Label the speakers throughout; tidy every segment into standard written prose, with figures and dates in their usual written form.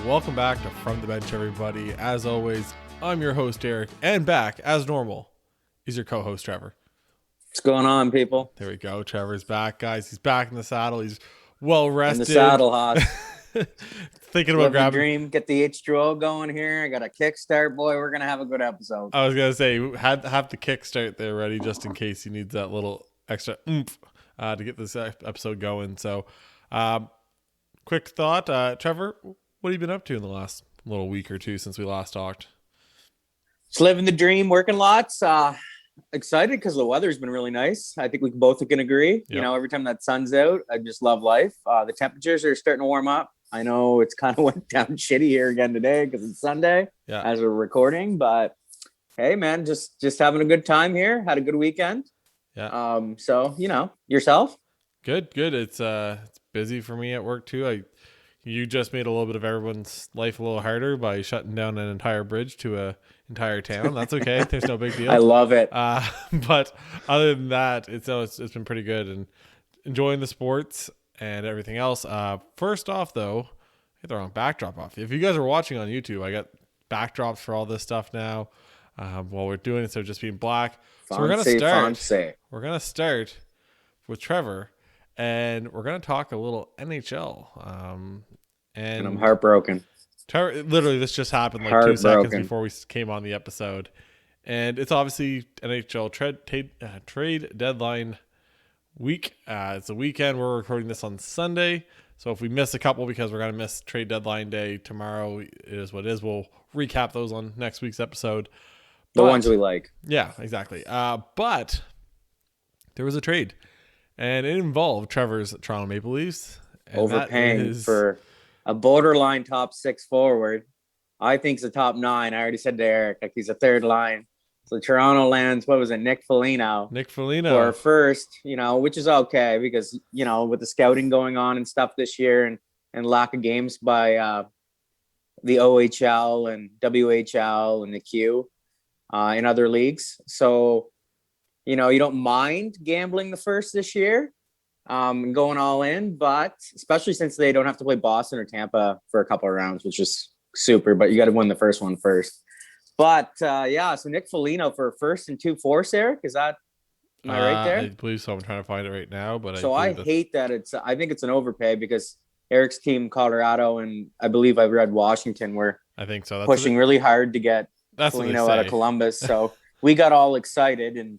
Speaker 1: Welcome back to From the Bench, everybody. As always, I'm your host, Eric, and back, as normal, is your co-host, Trevor.
Speaker 2: What's going on, people?
Speaker 1: There we go. Trevor's back, guys. He's back in the saddle. He's well rested.
Speaker 2: In the saddle, Haas.
Speaker 1: Thinking about grabbing.
Speaker 2: Dream, get the H2O going here. I got a kickstart, boy. We're gonna have a good episode.
Speaker 1: I was gonna say, have the kickstart there ready just in case he needs that little extra oomph to get this episode going. So, quick thought, Trevor. What have you been up to in the last little week or two since we last talked?
Speaker 2: Just living the dream, working lots. Excited because the weather's been really nice. I think we both can agree. Yep. You know, every time that sun's out, I just love life. The temperatures are starting to warm up. I know it's kind of went down shitty here again today because it's Sunday as we're recording. But hey, man, just having a good time here. Had a good weekend.
Speaker 1: Yeah.
Speaker 2: So you know, yourself?
Speaker 1: Good. It's busy for me at work too. You just made a little bit of everyone's life a little harder by shutting down an entire bridge to a entire town. That's okay. There's no big deal.
Speaker 2: I love it.
Speaker 1: But other than that, it's been pretty good and enjoying the sports and everything else. First off, though, I get the wrong backdrop off. If you guys are watching on YouTube, I got backdrops for all this stuff now while we're doing it. So just being black. So we're gonna start. We're gonna start with Trevor. And we're going to talk a little NHL. And
Speaker 2: I'm heartbroken.
Speaker 1: Literally, this just happened like 2 seconds before we came on the episode. And it's obviously NHL trade deadline week. It's a weekend. We're recording this on Sunday. So if we miss a couple because we're going to miss trade deadline day tomorrow, it is what it is. We'll recap those on next week's episode.
Speaker 2: The ones we like.
Speaker 1: Yeah, exactly. But there was a trade. And it involved Trevor's Toronto Maple Leafs.
Speaker 2: Overpaying for a borderline top 6 forward. I think it's a top 9. I already said to Eric, like he's a third line. So Toronto lands, what was it, Nick Foligno. For first, you know, which is okay because, you know, with the scouting going on and stuff this year and lack of games by the OHL and WHL and the Q in other leagues. So, you know, you don't mind gambling the first this year and going all in, but especially since they don't have to play Boston or Tampa for a couple of rounds, which is super, but you got to win the first one first. But so Nick Foligno for first and 2 fourths, Eric, am I right there?
Speaker 1: I believe so. I'm trying to find it right now, but
Speaker 2: I hate that I think it's an overpay because Eric's team, Colorado, and I believe I've read Washington were
Speaker 1: I think so. That's
Speaker 2: pushing really hard to get Foligno out of Columbus. So we got all excited and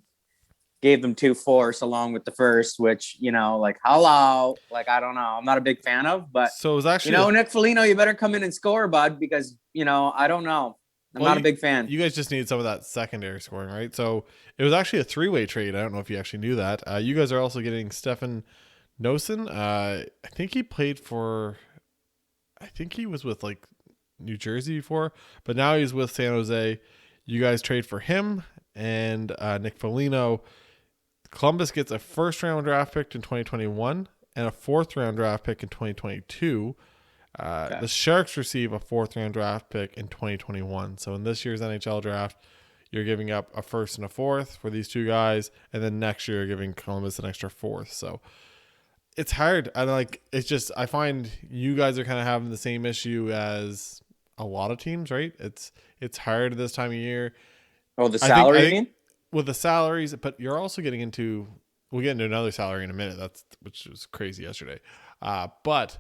Speaker 2: gave them 2 fourths along with the first, which, you know, like, hello, like, I don't know. I'm not a big fan of, but
Speaker 1: so it was actually,
Speaker 2: you know, Nick Foligno, you better come in and score, bud, because, you know, I don't know. I'm not a big fan.
Speaker 1: You guys just need some of that secondary scoring, right? So it was actually a 3-way trade. I don't know if you actually knew that. You guys are also getting Stefan Noesen. I think he was with like New Jersey before, but now he's with San Jose. You guys trade for him and Nick Foligno. Columbus gets a first-round draft pick in 2021 and a fourth-round draft pick in 2022. The Sharks receive a fourth-round draft pick in 2021. So in this year's NHL draft, you're giving up a first and a fourth for these 2 guys, and then next year you're giving Columbus an extra fourth. So it's hard. I find you guys are kind of having the same issue as a lot of teams, right? It's hard this time of year.
Speaker 2: Oh, the salary, you mean?
Speaker 1: With the salaries, but you're also getting into, we'll get into another salary in a minute, which was crazy yesterday. But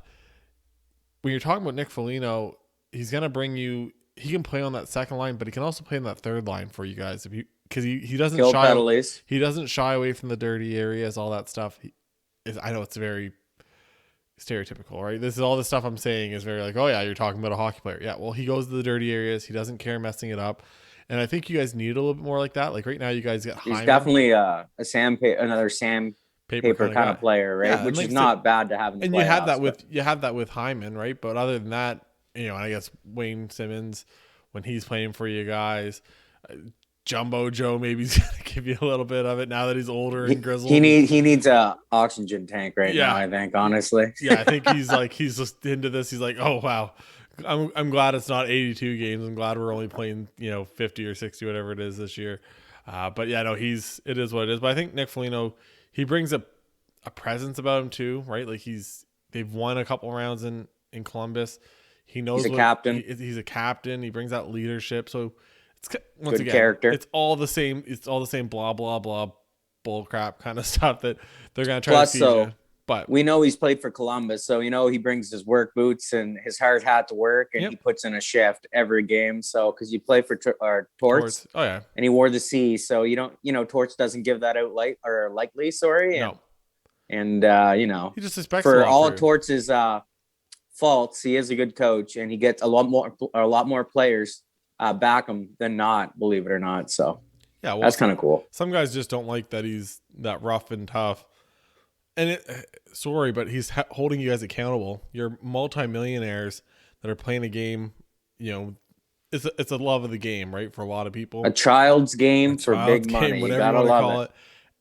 Speaker 1: when you're talking about Nick Foligno, he's going to bring you, he can play on that second line, but he can also play on that third line for you guys. Because he doesn't shy away from the dirty areas, all that stuff. I know it's very stereotypical, right? This is all the stuff I'm saying is very like, oh yeah, you're talking about a hockey player. Yeah, well, he goes to the dirty areas. He doesn't care messing it up. And I think you guys need a little bit more like that. Like right now, you guys got
Speaker 2: He's definitely another sandpaper kind of player, right?
Speaker 1: Yeah,
Speaker 2: which is not bad to have in the playoffs.
Speaker 1: And you have that with Hyman, right? But other than that, you know, I guess Wayne Simmons, when he's playing for you guys, Jumbo Joe maybe he's gonna give you a little bit of it now that he's older and grizzled.
Speaker 2: He needs a oxygen tank now, I think, honestly.
Speaker 1: Yeah, I think he's just into this. He's like, oh wow. I'm glad it's not 82 games. I'm glad we're only playing, 50 or 60, whatever it is this year. But yeah, no, it is what it is. But I think Nick Foligno, he brings a presence about him too, right? Like they've won a couple rounds in Columbus. He knows
Speaker 2: he's a captain.
Speaker 1: He's a captain. He brings out leadership. So it's once
Speaker 2: Good
Speaker 1: again,
Speaker 2: character.
Speaker 1: It's all the same. It's all the same blah blah blah bull crap kind of stuff that they're gonna try to feed you. But
Speaker 2: we know he's played for Columbus, so he brings his work boots and his hard hat to work, and he puts in a shift every game. So because you play for Torts,
Speaker 1: oh yeah,
Speaker 2: and he wore the C, so Torts doesn't give that out lightly. Sorry,
Speaker 1: no.
Speaker 2: And
Speaker 1: he just expects
Speaker 2: for all of Torts' faults, he is a good coach, and he gets a lot more players back him than not, believe it or not. So
Speaker 1: yeah, well,
Speaker 2: that's kind of cool.
Speaker 1: Some guys just don't like that he's that rough and tough. And sorry, but he's holding you guys accountable. You're multimillionaires that are playing a game. It's a love of the game, right? For a lot of people,
Speaker 2: a child's game for big money,
Speaker 1: whatever you want to call it.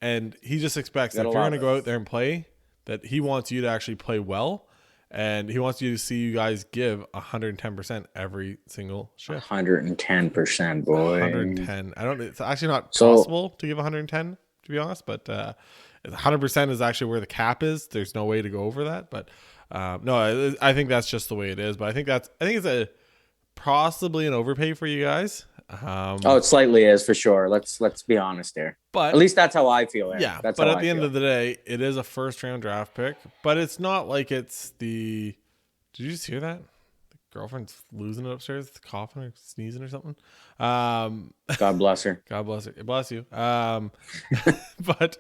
Speaker 1: And he just expects that if you're going to go out there and play, that he wants you to actually play well, and he wants you to see you guys give 110% every single shift.
Speaker 2: 110%, boy.
Speaker 1: 110. It's actually not possible to give 110, to be honest, but 100% is actually where the cap is. There's no way to go over that, but no, I think that's just the way it is. But I think it's possibly an overpay for you guys.
Speaker 2: It slightly is, for sure. Let's be honest there.
Speaker 1: But
Speaker 2: at least that's how I feel. Aaron.
Speaker 1: Yeah, but at the end of the day, it is a first-round draft pick. But it's not like it's the. Did you just hear that? The girlfriend's losing it upstairs, coughing or sneezing or something.
Speaker 2: God bless her.
Speaker 1: God bless her. Bless you. But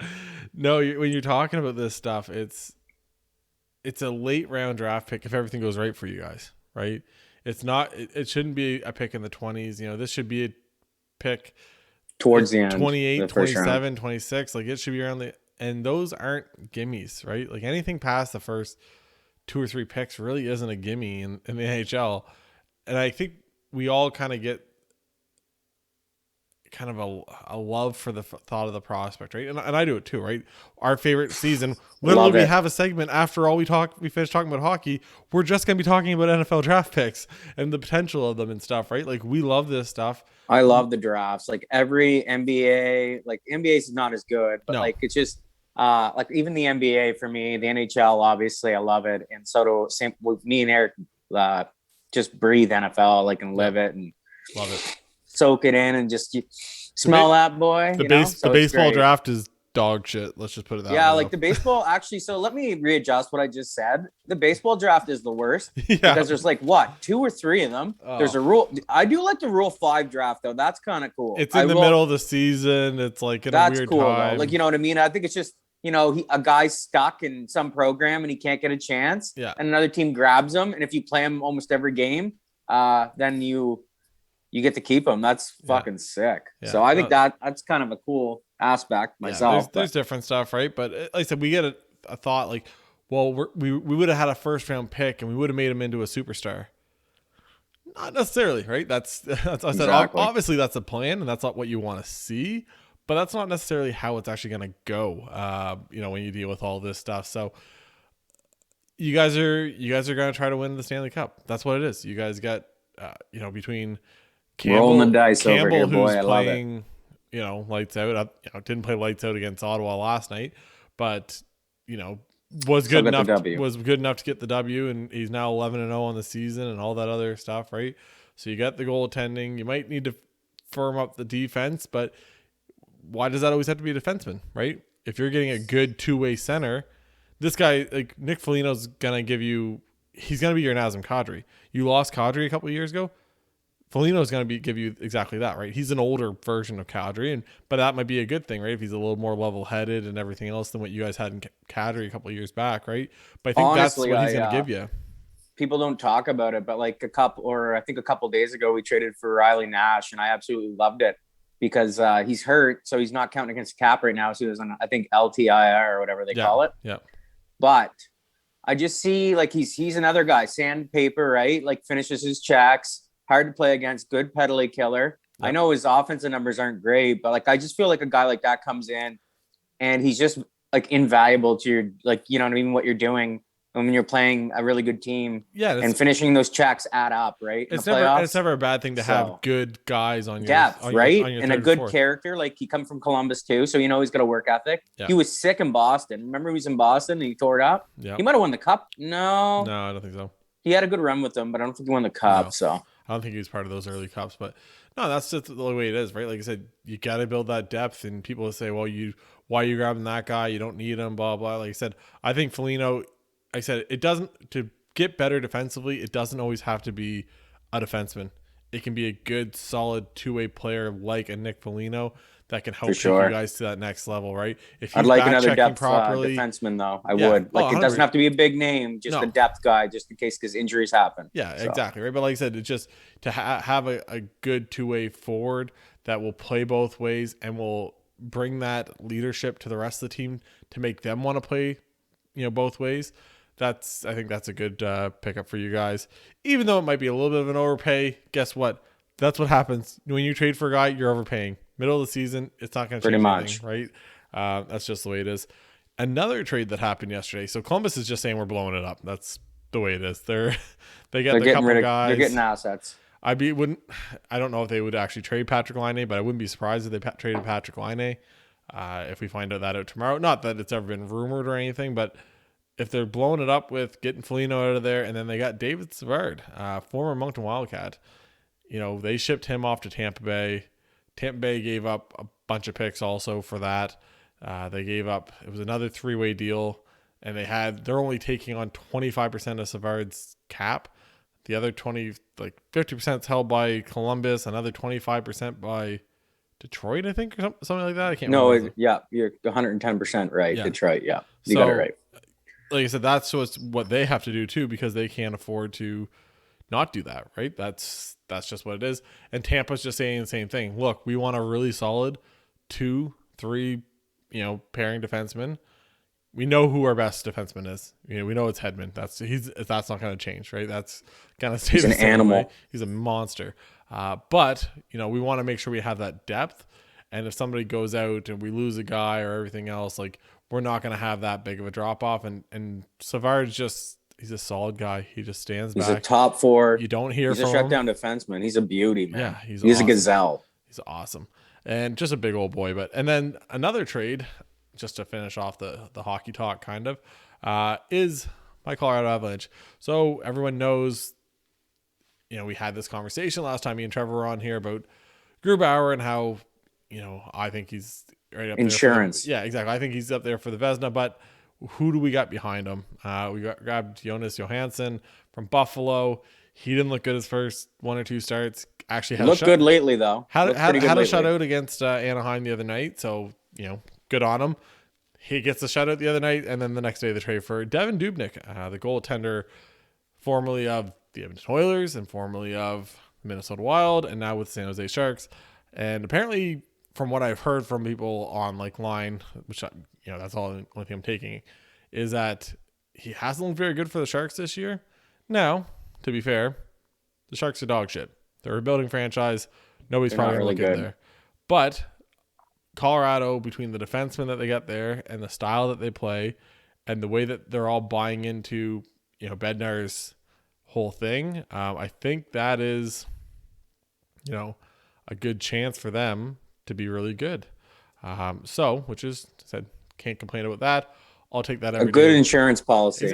Speaker 1: no, when you're talking about this stuff, it's a late-round draft pick if everything goes right for you guys, right? It's not. It shouldn't be a pick in the 20s. This should be a pick
Speaker 2: towards the end,
Speaker 1: 28, 27, 26. Like it should be around and those aren't gimmies, right? Like anything past the first 2 or 3 picks really isn't a gimme in the NHL. And I think we all kind of get kind of a love for the thought of the prospect, right? And I do it too, right? Our favorite season, literally we have a segment after all we finish talking about hockey, we're just going to be talking about NFL draft picks and the potential of them and stuff, right? Like we love this stuff.
Speaker 2: I love the drafts. Like every NBA, like NBA is not as good, but like it's just like even the NBA for me, the NHL, obviously I love it. And so do me and Eric just breathe NFL, like and live it and
Speaker 1: love it.
Speaker 2: Soak it in and just smell that boy.
Speaker 1: The baseball draft is dog shit. Let's just put it that way.
Speaker 2: Yeah, like the baseball actually. So let me readjust what I just said. The baseball draft is the worst because there's like 2 or 3 of them. Oh. There's a rule. I do like the Rule 5 draft though. That's kind of cool.
Speaker 1: It's in the middle of the season. It's like in a weird
Speaker 2: cool,
Speaker 1: time.
Speaker 2: Though. Like you know what I mean. I think it's just a guy's stuck in some program and he can't get a chance.
Speaker 1: Yeah.
Speaker 2: And another team grabs him, and if you play him almost every game, then you get to keep them. That's fucking sick. Yeah. So I think that's kind of a cool aspect myself.
Speaker 1: Yeah, there's different stuff, right? But like I said, we get a thought like, well, we would have had a first round pick and we would have made him into a superstar. Not necessarily, right? That's I said. Exactly. Obviously, that's a plan and that's not what you want to see, but that's not necessarily how it's actually going to go. When you deal with all this stuff. So you guys are going to try to win the Stanley Cup. That's what it is. You guys got between
Speaker 2: rolling the dice over here,
Speaker 1: boy.
Speaker 2: I love it.
Speaker 1: Lights out. Didn't play lights out against Ottawa last night, but was good enough to get the W, and he's now 11-0 on the season and all that other stuff, right? So you got the goaltending. You might need to firm up the defense, but why does that always have to be a defenseman, right? If you're getting a good two-way center, this guy like Nick Foligno's gonna give you. He's gonna be your Nazem Kadri. You lost Kadri a couple of years ago. Foligno is going to give you exactly that, right? He's an older version of Kadri, but that might be a good thing, right? If he's a little more level-headed and everything else than what you guys had in Kadri a couple of years back, right? But I think honestly, that's what he's going to give you.
Speaker 2: People don't talk about it, but like a couple days ago, we traded for Riley Nash, and I absolutely loved it because he's hurt, so he's not counting against the cap right now. So he was on, I think, LTIR or whatever they call it.
Speaker 1: Yeah.
Speaker 2: But I just see like he's another guy, sandpaper, right? Like finishes his checks. Hard to play against, good penalty killer. Yep. I know his offensive numbers aren't great, but like I just feel like a guy like that comes in and he's just like invaluable to your, like, you know what I mean, what you're doing when you're playing a really good team.
Speaker 1: Yeah,
Speaker 2: and finishing those checks add up, right?
Speaker 1: It's never a bad thing to have good guys on your
Speaker 2: depth, right?
Speaker 1: On your
Speaker 2: and a good character. Like he come from Columbus too, so he's got a work ethic. Yeah. He was sick in Boston. Remember he was in Boston and he tore it up?
Speaker 1: Yeah.
Speaker 2: He might have won the cup. No,
Speaker 1: I don't think so.
Speaker 2: He had a good run with them, but I don't think he won the cup.
Speaker 1: No,
Speaker 2: so
Speaker 1: I don't think he was part of those early cups. But no, that's just the way it is, right? Like I said, you got to build that depth, and people will say, "Well, why are you grabbing that guy? You don't need him." Blah blah. Like I said, I think Foligno. I said it doesn't to get better defensively. It doesn't always have to be a defenseman. It can be a good, solid two-way player like a Nick Foligno that can help take you guys to that next level, right?
Speaker 2: If I'd like another depth defenseman, though, I would. Like, it doesn't have to be a big name, just a depth guy, just in case because injuries happen.
Speaker 1: Yeah, exactly, right? But like I said, it's just to have a good two-way forward that will play both ways and will bring that leadership to the rest of the team to make them want to play, both ways. I think that's a good pickup for you guys. Even though it might be a little bit of an overpay, guess what? That's what happens. When you trade for a guy, you're overpaying. Middle of the season, it's not going to change anything, right? That's just the way it is. Another trade that happened yesterday. So Columbus is just saying we're blowing it up. That's the way it is. They got the couple guys.
Speaker 2: They're getting assets.
Speaker 1: I don't know if they would actually trade Patrick Laine, but I wouldn't be surprised if they traded Patrick Laine. If we find out tomorrow, not that it's ever been rumored or anything, but if they're blowing it up with getting Foligno out of there, and then they got David Savard, former Moncton Wildcat, they shipped him off to Tampa Bay. Tampa Bay gave up a bunch of picks also for that. They gave up, it was another 3-way deal, and they're only taking on 25% of Savard's cap. The other 50% is held by Columbus, another 25% by Detroit, I think, or something like that. I can't remember.
Speaker 2: Yeah, you're 110% right. Yeah. Detroit, yeah. You got it right.
Speaker 1: Like I said, that's what they have to do too, because they can't afford to not do that, right? That's just what it is. And Tampa's just saying the same thing. Look, we want a really solid 2-3, pairing defenseman. We know who our best defenseman is. We know it's Hedman. That's not going to change, right? That's kind of
Speaker 2: he's an animal.
Speaker 1: Way. He's a monster. But we want to make sure we have that depth. And if somebody goes out and we lose a guy or everything else, like, we're not going to have that big of a drop off. And Savard's he's a solid guy. He just stands back.
Speaker 2: He's a top 4.
Speaker 1: You don't hear from him.
Speaker 2: He's a shutdown defenseman. He's a beauty, man.
Speaker 1: Yeah,
Speaker 2: he's awesome. A gazelle.
Speaker 1: He's awesome. And just a big old boy. And then another trade, just to finish off the hockey talk kind of, is my Colorado Avalanche. So everyone knows, we had this conversation last time me and Trevor were on here about Grubauer and how, I think he's right up
Speaker 2: insurance.
Speaker 1: There. Yeah, exactly. I think he's up there for the Vezina, but who do we got behind him? We grabbed Jonas Johansson from Buffalo. He didn't look good his first 1 or 2 starts. Actually,
Speaker 2: looked good lately though.
Speaker 1: Had a shutout against Anaheim the other night, so good on him. He gets the shutout the other night, and then the next day the trade for Devan Dubnyk, the goaltender, formerly of the Edmonton Oilers and formerly of Minnesota Wild, and now with San Jose Sharks. And apparently, from what I've heard from people on line, which that's all the only thing I'm taking, is that he hasn't looked very good for the Sharks this year. Now, to be fair, the Sharks are dog shit. They're a rebuilding franchise. Nobody's probably going to look in there. But Colorado, between the defensemen that they got there and the style that they play and the way that they're all buying into, Bednar's whole thing, I think that is, a good chance for them to be really good. Which is, said, can't complain about that. I'll take that every
Speaker 2: day. A good
Speaker 1: day.
Speaker 2: Insurance policy.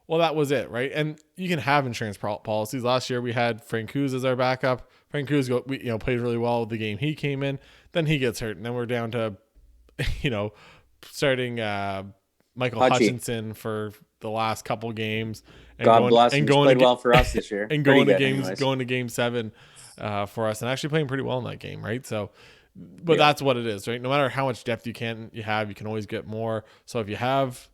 Speaker 1: Well, that was it, right? And you can have insurance policies. Last year we had Francouz as our backup. Francouz played really well the game he came in. Then he gets hurt, and then we're down to, starting Michael Hutchinson for the last couple games. And
Speaker 2: God bless him. He's played well for us this year.
Speaker 1: And going to game 7 for us, and actually playing pretty well in that game, right? So. But that's what it is, right? No matter how much depth you can always get more. So if you have,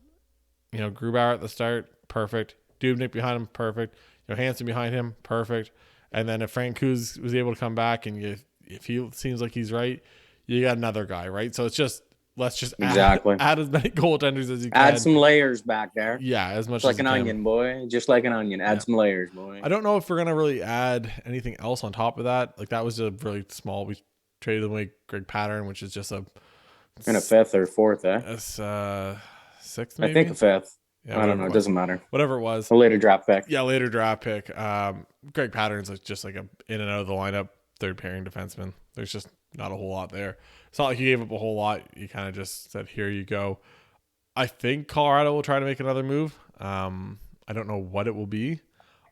Speaker 1: Grubauer at the start, perfect. Dubnyk behind him, perfect. Johansson behind him, perfect. And then if Francouz was able to come back and if he seems like he's right, you got another guy, right? So it's just let's just add as many goaltenders as you can.
Speaker 2: Add some layers back there.
Speaker 1: Yeah, as much
Speaker 2: just like an onion, boy. Just like an onion. Add some layers, boy.
Speaker 1: I don't know if we're gonna really add anything else on top of that. Like that was a really small. We traded away Greg Pattern, which is just a
Speaker 2: 5th or 4th,
Speaker 1: It's 6th, maybe?
Speaker 2: I think a 5th. Yeah, I don't know. It doesn't matter.
Speaker 1: Whatever it was.
Speaker 2: A later draft pick.
Speaker 1: Yeah, later draft pick. Greg Pattern's just like a in and out of the lineup, third pairing defenseman. There's just not a whole lot there. It's not like you gave up a whole lot. You kind of just said, here you go. I think Colorado will try to make another move. I don't know what it will be.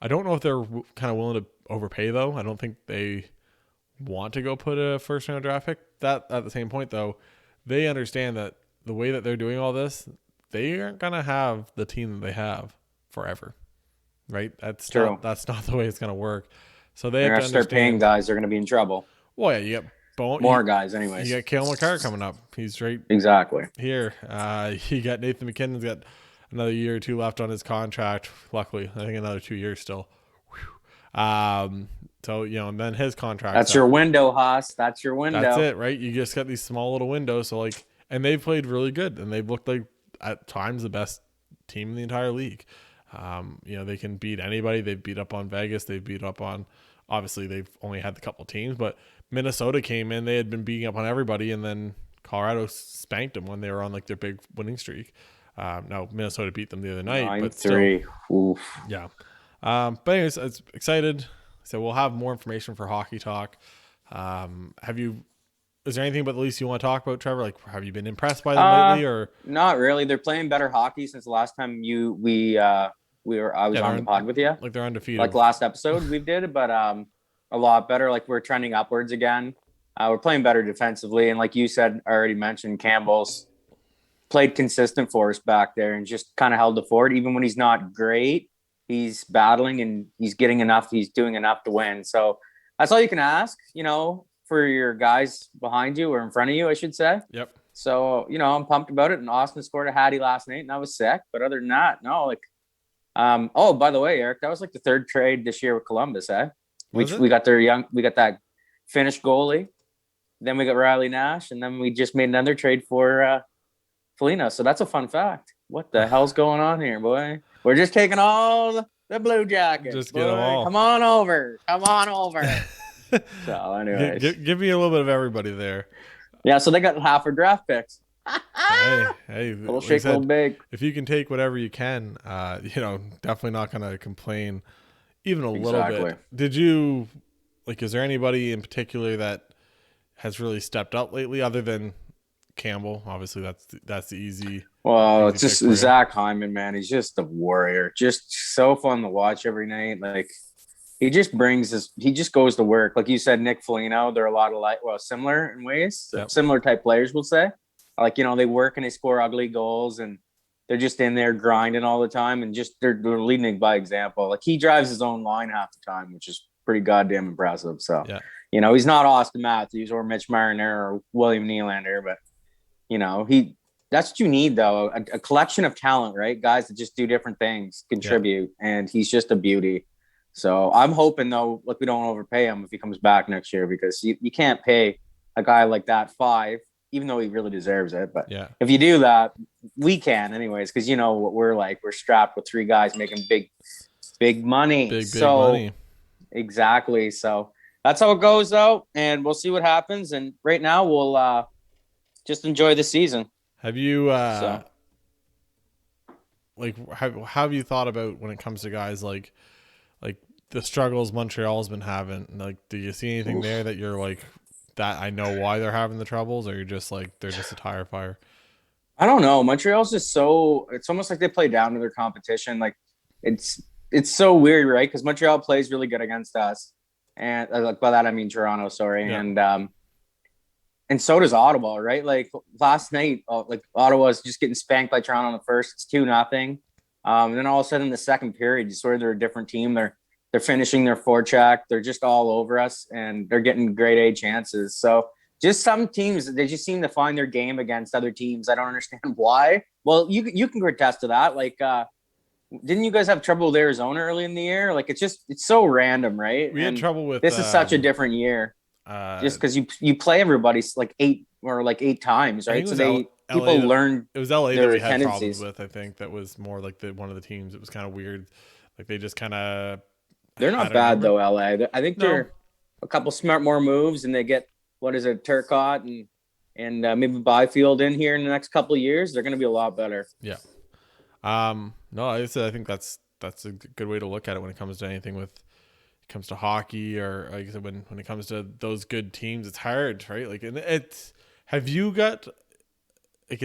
Speaker 1: I don't know if they're kind of willing to overpay though. I don't think they want to go put a first round draft pick. That at the same point though, they understand that the way that they're doing all this, they aren't gonna have the team that they have forever, right? That's
Speaker 2: true.
Speaker 1: That's not the way it's gonna work. So they
Speaker 2: have
Speaker 1: to
Speaker 2: understand. Start paying guys. They're gonna be in trouble.
Speaker 1: Well, yeah, you got
Speaker 2: more guys, anyways.
Speaker 1: You got Cale Makar coming up. He's right
Speaker 2: exactly
Speaker 1: here. You got Nathan McKinnon's got another year or two left on his contract. Luckily, I think another 2 years still. So, and then his contract.
Speaker 2: That's your window, Haas. That's your window.
Speaker 1: That's it, right? You just got these small little windows. So, and they've played really good, and they've looked like at times the best team in the entire league. They can beat anybody. They've beat up on Vegas. They've beat up on, obviously, they've only had a couple teams, but Minnesota came in. They had been beating up on everybody, and then Colorado spanked them when they were on their big winning streak. No, Minnesota beat them the other night.
Speaker 2: 9-3. Oof.
Speaker 1: Yeah. But anyways, it's excited. So we'll have more information for Hockey Talk. Is there anything about the Leafs you want to talk about, Trevor? Have you been impressed by them lately, or
Speaker 2: not really? They're playing better hockey since the last time I was on the pod with you.
Speaker 1: They're undefeated.
Speaker 2: Last episode we did, but a lot better. We're trending upwards again. We're playing better defensively, and like you said, I already mentioned, Campbell's played consistent for us back there and just kind of held the fort. Even when he's not great, he's battling and he's getting enough. He's doing enough to win. So that's all you can ask, for your guys behind you or in front of you, I should say.
Speaker 1: Yep.
Speaker 2: So, I'm pumped about it. And Austin scored a hattie last night and I was sick. But other than that, no, by the way, Eric, that was the third trade this year with Columbus, eh? We got that Finnish goalie. Then we got Riley Nash. And then we just made another trade for Foligno. So that's a fun fact. What the hell's going on here, boy? We're just taking all the Blue Jackets.
Speaker 1: Just get them all.
Speaker 2: Come on over. So anyways.
Speaker 1: Give me a little bit of everybody there.
Speaker 2: Yeah, so they got half our draft picks.
Speaker 1: hey,
Speaker 2: little shake, little bake.
Speaker 1: If you can take whatever you can, definitely not going to complain even a little bit. Did you, is there anybody in particular that has really stepped up lately other than Campbell? Obviously, that's the easy.
Speaker 2: Well, it's just Zach Hyman, man. He's just a warrior. Just so fun to watch every night. He just he just goes to work. Like you said, Nick Foligno, they're a lot of similar in ways. Yep. Similar type players, we'll say. They work and they score ugly goals and they're just in there grinding all the time and just they're leading by example. He drives his own line half the time, which is pretty goddamn impressive. So,
Speaker 1: yeah.
Speaker 2: He's not Austin Matthews or Mitch Marner or William Nylander, but that's what you need, though, a collection of talent, right? Guys that just do different things, contribute, and he's just a beauty. So I'm hoping, though, we don't overpay him if he comes back next year because you can't pay a guy like that $5, even though he really deserves it. But if you do that, we can anyways because you know what we're like. We're strapped with 3 guys making big money.
Speaker 1: Big money.
Speaker 2: Exactly. So that's how it goes, though, and we'll see what happens. And right now we'll just enjoy the season.
Speaker 1: Have you how have you thought about when it comes to guys like the struggles Montreal's been having? Do you see anything there that you're that I know why they're having the troubles, or you're just they're just a tire fire?
Speaker 2: I don't know. Montreal's just it's almost like they play down to their competition. It's so weird, right? Because Montreal plays really good against us, and by that I mean Toronto. Sorry, yeah. And so does Ottawa, right? Last night, Ottawa's just getting spanked by Toronto in the first. It's 2-0. And then all of a sudden in the second period, you swear they're a different team. They're finishing their forecheck. They're just all over us, and they're getting grade A chances. So just some teams, they just seem to find their game against other teams. I don't understand why. Well, you can attest to that. Didn't you guys have trouble with Arizona early in the year? It's so random, right?
Speaker 1: We had trouble with
Speaker 2: this. Is such a different year. Just because you play everybody 8 times, right? So people learn.
Speaker 1: It was LA that we had problems with. I think that was more one of the teams. It was kind of weird. They just kind of.
Speaker 2: They're not bad though, LA. I think they're a couple more moves, and they get Turcotte and maybe Byfield in here in the next couple of years. They're going to be a lot better.
Speaker 1: Yeah. No, I think that's a good way to look at it when it comes to anything with. Comes to hockey, or like I said, when it comes to those good teams, it's hard, right? And it's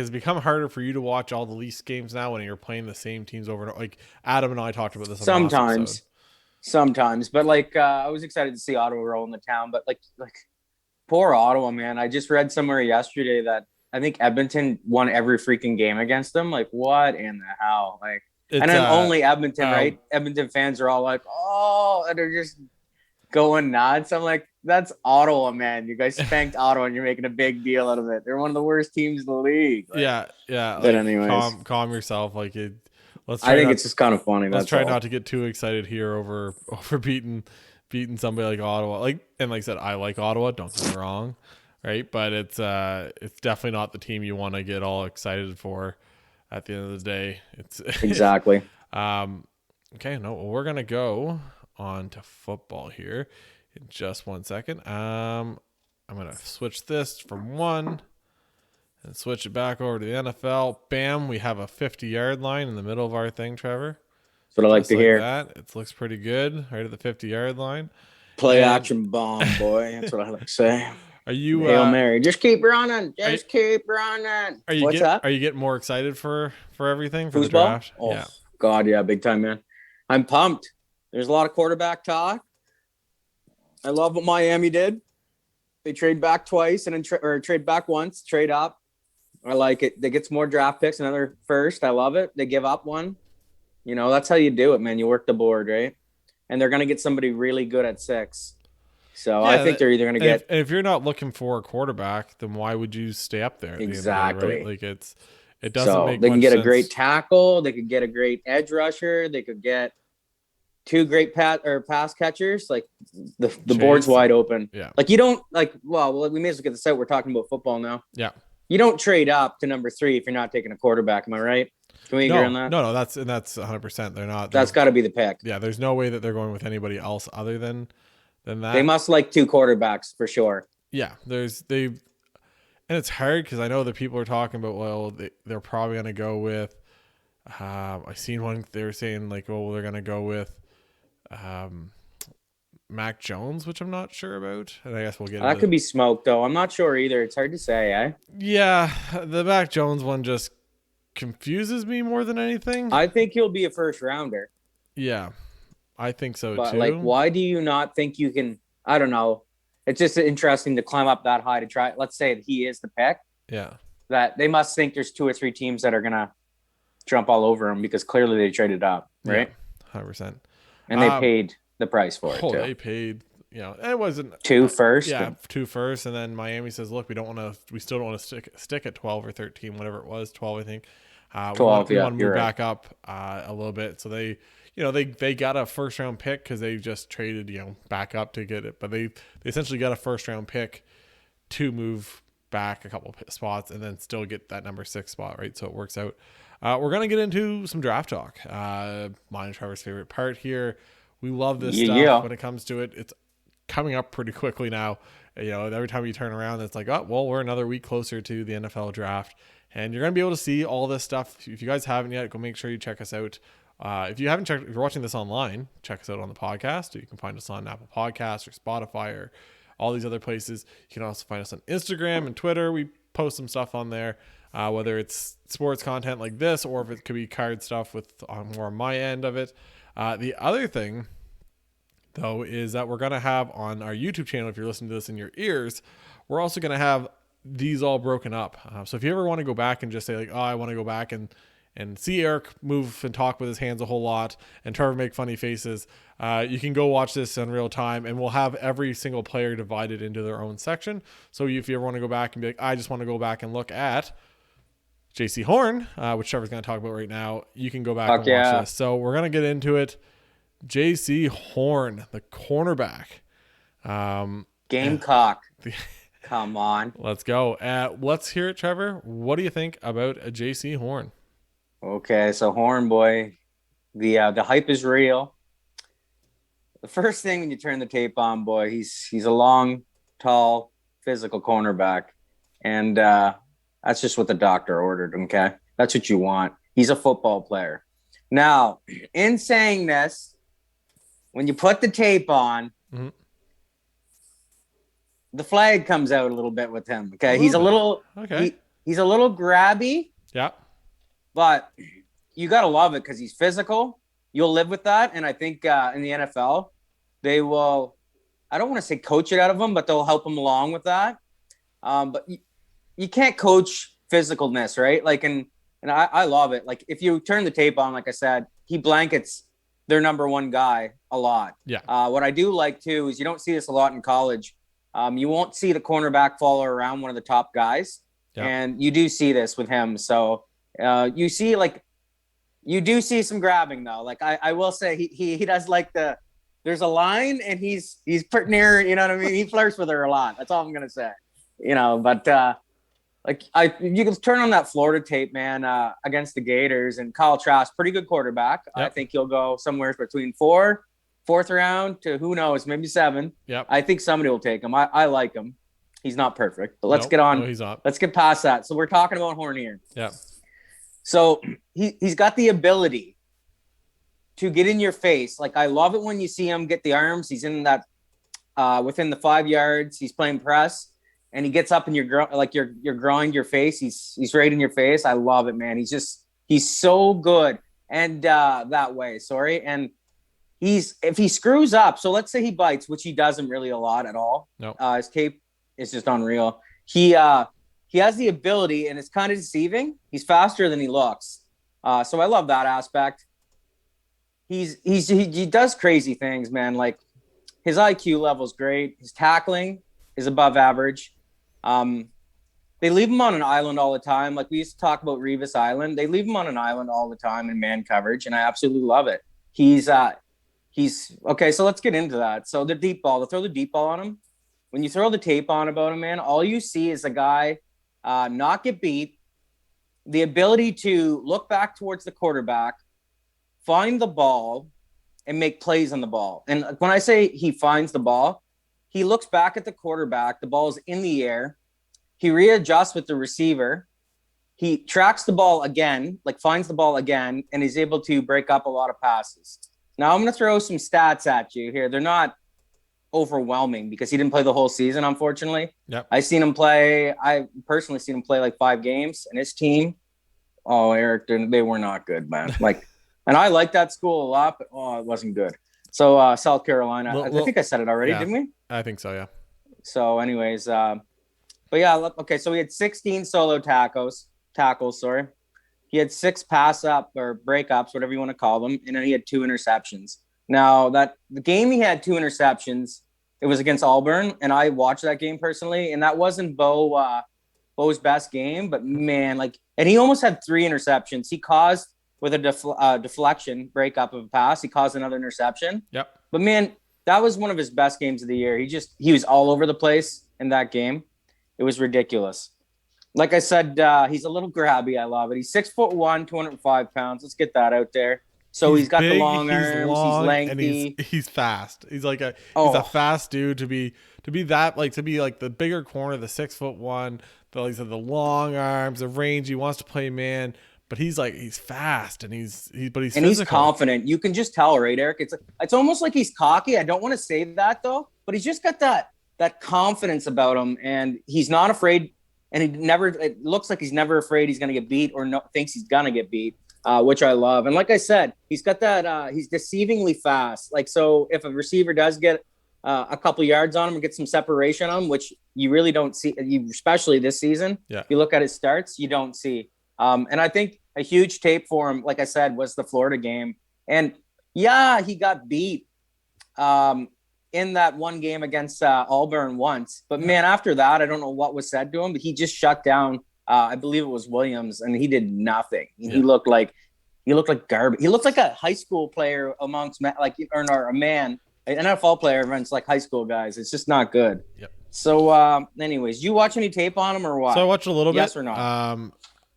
Speaker 1: become harder for you to watch all the Leafs games now when you're playing the same teams over and over. Adam and I talked about this
Speaker 2: sometimes. sometimes. But like, I was excited to see Ottawa roll in the town. But like poor Ottawa, man. I just read somewhere yesterday that I think Edmonton won every freaking game against them. Like, what in the hell? Like, and then only Edmonton, right? Edmonton fans are all like, oh, and they're just going nuts. I'm like, that's Ottawa, man. You guys spanked Ottawa and you're making a big deal out of it. They're one of the worst teams in the league. Like,
Speaker 1: yeah.
Speaker 2: But
Speaker 1: like,
Speaker 2: anyways,
Speaker 1: calm yourself. Like it.
Speaker 2: I think it's just kind of funny.
Speaker 1: Let's try not to get too excited here over beating somebody like Ottawa. Like, and like I said, I like Ottawa. Don't get me wrong, right? But it's definitely not the team you want to get all excited for. At the end of the day, it's
Speaker 2: exactly.
Speaker 1: Okay, no, we're gonna go on to football here in just 1 second. I'm gonna switch this from one and switch it back over to the NFL. Bam, we have a 50-yard line in the middle of our thing, Trevor.
Speaker 2: That's what I like to hear.
Speaker 1: That. It looks pretty good right at the 50-yard line.
Speaker 2: Play action bomb, boy. That's what I like to say.
Speaker 1: Are you
Speaker 2: Hail Mary? Just keep running. Keep running.
Speaker 1: What's that? Are you getting more excited for everything for
Speaker 2: Foosball?
Speaker 1: The draft?
Speaker 2: Oh,
Speaker 1: yeah.
Speaker 2: God, yeah, big time, man. I'm pumped. There's a lot of quarterback talk. I love what Miami did. They trade back twice and then trade back once, trade up. I like it. They get some more draft picks, another first. I love it. They give up one. You know, that's how you do it, man. You work the board, right? And they're going to get somebody really good at 6. So yeah, I think they're either going to get.
Speaker 1: If you're not looking for a quarterback, then why would you stay up there?
Speaker 2: Exactly.
Speaker 1: Day, right? Like it doesn't make.
Speaker 2: They can get
Speaker 1: sense.
Speaker 2: A great tackle. They could get a great edge rusher. They could get 2 great pass catchers. Like the board's wide open.
Speaker 1: Yeah.
Speaker 2: Like you don't like. Well, we may as well get this out. We're talking about football now.
Speaker 1: Yeah.
Speaker 2: You don't trade up to number 3 if you're not taking a quarterback. Am I right? Can we agree on that?
Speaker 1: No. That's 100%. They're not.
Speaker 2: That's got to be the pick.
Speaker 1: Yeah. There's no way that they're going with anybody else other than that.
Speaker 2: They must like 2 quarterbacks for sure.
Speaker 1: Yeah. And it's hard because I know that people are talking about, well, they're probably going to go with, I seen one, they were saying like, oh, they're going to go with Mac Jones, which I'm not sure about. And I guess we'll get
Speaker 2: that could be smoke though. I'm not sure either. It's hard to say, eh?
Speaker 1: Yeah. The Mac Jones one just confuses me more than anything.
Speaker 2: I think he'll be a first rounder.
Speaker 1: Yeah. I think so
Speaker 2: but
Speaker 1: too.
Speaker 2: Like, why do you not think you can? I don't know. It's just interesting to climb up that high to try. Let's say that he is the pick.
Speaker 1: Yeah.
Speaker 2: That they must think there's 2 or 3 teams that are gonna jump all over him because clearly they traded up, right?
Speaker 1: Yeah, 100%.
Speaker 2: And they paid the price for it too.
Speaker 1: They paid. You know, it wasn't
Speaker 2: 2 first.
Speaker 1: Yeah, 2 first, and then Miami says, "Look, we still don't want to stick at 12 or 13, whatever it was, 12, I think.
Speaker 2: 12.
Speaker 1: We want to move back up a little bit." So they. You know, they got a first round pick because they just traded, back up to get it. But they essentially got a first round pick to move back a couple spots and then still get that number 6 spot, right? So it works out. We're going to get into some draft talk. Mine and Trevor's favorite part here. We love this stuff when it comes to it. It's coming up pretty quickly now. You know, every time you turn around, it's like, oh, well, we're another week closer to the NFL draft. And you're going to be able to see all this stuff. If you guys haven't yet, go make sure you check us out. If you're watching this online, check us out on the podcast. You can find us on Apple Podcasts or Spotify or all these other places. You can also find us on Instagram and Twitter. We post some stuff on there, whether it's sports content like this or if it could be card stuff with more on my end of it. The other thing, though, is that we're going to have on our YouTube channel, if you're listening to this in your ears, we're also going to have these all broken up. So if you ever want to go back and just say like, oh, I want to go back and see Eric move and talk with his hands a whole lot and Trevor make funny faces, you can go watch this in real time, and we'll have every single player divided into their own section. So if you ever want to go back and be like, I just want to go back and look at Jaycee Horn, which Trevor's going to talk about right now, you can go back and watch this. So we're going to get into it. Jaycee Horn, the cornerback.
Speaker 2: Gamecock. Come on.
Speaker 1: Let's go. Let's hear it, Trevor. What do you think about Jaycee Horn?
Speaker 2: Okay, so Horn boy, the hype is real. The first thing when you turn the tape on, boy, he's a long, tall, physical cornerback, and that's just what the doctor ordered. Okay, that's what you want. He's a football player. Now, in saying this, when you put the tape on, the flag comes out a little bit with him. Okay, he's a little he's a little grabby.
Speaker 1: Yeah.
Speaker 2: But you got to love it because he's physical. you'll live with that. And I think in the NFL, they will, I don't want to say coach it out of them, but they'll help them along with that. But you can't coach physicalness, right? Like, and I love it. Like, if you turn the tape on, like I said, he blankets their number one guy a lot.
Speaker 1: Yeah.
Speaker 2: What I do like too is you don't see this a lot in college. You won't see the cornerback follow around one of the top guys. Yeah. And you do see this with him. So you do see some grabbing though. Like I will say he does like there's a line and he's pretty near, you know what I mean? He flirts with her a lot. That's all I'm going to say, but you can turn on that Florida tape, man, against the Gators, and Kyle Trask, pretty good quarterback. Yep. I think he'll go somewhere between fourth round to who knows, maybe 7.
Speaker 1: Yep.
Speaker 2: I think somebody will take him. I like him. He's not perfect, but let's get on.
Speaker 1: No, he's not.
Speaker 2: Let's get past that. So we're talking about Horn here.
Speaker 1: Yeah.
Speaker 2: So he's got the ability to get in your face. Like, I love it when you see him get the arms. He's in that within the 5 yards. He's playing press, and he gets up and you're growing your face. He's right in your face. I love it, man. He's so good. And that way, sorry. And if he screws up, so let's say he bites, which he doesn't really a lot at all.
Speaker 1: No.
Speaker 2: His tape is just unreal. He has the ability, and it's kind of deceiving. He's faster than he looks. So I love that aspect. He does crazy things, man. Like, his IQ level is great. His tackling is above average. They leave him on an island all the time. Like, we used to talk about Revis Island. They leave him on an island all the time in man coverage, and I absolutely love it. He's okay. So let's get into that. So the deep ball, throw the deep ball on him. When you throw the tape on about him, man, all you see is a guy not get beat, the ability to look back towards the quarterback, find the ball, and make plays on the ball. And when I say he finds the ball, he looks back at the quarterback. The ball is in the air. He readjusts with the receiver. He tracks the ball again, like finds the ball again, and is able to break up a lot of passes. Now I'm going to throw some stats at you here. They're not overwhelming because he didn't play the whole season, unfortunately.
Speaker 1: Yep.
Speaker 2: I personally seen him play like 5 games, and his team, Eric, they were not good, man. Like, and I like that school a lot, but it wasn't good. So South Carolina, I think I said it already, didn't we?
Speaker 1: I think so, yeah.
Speaker 2: So anyways, but yeah, okay. So we had 16 solo tackles, sorry. He had 6 pass up or breakups, whatever you want to call them. And then he had 2 interceptions. Now the game he had 2 interceptions, it was against Auburn. And I watched that game personally. And that wasn't Bo's best game, but man, and he almost had 3 interceptions. He caused with a deflection breakup of a pass. He caused another interception.
Speaker 1: Yep.
Speaker 2: But man, that was one of his best games of the year. He was all over the place in that game. It was ridiculous. Like I said, he's a little grabby. I love it. He's 6'1", 205 pounds. Let's get that out there. So he's got big, the long arms. He's lengthy.
Speaker 1: And he's fast. He's he's a fast dude to be the bigger corner, the 6'1", the long arms, the range. He wants to play man, but he's fast and he's physical.
Speaker 2: He's confident. You can just tell, right, Eric? It's almost like he's cocky. I don't want to say that though, but he's just got that confidence about him, and he's not afraid. And it looks like he's never afraid he's going to get beat or thinks he's going to get beat, which I love. And like I said, he's got that, he's deceivingly fast. Like, so if a receiver does get a couple yards on him or get some separation on him, which you really don't see, especially this season, if you look at his starts, you don't see. And I think a huge tape for him, like I said, was the Florida game. And yeah, he got beat in that one game against Auburn once. But man, after that, I don't know what was said to him, but he just shut down, I believe it was Williams, and he did nothing. Yeah. He looked like garbage. He looked like a high school player amongst an NFL player amongst like high school guys. It's just not good.
Speaker 1: Yep.
Speaker 2: So anyways, you watch any tape on him or what?
Speaker 1: So I watched a little bit.
Speaker 2: Yes or no?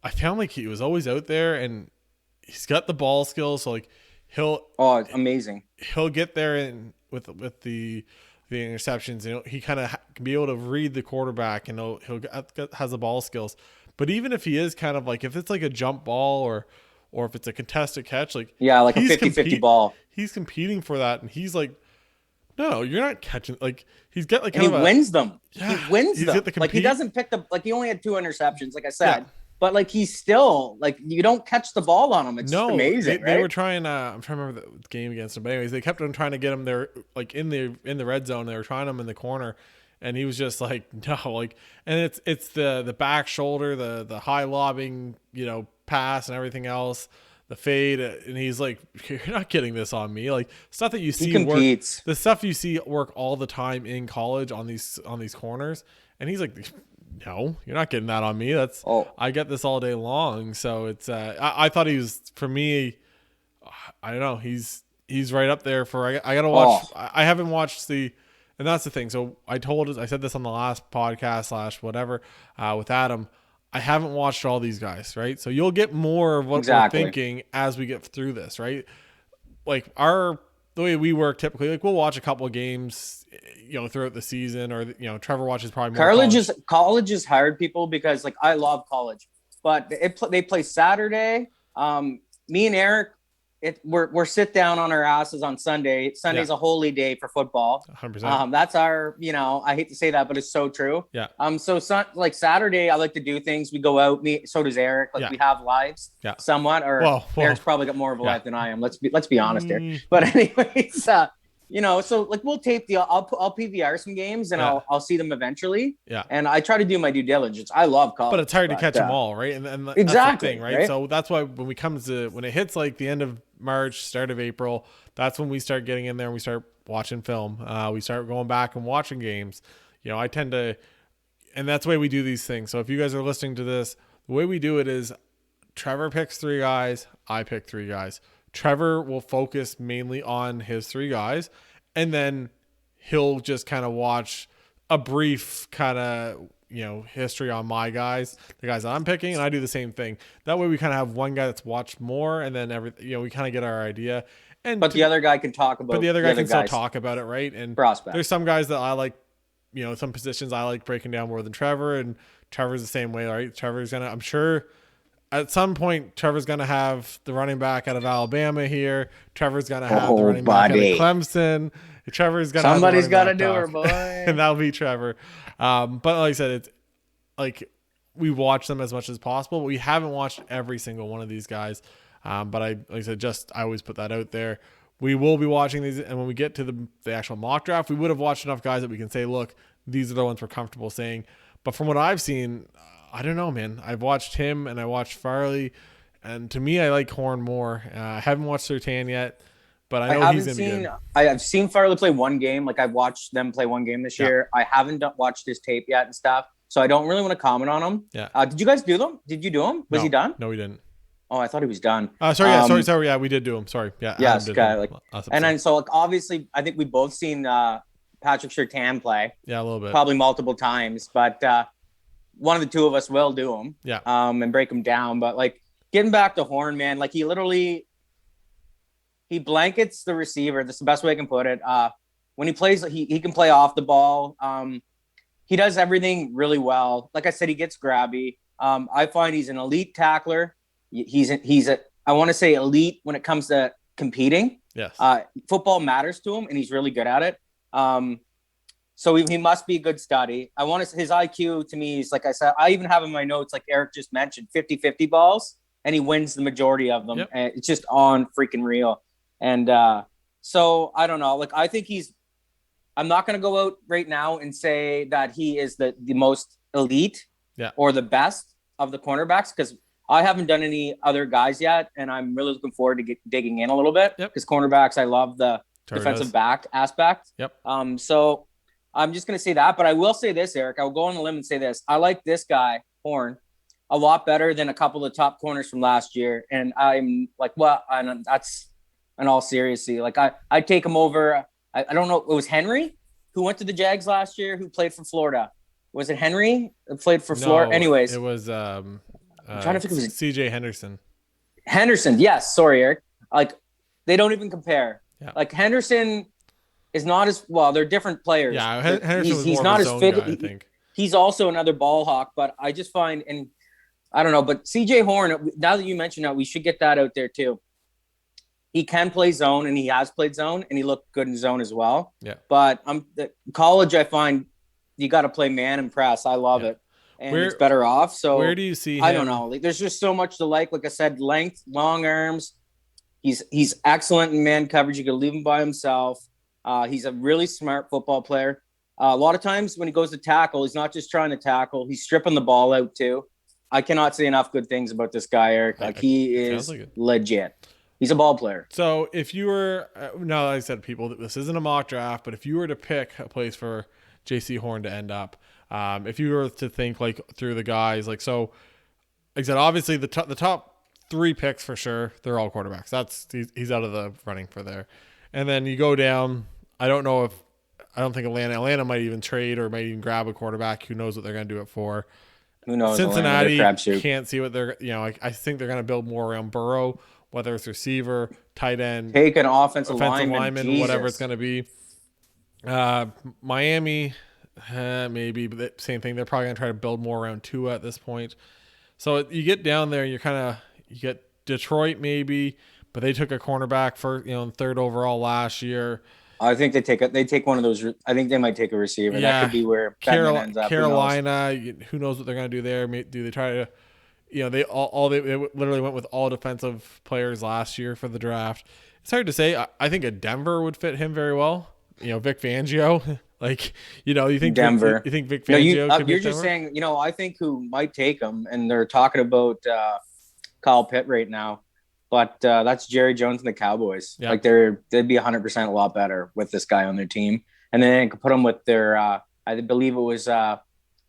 Speaker 1: I found like he was always out there, and he's got the ball skills. So like
Speaker 2: it's amazing.
Speaker 1: He'll get there and with the interceptions, he kind of can be able to read the quarterback, and he'll has the ball skills. But even if he is kind of like, if it's like a jump ball or if it's a contested catch, like
Speaker 2: a 50-50 ball,
Speaker 1: he's competing for that, and he's like, no, you're not catching. Like, he's got like
Speaker 2: and he wins them.
Speaker 1: Yeah,
Speaker 2: he wins them.
Speaker 1: Like,
Speaker 2: he doesn't pick he only had 2 interceptions, like I said. Yeah. but like he's still like you don't catch the ball on him. It's just amazing.
Speaker 1: They were trying. I'm trying to remember the game against him, but anyways, they kept on trying to get him there, like in the red zone. They were trying him in the corner, and he was just like no, like, and it's the back shoulder, the high lobbing, pass and everything else. The fade, and he's like, "You're not getting this on me." Like stuff that you see work, the stuff you see work all the time in college on these corners, and he's like, "No, you're not getting that on me. I get this all day long." So it's I thought he was, for me, I don't know, he's right up there for I gotta watch. I haven't watched and that's the thing. So I said this on the last podcast / whatever with Adam. I haven't watched all these guys, right? So you'll get more of what we're thinking as we get through this, right? Like the way we work typically, like we'll watch a couple of games, throughout the season, or Trevor watches probably more.
Speaker 2: College has hired people because like I love college, but they play Saturday. Me and Eric, we're sit down on our asses on Sunday. Sunday's a holy day for football.
Speaker 1: 100%.
Speaker 2: That's our, I hate to say that, but it's so true.
Speaker 1: Yeah.
Speaker 2: So like Saturday, I like to do things. We go out. So does Eric. Like we have lives.
Speaker 1: Yeah.
Speaker 2: Somewhat. Or Eric's probably got more of a life than I am. Let's be honest here. But anyways, so like we'll tape I'll PVR some games and I'll see them eventually.
Speaker 1: Yeah.
Speaker 2: And I try to do my due diligence. I love college.
Speaker 1: But it's hard to catch them all, right? And
Speaker 2: exactly,
Speaker 1: that's the thing, right? So that's why when it hits like the end of March, start of April, that's when we start getting in there and we start watching film. We start going back and watching games. I tend to, and that's the way we do these things. So if you guys are listening to this, the way we do it is Trevor picks 3 guys, I pick 3 guys. Trevor will focus mainly on his 3 guys, and then he'll just kind of watch a brief kind of, history on my guys, the guys that I'm picking, and I do the same thing. That way we kind of have one guy that's watched more, and then we kind of get our idea.
Speaker 2: But the other guy can talk about.
Speaker 1: But the other guy can still talk about it, right? And
Speaker 2: prospect.
Speaker 1: There's some guys that I like, some positions I like breaking down more than Trevor, and Trevor's the same way, right? I'm sure at some point Trevor's gonna have the running back out of Alabama here. Trevor's gonna have the running back out of Clemson. Somebody's got to do her, boy. And that'll be Trevor. But like I said, it's like we watch them as much as possible. But we haven't watched every single one of these guys. But I always put that out there. We will be watching these. And when we get to the actual mock draft, we would have watched enough guys that we can say, look, these are the ones we're comfortable saying. But from what I've seen, I don't know, man. I've watched him and I watched Farley. And to me, I like Horn more. I haven't watched Surtain yet. But I know he's going to be good.
Speaker 2: I've seen Farley play one game. Like I've watched them play one game this year. I haven't watched his tape yet and stuff. So I don't really want to comment on him.
Speaker 1: Yeah.
Speaker 2: Did you guys do them? Did you do him? Was he done?
Speaker 1: No, we didn't.
Speaker 2: Oh, I thought he was done.
Speaker 1: Sorry. Yeah, we did do him. Sorry. Yeah.
Speaker 2: Yes, guy. And then so obviously I think we both seen Patrick Surtain play.
Speaker 1: Yeah, a little bit.
Speaker 2: Probably multiple times, but one of the two of us will do him.
Speaker 1: Yeah.
Speaker 2: And break him down. But like getting back to Horn, man, like he blankets the receiver. That's the best way I can put it. When he plays, he can play off the ball. He does everything really well. Like I said, he gets grabby. I find he's an elite tackler. I want to say elite when it comes to competing.
Speaker 1: Yes.
Speaker 2: Football matters to him, and he's really good at it. So he must be a good study. His IQ to me is, like I said, I even have in my notes, like Eric just mentioned, 50-50 balls, and he wins the majority of them. Yep. And it's just on freaking real. And so I don't know. Like I think I'm not going to go out right now and say that he is the most elite or the best of the cornerbacks, because I haven't done any other guys yet, and I'm really looking forward to digging in a little bit. Because cornerbacks, I love the defensive back aspect.
Speaker 1: Yep.
Speaker 2: So I'm just going to say that, but I will say this, Eric. I will go on the limb and say this. I like this guy, Horn, a lot better than a couple of top corners from last year, and I'm like, well, that's in all seriousness. Like I'd take him over. I don't know. It was Henry who went to the Jags last year, who played for Florida. Was it Henry who played for Florida? Anyways,
Speaker 1: it was.
Speaker 2: I'm trying to think. It was
Speaker 1: CJ Henderson.
Speaker 2: Henderson, yes. Sorry, Eric. Like they don't even compare.
Speaker 1: Yeah.
Speaker 2: Like Henderson is not as well. They're different players.
Speaker 1: Yeah, Henderson was
Speaker 2: he's
Speaker 1: more
Speaker 2: not
Speaker 1: of a
Speaker 2: as
Speaker 1: zone
Speaker 2: fit.
Speaker 1: Guy, I think.
Speaker 2: He's also another ball hawk, but I just find, and I don't know, but CJ Horn. Now that you mentioned that, we should get that out there too. He can play zone, and he has played zone, and he looked good in zone as well.
Speaker 1: Yeah.
Speaker 2: But college, I find you got to play man and press. I love it. and it's better off. So
Speaker 1: where do you see him?
Speaker 2: I don't know. Like, there's just so much to like. Like I said, length, long arms. He's excellent in man coverage. You can leave him by himself. He's a really smart football player. A lot of times when he goes to tackle, he's not just trying to tackle. He's stripping the ball out too. I cannot say enough good things about this guy, Eric. Like, he is legit. He's a ball player.
Speaker 1: So if you were, now like I said, people, this isn't a mock draft, but if you were to pick a place for Jaycee Horn to end up, if you were to think like through the guys, like, so like I said, obviously the top 3 picks for sure, they're all quarterbacks. He's out of the running for there. And then you go down, I don't think Atlanta might even trade or might even grab a quarterback. Who knows what they're going to do it for.
Speaker 2: Who knows?
Speaker 1: Cincinnati can't see what they're, I think they're going to build more around Burrow, whether it's receiver, tight end,
Speaker 2: take an offensive lineman,
Speaker 1: whatever it's going to be. Miami, maybe, but same thing. They're probably going to try to build more around Tua at this point. So you get down there, you get Detroit maybe, but they took a cornerback for, 3rd overall last year.
Speaker 2: I think they take one of those. I think they might take a receiver. Yeah. That could be where ends up.
Speaker 1: Carolina, who knows what they're going to do there? Do they try to, they literally went with all defensive players last year for the draft. It's hard to say. I think a Denver would fit him very well. Vic Fangio, you think
Speaker 2: Denver.
Speaker 1: You think Vic Fangio?
Speaker 2: You're just saying. I think who might take him, and they're talking about Kyle Pitt right now. But that's Jerry Jones and the Cowboys. Yep. Like they'd be 100% a lot better with this guy on their team, and then they could put him with their. I believe it was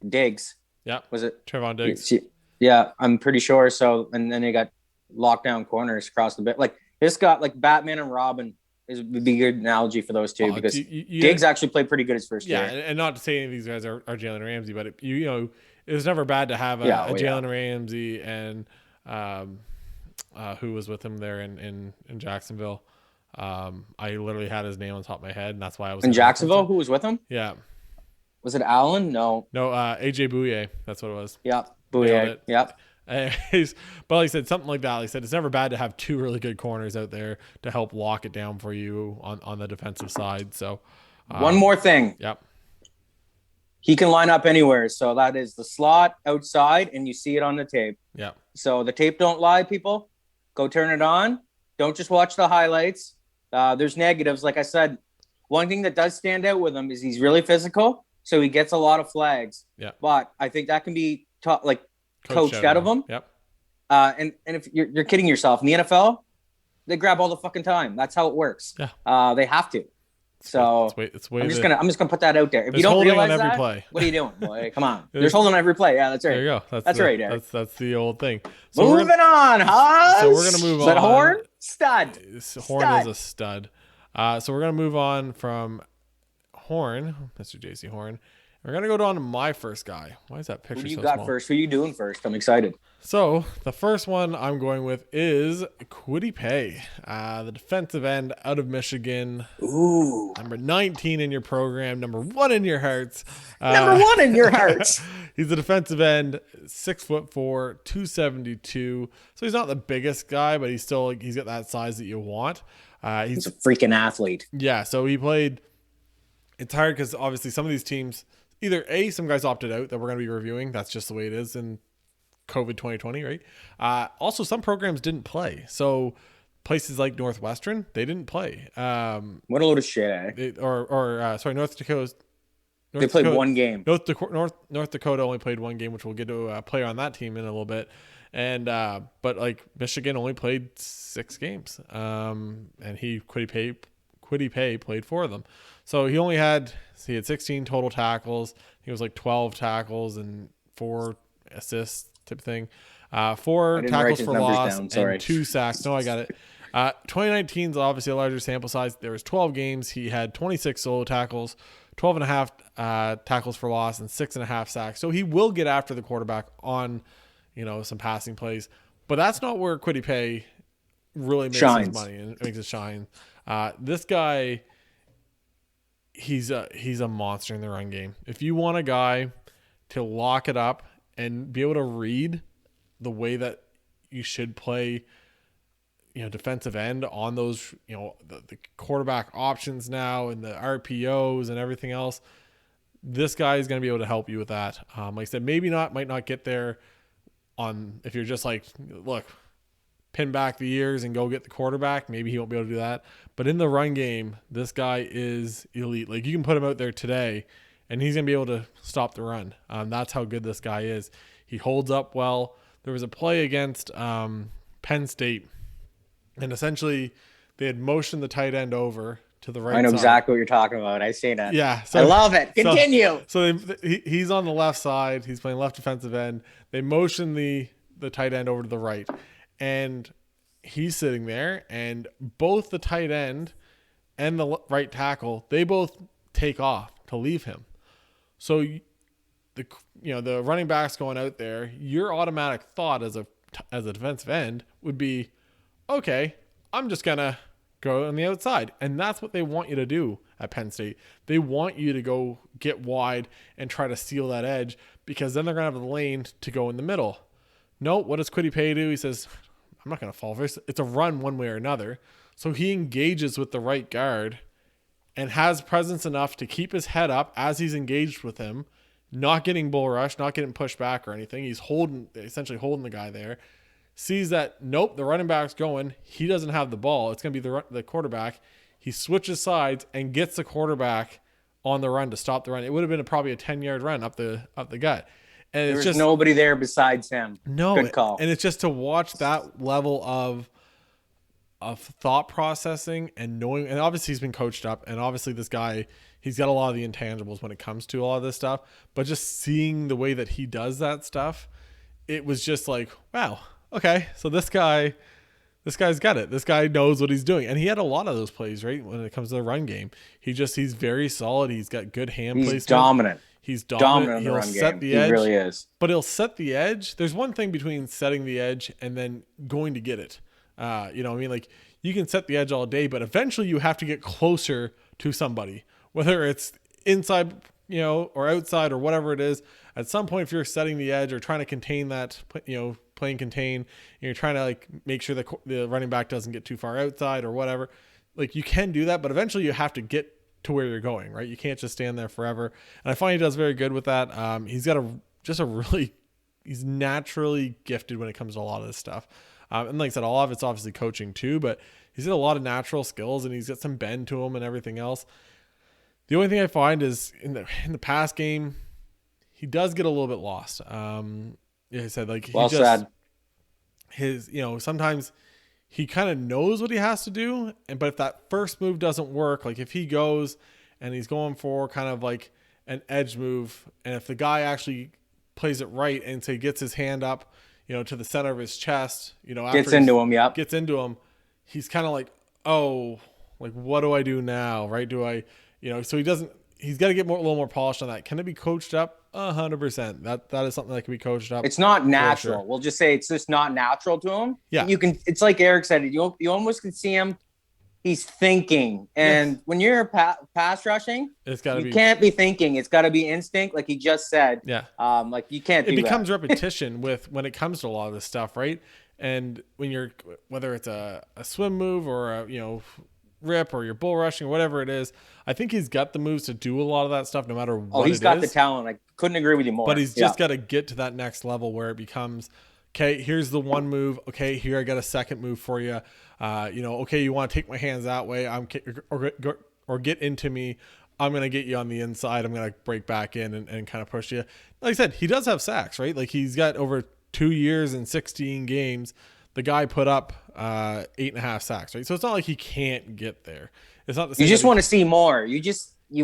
Speaker 2: Diggs.
Speaker 1: Yeah,
Speaker 2: was it
Speaker 1: Trevon Diggs?
Speaker 2: Yeah, I'm pretty sure. So, and then they got lockdown corners across the bit. Like this got like Batman and Robin would be a good analogy for those two because Diggs actually played pretty good his first year.
Speaker 1: Yeah, and not to say any of these guys are Jalen Ramsey, but it was never bad to have a Jalen Ramsey and. Who was with him there in Jacksonville. I literally had his name on top of my head, and that's why I was
Speaker 2: in Jacksonville. Who was with him?
Speaker 1: Yeah.
Speaker 2: Was it Allen? No,
Speaker 1: AJ Bouye. That's what it was.
Speaker 2: Yeah, Bouye. Yep.
Speaker 1: But like I said, something like that. Like I said, it's never bad to have 2 really good corners out there to help lock it down for you on the defensive side. So
Speaker 2: one more thing.
Speaker 1: Yep.
Speaker 2: He can line up anywhere. So that is the slot outside, and you see it on the tape.
Speaker 1: Yeah.
Speaker 2: So the tape don't lie, people. Go turn it on. Don't just watch the highlights. There's negatives. Like I said, one thing that does stand out with him is he's really physical, so he gets a lot of flags.
Speaker 1: Yeah.
Speaker 2: But I think that can be coached out of him.
Speaker 1: Yep.
Speaker 2: And if you're kidding yourself, in the NFL, they grab all the fucking time. That's how it works.
Speaker 1: Yeah.
Speaker 2: They have to. So I'm just gonna put that out there. If you don't realize on every play. What are you doing, boy? Come on. There's holding on every play. Yeah, that's right.
Speaker 1: There you go.
Speaker 2: That's right, Eric.
Speaker 1: That's the old thing. So
Speaker 2: moving on, huh?
Speaker 1: So we're gonna move on.
Speaker 2: But Horn, stud.
Speaker 1: Horn is a stud. So we're gonna move on from Horn, Mr. Jaycee Horn. We're going to go down to my first guy. Why is that picture so small? Who you got
Speaker 2: first? Who are you doing first? I'm excited.
Speaker 1: So the first one I'm going with is Kwity Paye, the defensive end out of Michigan.
Speaker 2: Ooh.
Speaker 1: Number 19 in your program. Number 1 in your hearts.
Speaker 2: Number 1 in your hearts.
Speaker 1: He's a defensive end, 6'4", 272. So he's not the biggest guy, but he's got that size that you want.
Speaker 2: He's a freaking athlete.
Speaker 1: Yeah. So he played. It's hard because obviously some of these teams, either some guys opted out that we're going to be reviewing. That's just the way it is in COVID 2020, right? Also, some programs didn't play. So places like Northwestern, they didn't play.
Speaker 2: What a load of shit, eh?
Speaker 1: North Dakota.
Speaker 2: They played one game.
Speaker 1: North Dakota only played one game, which we'll get to a player on that team in a little bit. And but like Michigan only played 6 games. And Kwity Paye played 4 of them. So he had 16 total tackles. He was like 12 tackles and 4 assists type thing. 4 tackles for loss and 2 sacks. No, I got it. 2019 is obviously a larger sample size. There was 12 games. He had 26 solo tackles, 12 and a half tackles for loss, and 6.5 sacks. So he will get after the quarterback on, some passing plays. But that's not where Kwity Paye really makes his money and makes it shine. This guy, he's a monster in the run game. If you want a guy to lock it up and be able to read the way that you should play, defensive end on those, the quarterback options now and the RPOs and everything else, This guy is going to be able to help you with that. Like I said, might not get there on if you're just like, look, pin back the ears and go get the quarterback. Maybe he won't be able to do that. But in the run game, this guy is elite. Like, you can put him out there today, and he's going to be able to stop the run. That's how good this guy is. He holds up well. There was a play against Penn State, and essentially they had motioned the tight end over to the right side.
Speaker 2: I know exactly what you're talking about. I see that.
Speaker 1: Yeah.
Speaker 2: So, I love it. Continue.
Speaker 1: He's on the left side. He's playing left defensive end. They motion the tight end over to the right. And he's sitting there, and both the tight end and the right tackle, they both take off to leave him. So the running back's going out there. Your automatic thought as a defensive end would be, okay, I'm just gonna go on the outside, and that's what they want you to do at Penn State. They want you to go get wide and try to seal that edge, because then they're gonna have the lane to go in the middle. No, what does Kwity Paye do? He says, I'm not going to fall first. It's a run one way or another. So he engages with the right guard and has presence enough to keep his head up as he's engaged with him, not getting bull rush, not getting pushed back or anything. He's essentially holding the guy there. Sees that, nope, the running back's going. He doesn't have the ball. It's going to be the quarterback. He switches sides and gets the quarterback on the run to stop the run. It would have been probably a 10-yard run up the gut. And
Speaker 2: there's just nobody there besides him.
Speaker 1: No,
Speaker 2: good call.
Speaker 1: And it's just to watch that level of thought processing and knowing. And obviously he's been coached up, and obviously this guy, he's got a lot of the intangibles when it comes to all of this stuff. But just seeing the way that he does that stuff, it was just like, wow, okay, so this guy's got it. This guy knows what he's doing, and he had a lot of those plays right when it comes to the run game. He's very solid. He's got good hand placement.
Speaker 2: He's dominant.
Speaker 1: He's dominant.
Speaker 2: He'll
Speaker 1: set the edge.
Speaker 2: He really is.
Speaker 1: But he'll set the edge. There's one thing between setting the edge and then going to get it. Like, you can set the edge all day, but eventually you have to get closer to somebody, whether it's inside, or outside or whatever it is. At some point, if you're setting the edge or trying to contain that, playing contain, you're trying to like make sure the running back doesn't get too far outside or whatever. Like, you can do that, but eventually you have to get to where you're going, right? You can't just stand there forever. And I find he does very good with that. He's got he's naturally gifted when it comes to a lot of this stuff. And like I said, a lot of it's obviously coaching too, but he's got a lot of natural skills, and he's got some bend to him and everything else. The only thing I find is in the pass game, he does get a little bit lost. I said, like,
Speaker 2: said.
Speaker 1: Sometimes he kind of knows what he has to do. But if that first move doesn't work, like if he goes and he's going for kind of like an edge move, and if the guy actually plays it right and say gets his hand up, to the center of his chest, after
Speaker 2: gets into him,
Speaker 1: he's kind of like, oh, like, what do I do now? Right. Do I, so he's got to get a little more polished on that. Can it be coached up? 100%. That is something that can be coached up.
Speaker 2: It's not natural. Sure. We'll just say it's just not natural to him.
Speaker 1: Yeah.
Speaker 2: It's like Eric said, you almost can see him. He's thinking. And when you're pass rushing, you can't be thinking. It's got to be instinct. Like he just said.
Speaker 1: Yeah.
Speaker 2: Like you can't do that.
Speaker 1: It becomes repetition when it comes to a lot of this stuff. Right. And when whether it's a swim move or a, rip or you're bull rushing or whatever it is, I think he's got the moves to do a lot of that stuff no matter what.
Speaker 2: He's got the talent. I couldn't agree with you more.
Speaker 1: But he's just got to get to that next level where it becomes, okay, here's the one move. Okay, here I got a second move for you. Okay, you want to take my hands that way, or get into me. I'm going to get you on the inside. I'm going to break back in and kind of push you. Like I said, he does have sacks, right? Like he's got over 2 years and 16 games. The guy put up 8.5 sacks, right? So it's not like he can't get there. It's not the same.
Speaker 2: You just want to see more. You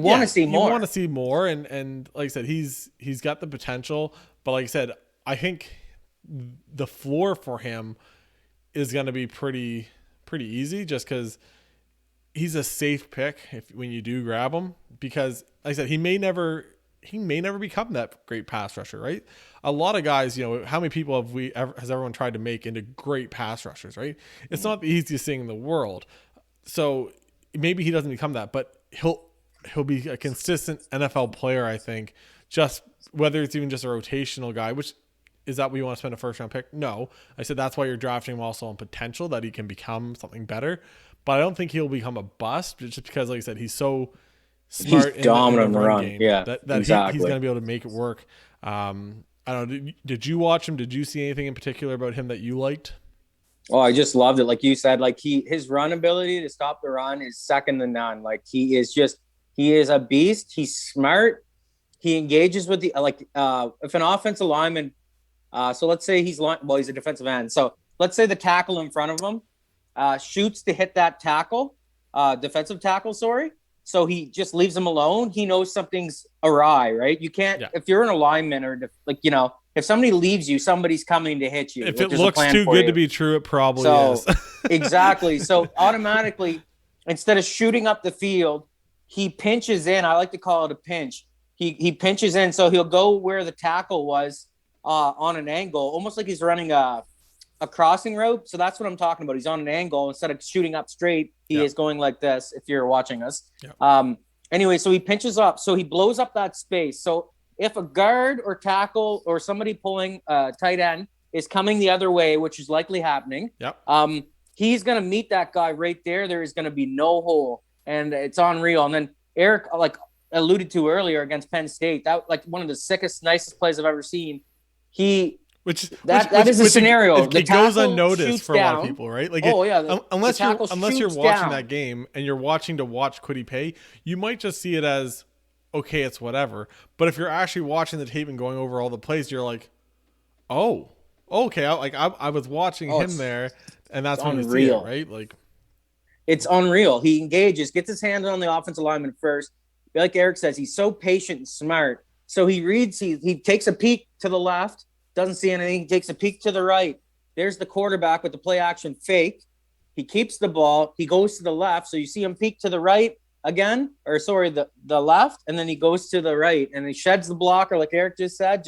Speaker 2: want to see more.
Speaker 1: You want to see more, and like I said, he's got the potential. But like I said, I think the floor for him is going to be pretty easy, just because he's a safe pick when you do grab him. Because like I said, he may never become that great pass rusher, right? A lot of guys, how many people has everyone tried to make into great pass rushers, right? It's not the easiest thing in the world. So maybe he doesn't become that, but he'll be a consistent NFL player, I think, just whether it's even just a rotational guy, which is that what you want to spend a first round pick? No. I said that's why you're drafting him also on potential that he can become something better. But I don't think he'll become a bust just because, like I said, he's so smart,
Speaker 2: he's dominant
Speaker 1: in the
Speaker 2: run
Speaker 1: game.
Speaker 2: Yeah,
Speaker 1: that
Speaker 2: exactly.
Speaker 1: he's going to be able to make it work. I don't know. Did you watch him? Did you see anything in particular about him that you liked?
Speaker 2: Oh, I just loved it. Like you said, like his run ability to stop the run is second to none. Like he is a beast. He's smart. He engages with the if an offensive lineman, so let's say he's a defensive end. So let's say the tackle in front of him shoots to hit that tackle, defensive tackle, sorry. So he just leaves him alone. He knows something's awry, right? You can't, if you're an alignment or if somebody leaves you, somebody's coming to hit you.
Speaker 1: If it looks too good to be true, it probably is.
Speaker 2: Exactly. So automatically, instead of shooting up the field, he pinches in. I like to call it a pinch. He pinches in. So he'll go where the tackle was on an angle, almost like he's running a crossing route. So that's what I'm talking about. He's on an angle. Instead of shooting up straight, he is going like this, if you're watching us. Anyway, so he pinches up. So he blows up that space. So if a guard or tackle or somebody pulling tight end is coming the other way, which is likely happening, he's going to meet that guy right there. There is going to be no hole. And it's unreal. And then Eric, like alluded to earlier against Penn State, that like one of the sickest, nicest plays I've ever seen. Which is a scenario.
Speaker 1: It goes unnoticed for a lot of people, right? Like, unless you're watching that game and you're watching to watch Kwity Paye, you might just see it as, okay, it's whatever. But if you're actually watching the tape and going over all the plays, you're like, oh, okay. I was watching him there, and that's when you see it, right? Like,
Speaker 2: it's unreal. He engages, gets his hands on the offensive lineman first. Like Eric says, he's so patient and smart. So he reads. He takes a peek to the left. Doesn't see anything. He takes a peek to the right. There's the quarterback with the play action fake. He keeps the ball. He goes to the left. So you see him peek to the right again, the left, and then he goes to the right and he sheds the blocker, like Eric just said.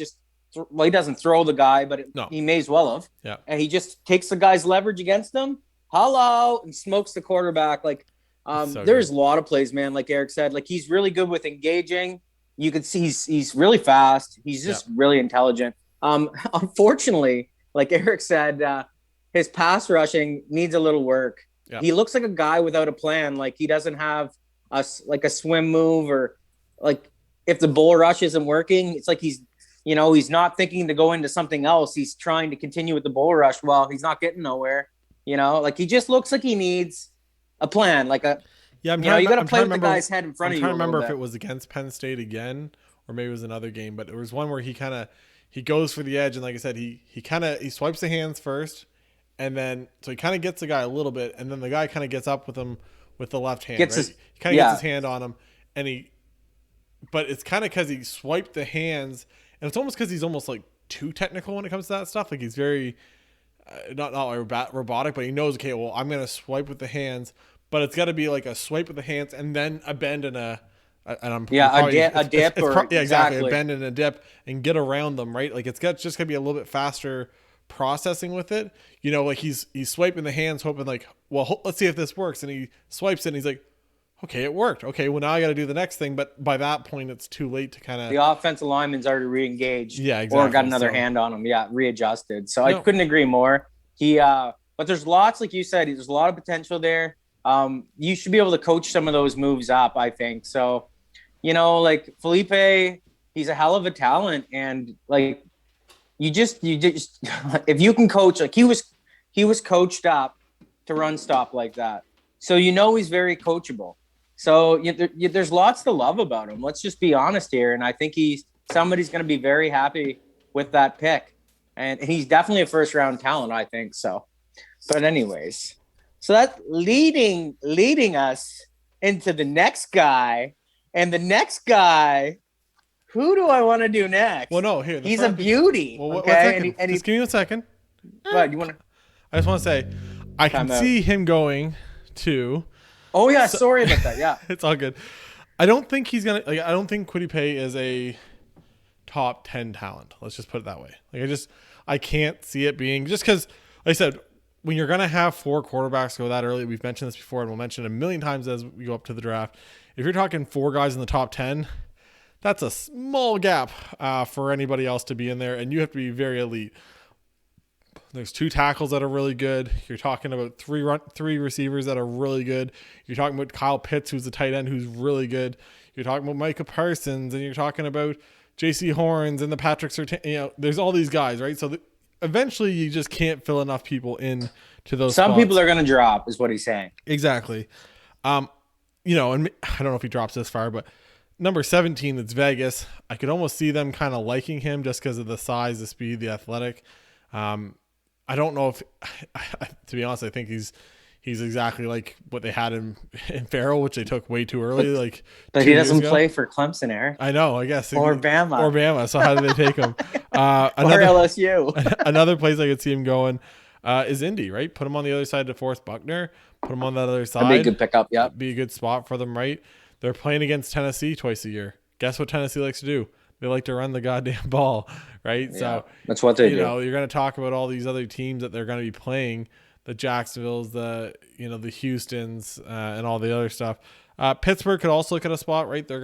Speaker 2: He doesn't throw the guy, but he may as well have.
Speaker 1: Yeah.
Speaker 2: And he just takes the guy's leverage against him. And smokes the quarterback. Like there's a lot of plays, man. Like Eric said, like he's really good with engaging. You can see he's really fast. He's just really intelligent. Unfortunately, like Eric said, his pass rushing needs a little work. Yeah. He looks like a guy without a plan. Like he doesn't have a swim move, or like if the bull rush isn't working, it's like he's not thinking to go into something else. He's trying to continue with the bull rush while he's not getting nowhere. Like he just looks like he needs a plan. Like you got to play with the guy's head in front of you.
Speaker 1: I'm trying to remember if it was against Penn State again, or maybe it was another game, but there was one where he goes for the edge, and like I said, he swipes the hands first, and then so he kind of gets the guy a little bit, and then the guy kind of gets up with him with the left hand. He kind of gets his hand on him, but it's kind of because he swiped the hands, and it's almost because he's almost like too technical when it comes to that stuff. Like he's very not robotic, but he knows, okay, well, I'm gonna swipe with the hands, but it's got to be like a swipe with the hands and then a bend and a dip, exactly, a bend and a dip, and get around them, right? Like it's just gonna be a little bit faster processing with it. Like he's swiping the hands, hoping like, well, let's see if this works, and he swipes it, and he's like, okay, it worked. Okay, well now I got to do the next thing, but by that point it's too late to kind of.
Speaker 2: The offensive lineman's already re-engaged,
Speaker 1: exactly,
Speaker 2: or got another hand on him, readjusted. So I couldn't agree more. But there's lots, like you said, there's a lot of potential there. You should be able to coach some of those moves up, I think. So. Like Felipe, he's a hell of a talent, and like you just if you can coach, like he was coached up to run stop like that, so he's very coachable. So there's lots to love about him. Let's just be honest here, and I think somebody's going to be very happy with that pick, and he's definitely a first round talent, I think so. But anyways, so that's leading us into the next guy. And the next guy, who do I want to do next?
Speaker 1: Well, no, here.
Speaker 2: He's a beauty.
Speaker 1: Well, okay? Just give me a second.
Speaker 2: What, you want to?
Speaker 1: I just want to say, I can see him going to.
Speaker 2: Oh, yeah. Sorry about that. Yeah.
Speaker 1: It's all good. I don't think he's going to. I don't think Kwity Paye is a top 10 talent. Let's just put it that way. I can't see it being, just because, like I said, when you're going to have 4 quarterbacks go that early, we've mentioned this before, and we'll mention it a million times as we go up to the draft. If you're talking 4 guys in the top 10, that's a small gap for anybody else to be in there, and you have to be very elite. There's 2 tackles that are really good. You're talking about 3 receivers that are really good. You're talking about Kyle Pitts, who's the tight end, who's really good. You're talking about Micah Parsons, and you're talking about Jaycee Horns and the Patrick Surtain. There's all these guys, right? So eventually you just can't fill enough people in to those
Speaker 2: Some
Speaker 1: spots.
Speaker 2: people are going to drop, is what he's saying.
Speaker 1: Exactly. And I don't know if he drops this far, but number 17, it's Vegas. I could almost see them kind of liking him just because of the size, the speed, the athletic. I don't know if, to be honest, I think he's exactly like what they had in Farrell, which they took way too early.
Speaker 2: But he doesn't play for Clemson, Eric.
Speaker 1: I know, I guess.
Speaker 2: Or Bama.
Speaker 1: So how did they take him?
Speaker 2: Or LSU.
Speaker 1: Another place I could see him going is Indy, right? Put him on the other side to Forrest Buckner. Put him on the other side.
Speaker 2: That'd be a good pickup, yeah.
Speaker 1: Be a good spot for them, right? They're playing against Tennessee twice a year. Guess what Tennessee likes to do? They like to run the goddamn ball, right?
Speaker 2: Yeah,
Speaker 1: so
Speaker 2: that's what they do.
Speaker 1: You're going to talk about all these other teams that they're going to be playing, the Jacksonvilles, the Houstons, and all the other stuff. Pittsburgh could also look at a spot, right? They're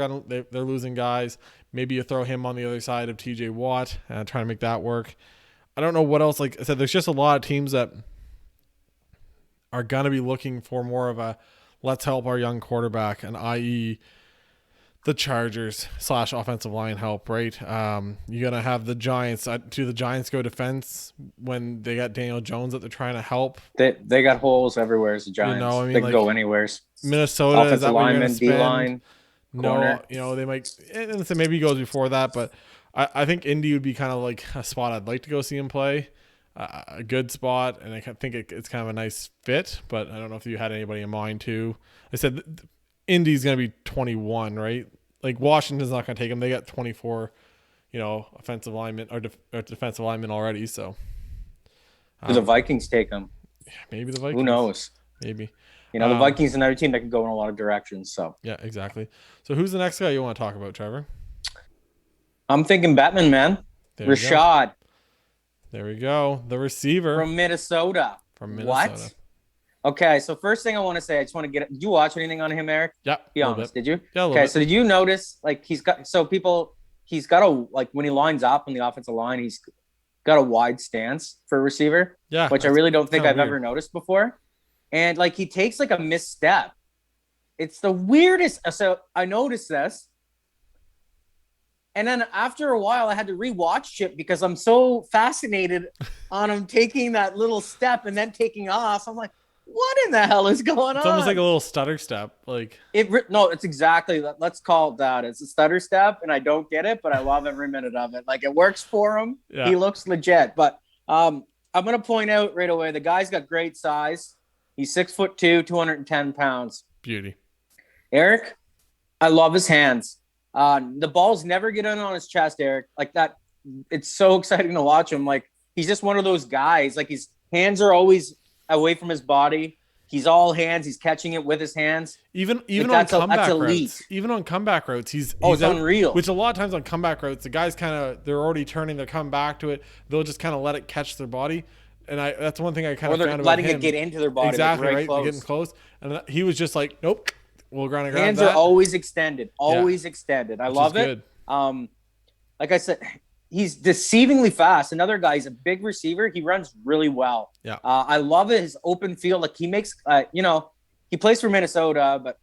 Speaker 1: losing guys. Maybe you throw him on the other side of TJ Watt and try to make that work. I don't know what else. Like I said, there's just a lot of teams that are going to be looking for more of a let's help our young quarterback, and i.e. the Chargers / offensive line help, right? You're going to have the Giants. Do the Giants go defense when they got Daniel Jones that they're trying to help?
Speaker 2: They got holes everywhere as the Giants. They can go anywhere.
Speaker 1: Minnesota,
Speaker 2: offensive lineman, D-line,
Speaker 1: corner. No, they might. And so maybe he goes before that, but I think Indy would be kind of like a spot I'd like to go see him play. A good spot, and I think it's kind of a nice fit, but I don't know if you had anybody in mind too. I said Indy's going to be 21, right? Like Washington's not going to take them. They got 24, offensive linemen or defensive linemen already. So,
Speaker 2: do the Vikings take them?
Speaker 1: Maybe the Vikings.
Speaker 2: Who knows?
Speaker 1: Maybe.
Speaker 2: The Vikings are another team that can go in a lot of directions. So
Speaker 1: yeah, exactly. So who's the next guy you want to talk about, Trevor?
Speaker 2: I'm thinking Batman, man. Rashod.
Speaker 1: There we go. The receiver
Speaker 2: from Minnesota. What? Okay, so first thing I want to say, I just want to get. Did you watch anything on him, Eric?
Speaker 1: Yeah.
Speaker 2: Be honest. Did you?
Speaker 1: Yeah.
Speaker 2: Okay, so did you notice he's got when he lines up on the offensive line, he's got a wide stance for a receiver.
Speaker 1: Yeah.
Speaker 2: Which I really don't think I've ever noticed before. And he takes a misstep. It's the weirdest. So I noticed this. And then after a while, I had to rewatch it because I'm so fascinated on him taking that little step and then taking off. I'm like, what in the hell is going on?
Speaker 1: It's almost like a little stutter step.
Speaker 2: It's exactly. Let's call it that. It's a stutter step, and I don't get it, but I love every minute of it. It works for him. Yeah. He looks legit. But I'm going to point out right away, the guy's got great size. He's 6'2", 210 pounds.
Speaker 1: Beauty.
Speaker 2: Eric, I love his hands. The balls never get in on his chest, Eric. That, it's so exciting to watch him. He's just one of those guys. His hands are always away from his body. He's all hands. He's catching it with his hands.
Speaker 1: Even on comeback routes. Even on comeback routes, he's
Speaker 2: it's unreal.
Speaker 1: Which a lot of times on comeback routes, the guys they're already turning. They're coming back to it. They'll just kind of let it catch their body. And that's one thing I kind of found about him.
Speaker 2: Or they're letting it get into their body.
Speaker 1: Exactly, right? They're getting close. And he was just like, nope. We'll grab that.
Speaker 2: Hands are always extended. Always extended. I love it.
Speaker 1: Good.
Speaker 2: Like I said, he's deceivingly fast. Another guy, he's a big receiver. He runs really well.
Speaker 1: Yeah.
Speaker 2: I love his open field. He makes, he plays for Minnesota, but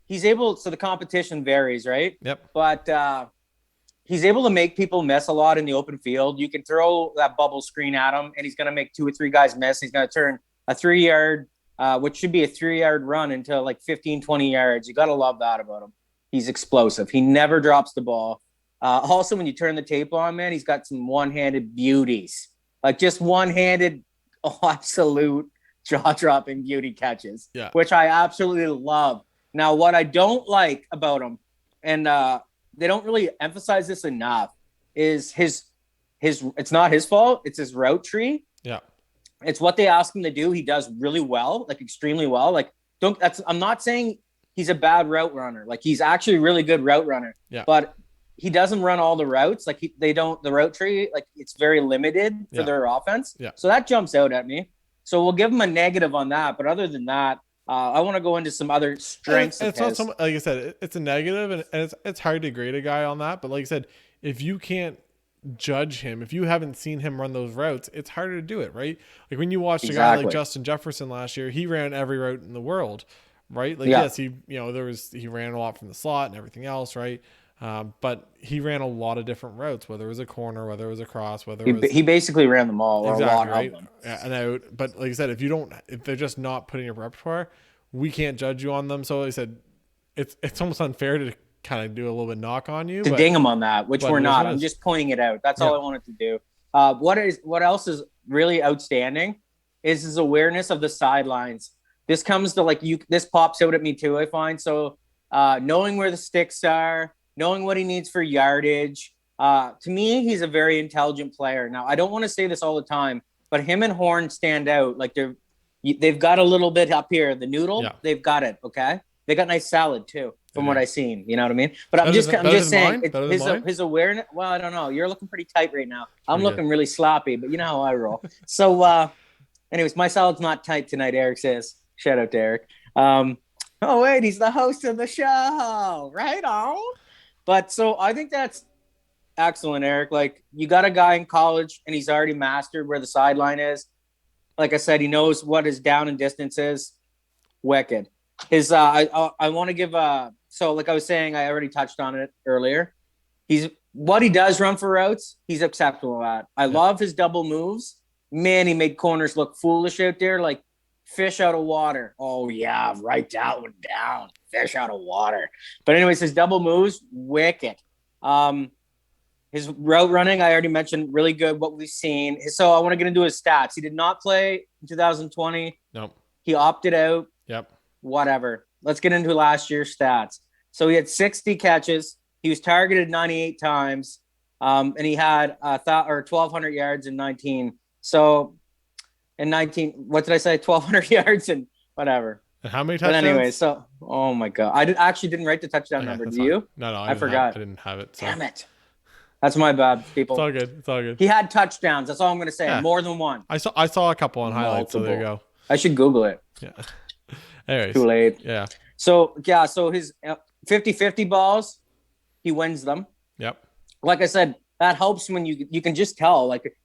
Speaker 2: he's able, so the competition varies, right?
Speaker 1: Yep.
Speaker 2: But he's able to make people miss a lot in the open field. You can throw that bubble screen at him, and he's going to make 2 or 3 guys miss. He's going to turn a 3-yard, which should be a 3-yard run into 15, 20 yards. You got to love that about him. He's explosive. He never drops the ball. Also, when you turn the tape on, man, he's got some one-handed beauties. Just one-handed, absolute jaw-dropping beauty catches, which I absolutely love. Now, what I don't like about him, and they don't really emphasize this enough, is his it's not his fault. It's his route tree.
Speaker 1: Yeah.
Speaker 2: It's what they ask him to do. He does really well, extremely well. I'm not saying he's a bad route runner. He's actually a really good route runner.
Speaker 1: Yeah.
Speaker 2: But he doesn't run all the routes. The route tree, it's very limited for their offense.
Speaker 1: Yeah.
Speaker 2: So that jumps out at me. So we'll give him a negative on that. But other than that, I want to go into some other strengths.
Speaker 1: It's not like I said, it's a negative, and it's hard to grade a guy on that. But like I said, if you can't judge him. If you haven't seen him run those routes, it's harder to do it, right? Like when you watched a guy like Justin Jefferson last year, he ran every route in the world, right? Like, yes, he ran a lot from the slot and everything else, right? But he ran a lot of different routes, whether it was a corner, whether it was a cross,
Speaker 2: he basically ran them all, or
Speaker 1: exactly,
Speaker 2: a lot
Speaker 1: right?
Speaker 2: of them.
Speaker 1: And out. But like I said, if they're just not putting your repertoire, we can't judge you on them. So like I said, it's almost unfair to kind of do a little bit knock on you,
Speaker 2: to ding them on that, which we're not. I'm just pointing it out. That's all I wanted to do. What else is really outstanding is his awareness of the sidelines. This comes to this pops out at me too, I find. So knowing where the sticks are, knowing what he needs for yardage. To me, he's a very intelligent player. Now, I don't want to say this all the time, but him and Horn stand out. Like they've got a little bit up here. The noodle, they've got it. Okay. They got nice salad too, from what I've seen. You know what I mean? But I'm just saying his awareness. Well, I don't know. You're looking pretty tight right now. I'm looking really sloppy, but you know how I roll. So, anyways, my salad's not tight tonight. Eric says, shout out to Eric. Oh wait, he's the host of the show. Right on. But so I think that's excellent, Eric. Like you got a guy in college and he's already mastered where the sideline is. Like I said, he knows what his down and distance is. Wicked. His I want to give so like I was saying, I already touched on it earlier. What he does run for routes, he's acceptable at. I love his double moves. Man, he made corners look foolish out there, like fish out of water. Oh yeah, write that one down. Fish out of water. But anyways, his double moves, wicked. His route running, I already mentioned, really good. What we've seen. So I want to get into his stats. He did not play in 2020.
Speaker 1: Nope.
Speaker 2: He opted out.
Speaker 1: Yep.
Speaker 2: Whatever. Let's get into last year's stats. So he had 60 catches. He was targeted 98 times. And he had 1,200 yards in 19. So in 19, what did I say? 1,200 yards and whatever.
Speaker 1: And how many touchdowns?
Speaker 2: But anyway, so, oh my God. I didn't write the touchdown number. Do you?
Speaker 1: No,
Speaker 2: I forgot.
Speaker 1: I didn't have it. So.
Speaker 2: Damn it. That's my bad, people.
Speaker 1: It's all good.
Speaker 2: He had touchdowns. That's all I'm going to say. Yeah. More than one.
Speaker 1: I saw a couple on highlights, so there you go.
Speaker 2: I should Google it.
Speaker 1: Yeah. Anyways.
Speaker 2: Too late.
Speaker 1: Yeah.
Speaker 2: So his 50-50 balls, he wins them.
Speaker 1: Yep.
Speaker 2: Like I said, that helps when you can just tell. Like,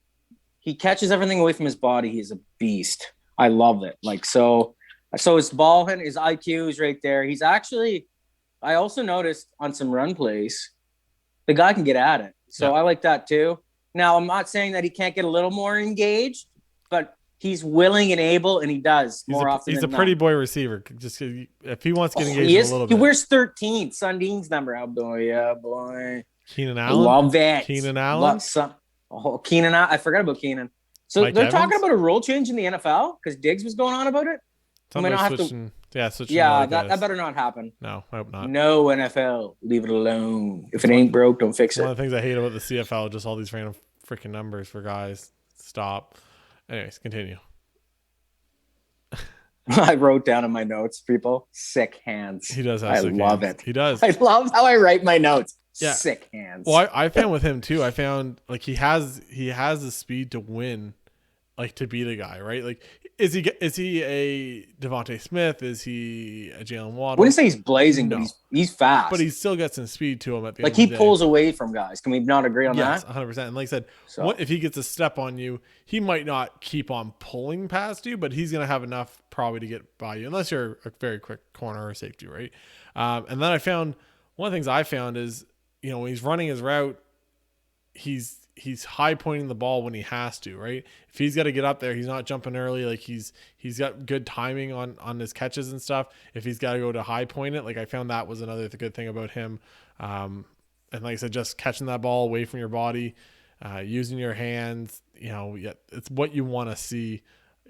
Speaker 2: he catches everything away from his body. He's a beast. I love it. Like, so his ball and his IQ is right there. He's actually, I also noticed on some run plays, the guy can get at it. So I like that too. Now, I'm not saying that he can't get a little more engaged, but he's willing and able, and he does more often than not.
Speaker 1: He's a pretty boy receiver. Just if he wants to get engaged a little bit.
Speaker 2: He wears 13. Sundin's number. Oh, boy. Yeah, boy.
Speaker 1: Keenan Allen?
Speaker 2: Love it.
Speaker 1: Keenan Allen?
Speaker 2: Keenan. I forgot about Keenan. So
Speaker 1: Mike
Speaker 2: they're
Speaker 1: Evans?
Speaker 2: talking about a rule change in the NFL because Diggs was going on about it.
Speaker 1: Switching.
Speaker 2: Yeah, that better not happen.
Speaker 1: No, I hope not.
Speaker 2: No NFL. Leave it alone. If it ain't broke, don't fix it.
Speaker 1: One of the things I hate about the CFL, just all these random freaking numbers for guys. Stop. Anyways, continue.
Speaker 2: I wrote down in my notes, people, sick hands.
Speaker 1: He does have
Speaker 2: I
Speaker 1: sick
Speaker 2: love
Speaker 1: hands.
Speaker 2: it.
Speaker 1: He does.
Speaker 2: I love how I write my notes.
Speaker 1: Yeah.
Speaker 2: Sick hands.
Speaker 1: Well, I found with him too. I found like he has the speed to win, like to be the guy, right? Like, is he a Devontae Smith? Is he a Jalen Waddle?
Speaker 2: I wouldn't say he's blazing, but he's fast.
Speaker 1: But he's still got some speed to him at the
Speaker 2: like
Speaker 1: end of the
Speaker 2: he
Speaker 1: day.
Speaker 2: pulls away from guys. Can we not agree on that?
Speaker 1: Yes, 100%. And like I said, what if he gets a step on you? He might not keep on pulling past you, but he's going to have enough probably to get by you, unless you're a very quick corner or safety, right? And then one of the things I found is, when he's running his route, he's high pointing the ball when he has to, right? If he's got to get up there, he's not jumping early. Like he's got good timing on his catches and stuff. If he's got to go to high point it, like I found that was another good thing about him. And like I said, just catching that ball away from your body, using your hands, it's what you want to see,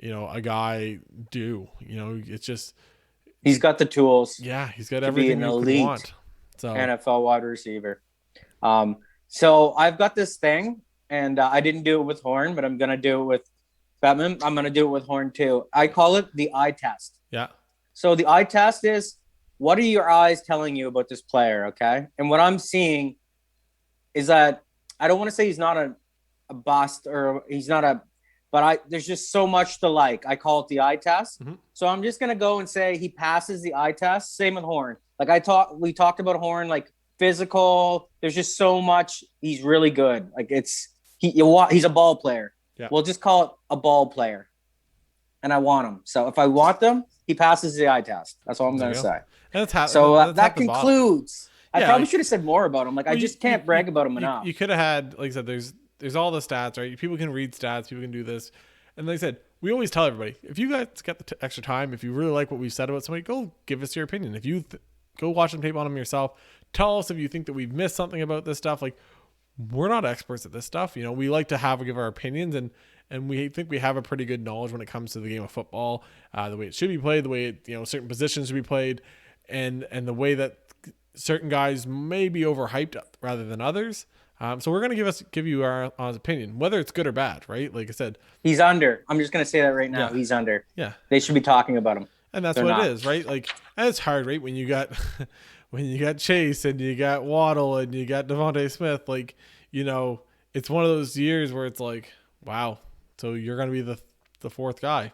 Speaker 1: a guy do, it's just,
Speaker 2: he's got the tools.
Speaker 1: Yeah. He's got everything you could want. So
Speaker 2: NFL wide receiver. So I've got this thing, and I didn't do it with Horn, but I'm going to do it with Bateman. I'm going to do it with Horn too. I call it the eye test.
Speaker 1: Yeah.
Speaker 2: So the eye test is, what are your eyes telling you about this player, okay? And what I'm seeing is that I don't want to say he's not a bust or he's not but there's just so much to like. I call it the eye test. Mm-hmm. So I'm just going to go and say he passes the eye test. Same with Horn. Like we talked about Horn like physical. There's just so much. He's really good. Like he's a ball player.
Speaker 1: Yeah.
Speaker 2: We'll just call it a ball player. And I want him. So if I want them, he passes the eye test. That's all I'm going to say. That concludes. I probably should have said more about him. Like, I just can't brag about him enough.
Speaker 1: You could have had, like I said, there's all the stats, right? People can read stats. People can do this. And like I said, we always tell everybody, if you guys get the extra time, if you really like what we've said about somebody, go give us your opinion. If you go watch some tape on them yourself, tell us if you think that we've missed something about this stuff. Like, we're not experts at this stuff. You know, we like to give our opinions, and we think we have a pretty good knowledge when it comes to the game of football, the way it should be played, the way certain positions should be played, and the way that certain guys may be overhyped rather than others. So we're going to give you our honest opinion, whether it's good or bad, right? Like I said,
Speaker 2: he's under. I'm just going to say that right now. Yeah. He's under.
Speaker 1: Yeah.
Speaker 2: They should be talking about him.
Speaker 1: And that's what it is, right? Like, and it's hard, right? When you got Chase and you got Waddle and you got Devontae Smith, like, it's one of those years where it's like, wow, so you're going to be the fourth guy.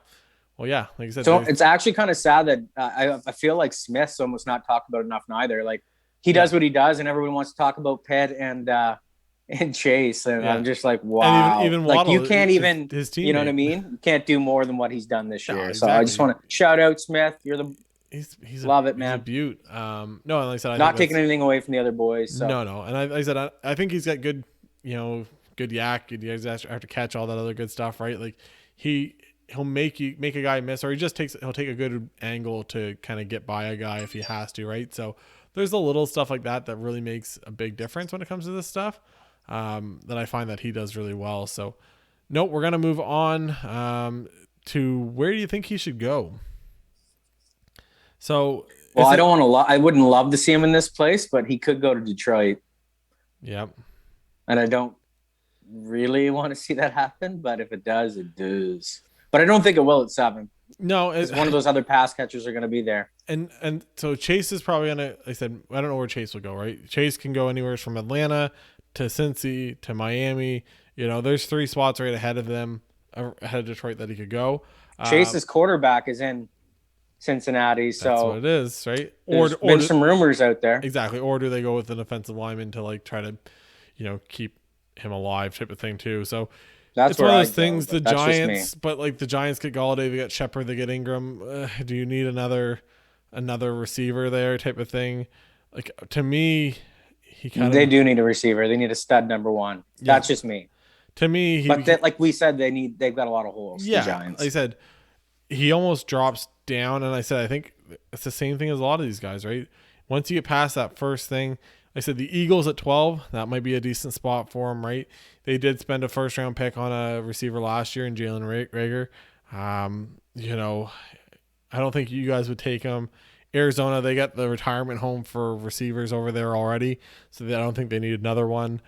Speaker 1: Well, yeah, like I said.
Speaker 2: So it's actually kind of sad that I feel like Smith's almost not talked about enough neither. Like, he does what he does, and everyone wants to talk about Pitt and Chase, and I'm just like, wow.
Speaker 1: And even Waddle,
Speaker 2: like, you can't even,
Speaker 1: his teammate.
Speaker 2: You know what I mean? You can't do more than what he's done this year.
Speaker 1: Exactly.
Speaker 2: So I just want to shout out Smith. You're the love it, man.
Speaker 1: He's a beaut. No, like I said,
Speaker 2: not taking anything away from the other boys. So.
Speaker 1: No, and I said I think he's got good, good yak. He have to catch all that other good stuff, right? Like he'll make a guy miss, or he'll take a good angle to kind of get by a guy if he has to, right? So there's a little stuff like that really makes a big difference when it comes to this stuff. That I find that he does really well. So, no, we're gonna move on to where do you think he should go? So,
Speaker 2: well, I don't want to. I wouldn't love to see him in this place, but he could go to Detroit.
Speaker 1: Yep.
Speaker 2: And I don't really want to see that happen, but if it does, it does. But I don't think it will at 7.
Speaker 1: No,
Speaker 2: it's one of those other pass catchers are going to be there.
Speaker 1: And so Chase is probably gonna. I said I don't know where Chase will go. Right, Chase can go anywhere from Atlanta to Cincy to Miami. There's 3 spots right ahead of them, ahead of Detroit, that he could go.
Speaker 2: Chase's quarterback is in Cincinnati, so
Speaker 1: that's what it is, right?
Speaker 2: There's been some rumors out there.
Speaker 1: Exactly. Or do they go with an offensive lineman to like try to, keep him alive, type of thing too. So
Speaker 2: that's
Speaker 1: one of those things. The Giants, but like the Giants get Galladay, they got Shepard, they get Ingram. Do you need another receiver there, type of thing? Like, to me, they do need a receiver. They need a stud number 1. Yeah. That's just me. To me, like we said, they've got a lot of holes. Yeah, the Giants. Like I said, he almost drops down, and I said I think it's the same thing as a lot of these guys, right? Once you get past that first thing, I said the Eagles at 12, that might be a decent spot for him, right? They did spend a first-round pick on a receiver last year in Jalen Reagor. I don't think you guys would take him. Arizona, they got the retirement home for receivers over there already, so I don't think they need another one.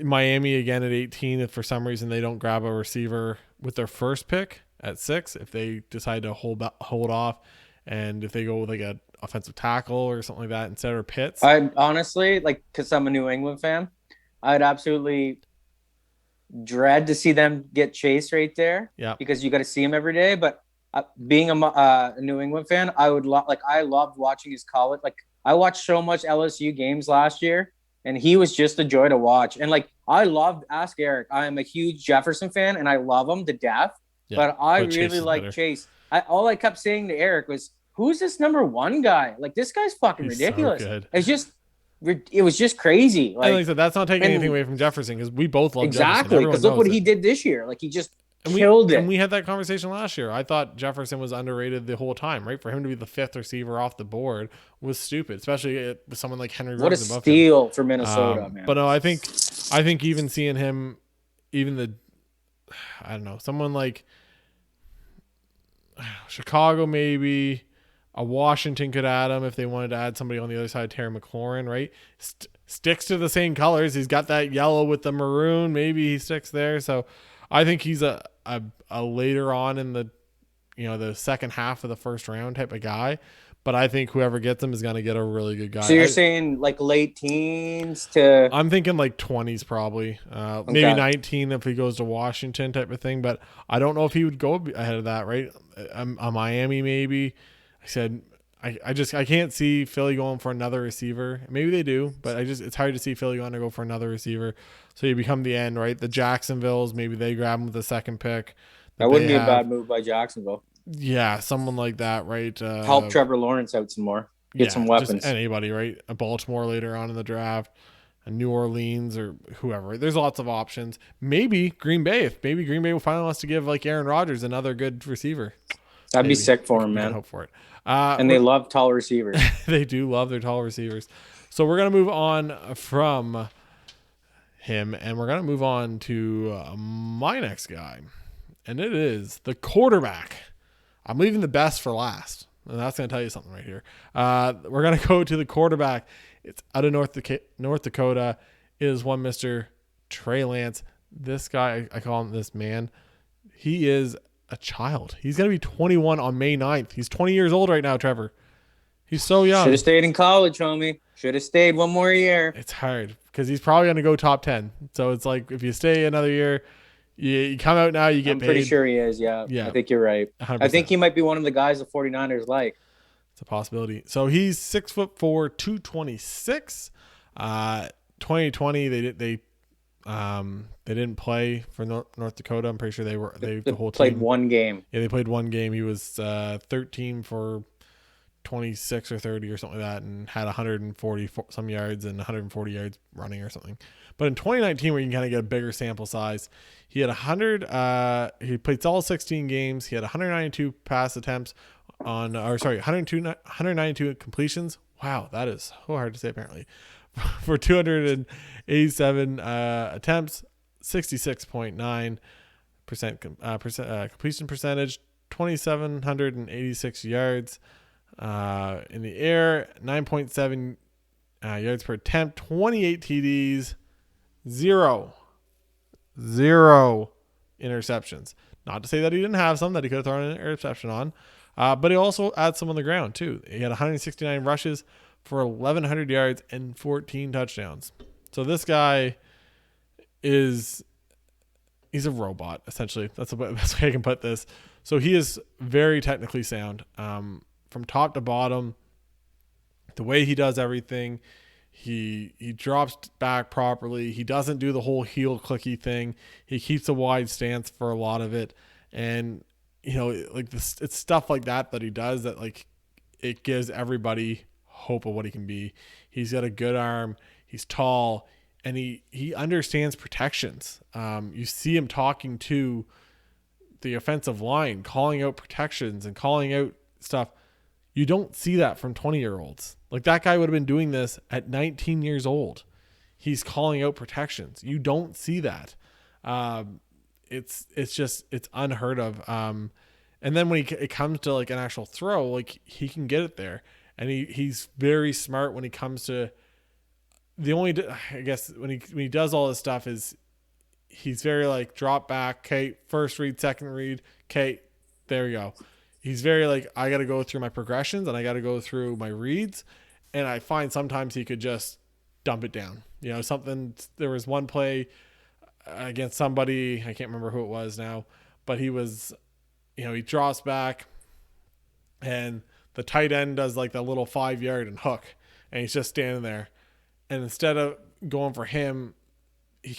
Speaker 1: Miami, again, at 18, if for some reason they don't grab a receiver with their first pick at 6, if they decide to hold off, and if they go with like an offensive tackle or something like that instead of Pitts. I honestly, because I'm a New England fan, I'd absolutely dread to see them get Chase right there. Yeah, because you got to see him every day. But being a New England fan, I loved watching his college. Like, I watched so much LSU games last year, and he was just a joy to watch. And ask Eric. I am a huge Jefferson fan, and I love him to death. Yeah, but I really like Chase. All I kept saying to Eric was, "Who's this number 1 guy? Like, this guy's fucking ridiculous." So good. It was just crazy. Like I said, that's not taking anything away from Jefferson, because we both love
Speaker 2: exactly. Because look what he did this year. Like, he just killed it.
Speaker 1: And we had that conversation last year. I thought Jefferson was underrated the whole time, right? For him to be the 5th receiver off the board was stupid, especially with someone like Henry Ruggs.
Speaker 2: What a steal for Minnesota, man.
Speaker 1: But no, I think even seeing him, someone like Chicago, maybe a Washington could add him if they wanted to add somebody on the other side. Terry McLaurin, right? Sticks to the same colors. He's got that yellow with the maroon. Maybe he sticks there. So I think he's a later on in the second half of the first round type of guy. But I think whoever gets him is going to get a really good guy.
Speaker 2: So you're saying like late teens to...
Speaker 1: I'm thinking like 20s probably. Okay. Maybe 19 if he goes to Washington type of thing. But I don't know if he would go ahead of that, right? A Miami maybe. I can't see Philly going for another receiver. Maybe they do, but it's hard to see Philly going to go for another receiver. So you become the end, right? The Jacksonvilles, maybe they grab him with the second pick.
Speaker 2: That wouldn't be a bad move by Jacksonville.
Speaker 1: Yeah, someone like that, right?
Speaker 2: Help Trevor Lawrence out some more. Get some weapons.
Speaker 1: Just anybody, right? A Baltimore later on in the draft, a New Orleans or whoever. There's lots of options. Maybe Green Bay. If maybe Green Bay finally wants to give like Aaron Rodgers another good receiver.
Speaker 2: That'd be sick for him, man.
Speaker 1: I hope for it.
Speaker 2: And they love tall receivers.
Speaker 1: They do love their tall receivers. So we're going to move on from him, and we're going to move on to my next guy. And it is the quarterback. I'm leaving the best for last. And that's going to tell you something right here. We're going to go to the quarterback. It's out of North Dakota. It is one Mr. Trey Lance. This guy, I call him this man. He is a child. He's going to be 21 on May 9th. He's 20 years old right now, Trevor. He's so young.
Speaker 2: Should have stayed in college, homie. Should have stayed one more year.
Speaker 1: It's hard because he's probably going to go top 10. So it's like if you stay another year, you come out now, you get paid.
Speaker 2: I'm pretty sure he is, yeah. I think you're right.
Speaker 1: 100%.
Speaker 2: I think he might be one of the guys the 49ers like.
Speaker 1: It's a possibility. So he's 6'4", 226. 2020, they didn't play for North Dakota. I'm pretty sure they the whole
Speaker 2: played
Speaker 1: team.
Speaker 2: One game.
Speaker 1: Yeah, they played one game. He was 13 for 26 or 30 or something like that, and had 140 some yards and 140 yards running or something. But in 2019, where you can kind of get a bigger sample size, he had 100. He played all 16 games. He had 192 pass attempts 192 completions. Wow, that is so hard to say apparently. For 287 attempts, 66.9% completion percentage, 2,786 yards in the air, 9.7 yards per attempt, 28 TDs, zero interceptions. Not to say that he didn't have some that he could have thrown an interception on, but he also had some on the ground too. He had 169 rushes for 1,100 yards and 14 touchdowns. So this guy he's a robot, essentially. That's the best way I can put this. So he is very technically sound. From top to bottom, the way he does everything, he drops back properly. He doesn't do the whole heel clicky thing. He keeps a wide stance for a lot of it. And, like this, it's stuff like that he does that, like, it gives everybody hope of what he can be. He's got a good arm. He's tall, and he understands protections. You see him talking to the offensive line, calling out protections and calling out stuff. You don't see that from 20-year-olds. Like, that guy would have been doing this at 19 years old. He's calling out protections. You don't see that. It's unheard of. And then when it comes to like an actual throw, like, he can get it there. And he's very smart when he comes to I guess when he does all this stuff is he's very like drop back. Okay, first read, second read. Okay, there you go. He's very like, I got to go through my progressions and I got to go through my reads. And I find sometimes he could just dump it down. There was one play against somebody, I can't remember who it was now, but he was, he drops back and the tight end does like the little 5-yard and hook, and he's just standing there. And instead of going for him, he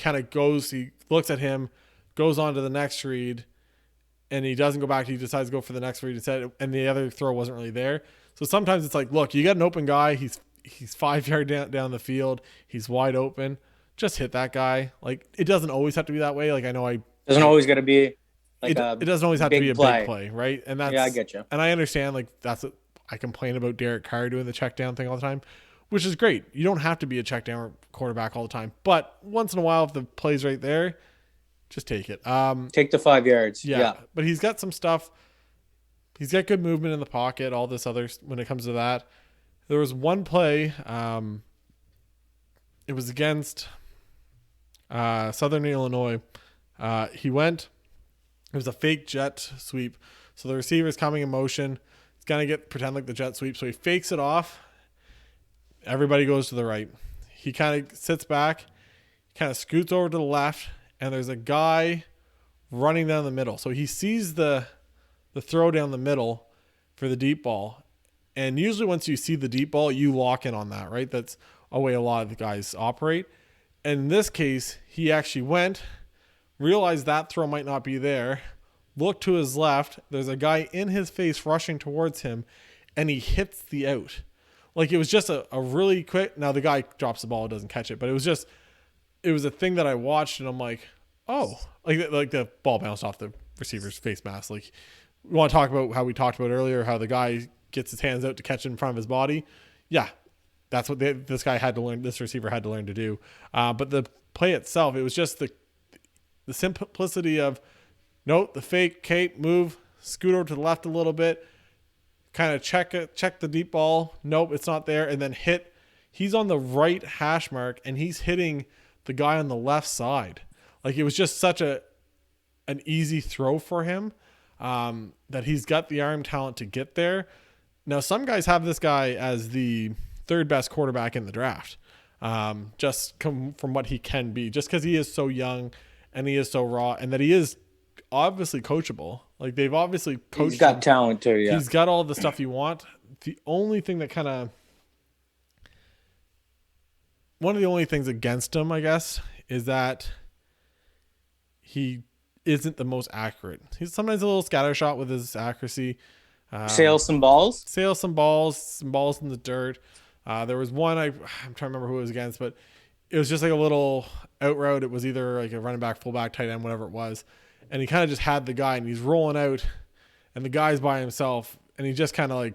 Speaker 1: looks at him, goes on to the next read, and he doesn't go back. He decides to go for the next read instead, and the other throw wasn't really there. So sometimes it's like, look, you got an open guy. He's 5 yards down the field. He's wide open. Just hit that guy. Like, it doesn't always have to be that way. Like, I know
Speaker 2: doesn't always got to be like
Speaker 1: it doesn't always have to be a big play, right? And that's,
Speaker 2: yeah, I get you.
Speaker 1: And I understand, like, that's what I complain about Derek Carr doing the check down thing all the time, which is great. You don't have to be a check down quarterback all the time, but once in a while, if the play's right there, just take it.
Speaker 2: Take the 5 yards. Yeah.
Speaker 1: But he's got some stuff. He's got good movement in the pocket, all this other, when it comes to that. There was one play, it was against Southern Illinois. It was a fake jet sweep. So the receiver's coming in motion. He's going to pretend like the jet sweep. So he fakes it off. Everybody goes to the right. He kind of sits back, kind of scoots over to the left, and there's a guy running down the middle. So he sees the throw down the middle for the deep ball, And usually once you see the deep ball, you lock in on that, right? That's a way a lot of the guys operate. And in this case, he actually went, realized that throw might not be there, looked to his left. There's a guy in his face rushing towards him, and he hits the out. Like, it was just a really quick. Now, the guy drops the ball, doesn't catch it, but it was a thing that I watched, and I'm like, oh, like the ball bounced off the receiver's face mask. Like, we want to talk about how we talked about earlier, how the guy gets his hands out to catch it in front of his body. Yeah, that's what this guy had to learn. This receiver had to learn to do. But the play itself, it was just the simplicity of, nope, the fake, Kate, move, scoot over to the left a little bit, kind of check the deep ball. Nope, it's not there. And then hit. He's on the right hash mark, and he's hitting the guy on the left side. Like, it was just such an easy throw for him. That he's got the arm talent to get there. Now, some guys have this guy as the third best quarterback in the draft, just from what he can be, just because he is so young and he is so raw, and that he is obviously coachable. Like, they've obviously coached
Speaker 2: He's got
Speaker 1: him.
Speaker 2: talent too, yeah.
Speaker 1: He's got all the stuff you want. One of the only things against him, I guess, is that he isn't the most accurate. He's sometimes a little scattershot with his accuracy.
Speaker 2: Sails some balls
Speaker 1: some balls in the dirt. There was one, I'm trying to remember who it was against, but it was just like a little out route. It was either like a running back, fullback, tight end, whatever it was. And he kind of just had the guy, and he's rolling out, and the guy's by himself, and he just kind of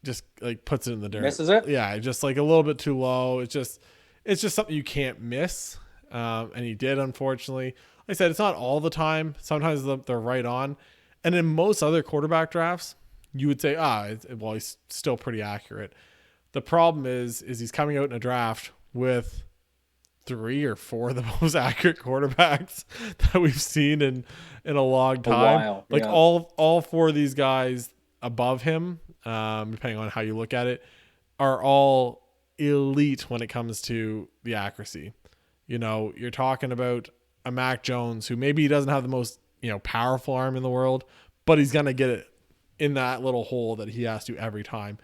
Speaker 1: just puts it in the dirt.
Speaker 2: Misses it?
Speaker 1: Yeah, just like a little bit too low. It's just something you can't miss. And he did, unfortunately. Like I said, it's not all the time. Sometimes they're right on. And in most other quarterback drafts, you would say, he's still pretty accurate. The problem is he's coming out in a draft with 3 or 4 of the most accurate quarterbacks that we've seen in a long time.
Speaker 2: Yeah.
Speaker 1: All 4 of these guys above him, depending on how you look at it, are all elite when it comes to the accuracy. You know, you're talking about a Mac Jones who maybe he doesn't have the most, powerful arm in the world, but he's going to get it in that little hole that he has to every time.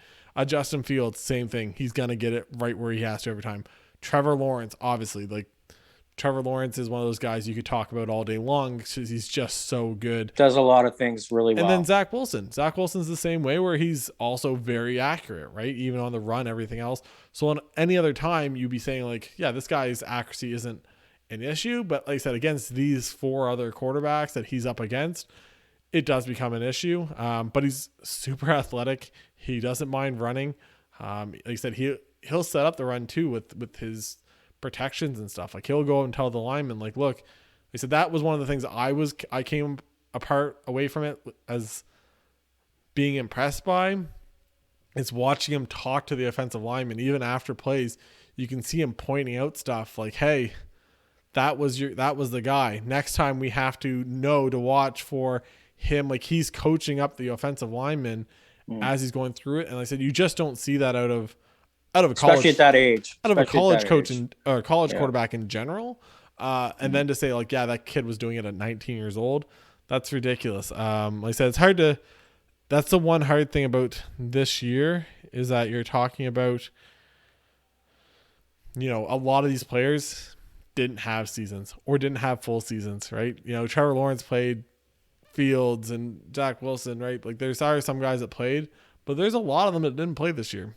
Speaker 1: Justin Fields, same thing. He's going to get it right where he has to every time. Trevor Lawrence, obviously, Trevor Lawrence is one of those guys you could talk about all day long because he's just so good.
Speaker 2: Does a lot of things really well.
Speaker 1: And then Zach Wilson. Zach Wilson's the same way, where he's also very accurate, right? Even on the run, everything else. So on any other time, you'd be saying this guy's accuracy isn't an issue. But like I said, against these 4 other quarterbacks that he's up against, it does become an issue. But he's super athletic. He doesn't mind running. Like I said, he'll set up the run too with his protections and stuff. Like, he'll go and tell the lineman, look, I said that was one of the things I came away from it as being impressed by, is watching him talk to the offensive lineman. Even after plays, you can see him pointing out stuff like, hey, that was the guy. Next time we have to know to watch for him. Like, he's coaching up the offensive lineman as he's going through it. And like I said, you just don't see that out of a college,
Speaker 2: especially at that age,
Speaker 1: out of a college coach or college quarterback in general. And then to say that kid was doing it at 19 years old, that's ridiculous. Like I said, it's hard to, that's the one hard thing about this year, is that you're talking about, a lot of these players didn't have seasons or didn't have full seasons, right? Trevor Lawrence played, Fields and Zach Wilson, right? Like, there's some guys that played, but there's a lot of them that didn't play this year.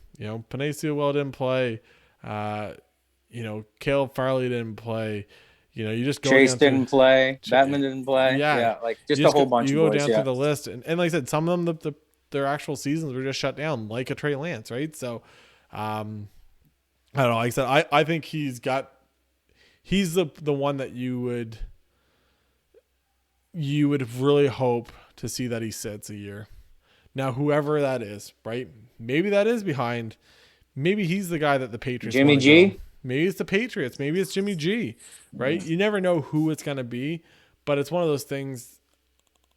Speaker 1: Panay Sewell didn't play. Caleb Farley didn't play. You just go
Speaker 2: Chase didn't play. Batman didn't play. Yeah, just a whole bunch of boys. You go down through
Speaker 1: the list, and like I said, some of them their actual seasons were just shut down, like a Trey Lance, right? So, I don't know. Like I said, I think he's the one that you would really hope to see that he sits a year. Now, whoever that is, right? Maybe that is behind. Maybe he's the guy that the Patriots.
Speaker 2: Jimmy G.
Speaker 1: Go. Maybe it's the Patriots. Maybe it's Jimmy G. Right? You never know who it's going to be, but it's one of those things.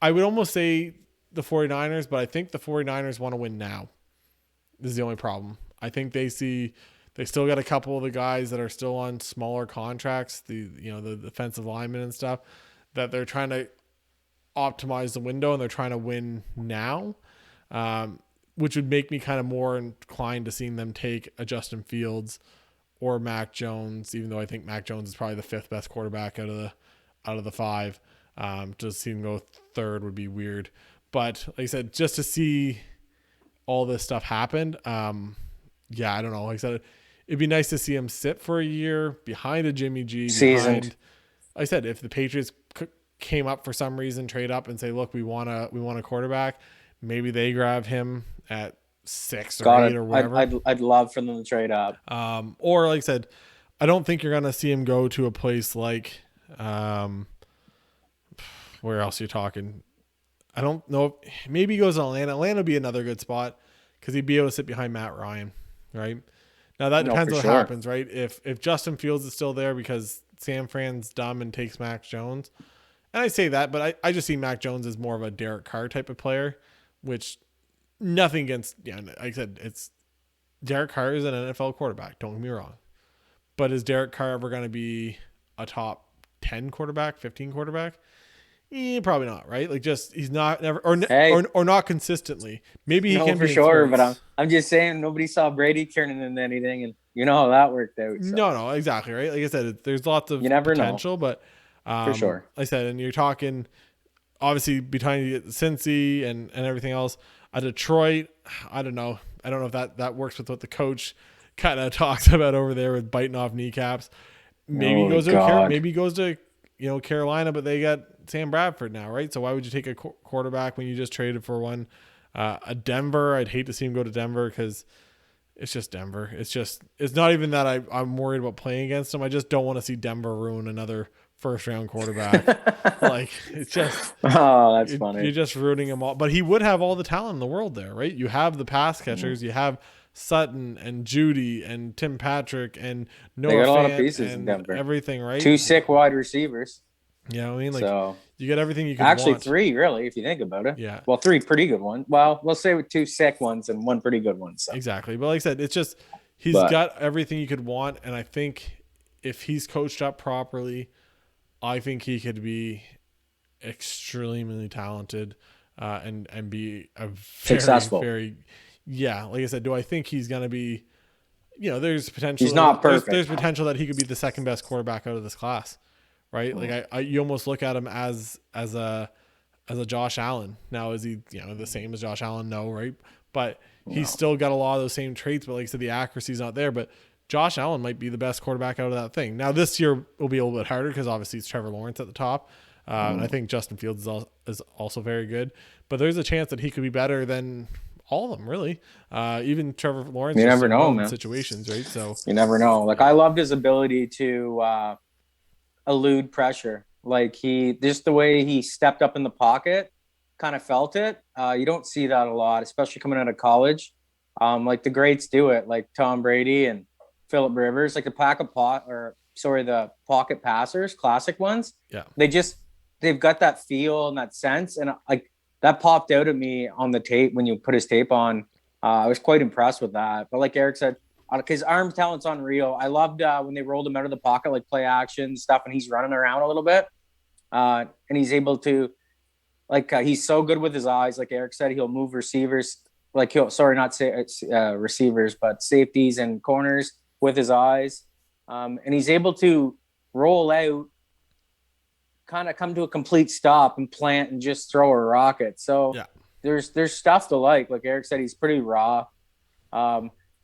Speaker 1: I would almost say the 49ers, but I think the 49ers want to win now. This is the only problem. I think they still got a couple of the guys that are still on smaller contracts, the defensive linemen and stuff, that they're trying to optimize the window and they're trying to win now. which would make me kind of more inclined to seeing them take a Justin Fields or Mac Jones, even though I think Mac Jones is probably the 5th best quarterback out of the 5. Just seeing him go 3rd would be weird. But like I said, just to see all this stuff happen, I don't know. Like I said, it'd be nice to see him sit for a year behind a Jimmy G.
Speaker 2: Seasoned.
Speaker 1: Like I said, if the Patriots came up for some reason, trade up and say, look, we want a quarterback, maybe they grab him at 6 or 8 or whatever.
Speaker 2: I'd love for them to trade up.
Speaker 1: Or like I said, I don't think you're gonna see him go to a place like where else are you talking? I don't know. Maybe he goes to Atlanta. Atlanta would be another good spot because he'd be able to sit behind Matt Ryan, right? Now that depends on what happens, right? If Justin Fields is still there because San Fran's dumb and takes Mac Jones, and I say that, but I just see Mac Jones as more of a Derek Carr type of player, which nothing against, like I said, it's Derek Carr is an NFL quarterback. Don't get me wrong, but is Derek Carr ever going to be a top 10 quarterback, 15 quarterback? Probably not, right? Like just he's not never or not consistently. Maybe he can
Speaker 2: for
Speaker 1: be
Speaker 2: sure, but I'm just saying nobody saw Brady turning into anything, and you know how that worked out. So.
Speaker 1: No, exactly right. Like I said, there's lots of potential, but
Speaker 2: for sure.
Speaker 1: Like I said, and you're talking obviously between Cincy and everything else. Detroit, I don't know if that works with what the coach kind of talks about over there with biting off kneecaps. Maybe goes to Carolina, but they got Sam Bradford now, right? So why would you take a quarterback when you just traded for one? A Denver, I'd hate to see him go to Denver because it's just Denver. It's not even that I'm worried about playing against them. I just don't want to see Denver ruin another first-round quarterback. Like it's just
Speaker 2: that's funny.
Speaker 1: You're just ruining them all. But he would have all the talent in the world there, right? You have the pass catchers. You have Sutton and Judy and Tim Patrick and Noah
Speaker 2: they got a lot
Speaker 1: Fant
Speaker 2: of pieces
Speaker 1: and
Speaker 2: in Denver.
Speaker 1: Everything, right?
Speaker 2: 2 sick wide receivers.
Speaker 1: Yeah, I mean, like
Speaker 2: so,
Speaker 1: you get everything you can.
Speaker 2: Actually, 3 really, if you think about it.
Speaker 1: Yeah.
Speaker 2: Well, 3 pretty good ones. Well, we'll say with 2 sick ones and 1 pretty good one. So.
Speaker 1: Exactly, but like I said, it's just he's got everything you could want, and I think if he's coached up properly, I think he could be extremely talented and be a very,
Speaker 2: successful.
Speaker 1: Very, like I said, do I think he's going to be? There's potential.
Speaker 2: He's not perfect.
Speaker 1: There's potential that he could be the second best quarterback out of this class. Right, like you almost look at him as a Josh Allen. Now is he the same as Josh Allen? No, right? But he's still got a lot of those same traits. But like I said, the accuracy's not there. But Josh Allen might be the best quarterback out of that thing. Now this year will be a little bit harder because obviously it's Trevor Lawrence at the top. And I think Justin Fields is also very good. But there's a chance that he could be better than all of them, really. Even Trevor Lawrence.
Speaker 2: You never know, man.
Speaker 1: Situations, right? So
Speaker 2: you never know. Like I loved his ability to elude pressure. Like just the way he stepped up in the pocket, kind of felt it. You don't see that a lot, especially coming out of college. Like the greats do it, like Tom Brady and Phillip Rivers, like the pocket passers, classic ones.
Speaker 1: Yeah.
Speaker 2: They've got that feel and that sense. And like that popped out at me on the tape when you put his tape on. I was quite impressed with that. But like Eric said, his arm talent's unreal. I loved when they rolled him out of the pocket, like play action stuff, and he's running around a little bit. And he's able to, he's so good with his eyes. Like Eric said, he'll move receivers. Receivers, but safeties and corners with his eyes. And he's able to roll out, kind of come to a complete stop and plant and just throw a rocket. So there's stuff to like. Like Eric said, he's pretty raw.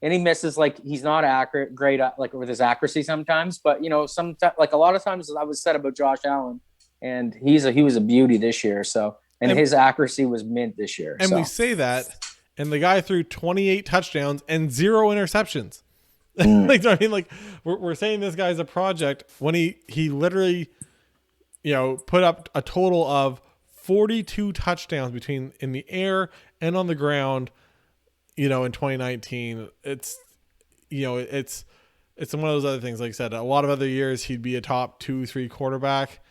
Speaker 2: And he misses, he's not great with his accuracy sometimes, but sometimes, a lot of times I was said about Josh Allen, and he was a beauty this year. So, and his accuracy was mint this year.
Speaker 1: And we say that, and the guy threw 28 touchdowns and 0 interceptions. We're saying this guy's a project when he literally, put up a total of 42 touchdowns between in the air and on the ground. In 2019, it's one of those other things. Like I said, a lot of other years he'd be a top 2-3 quarterback.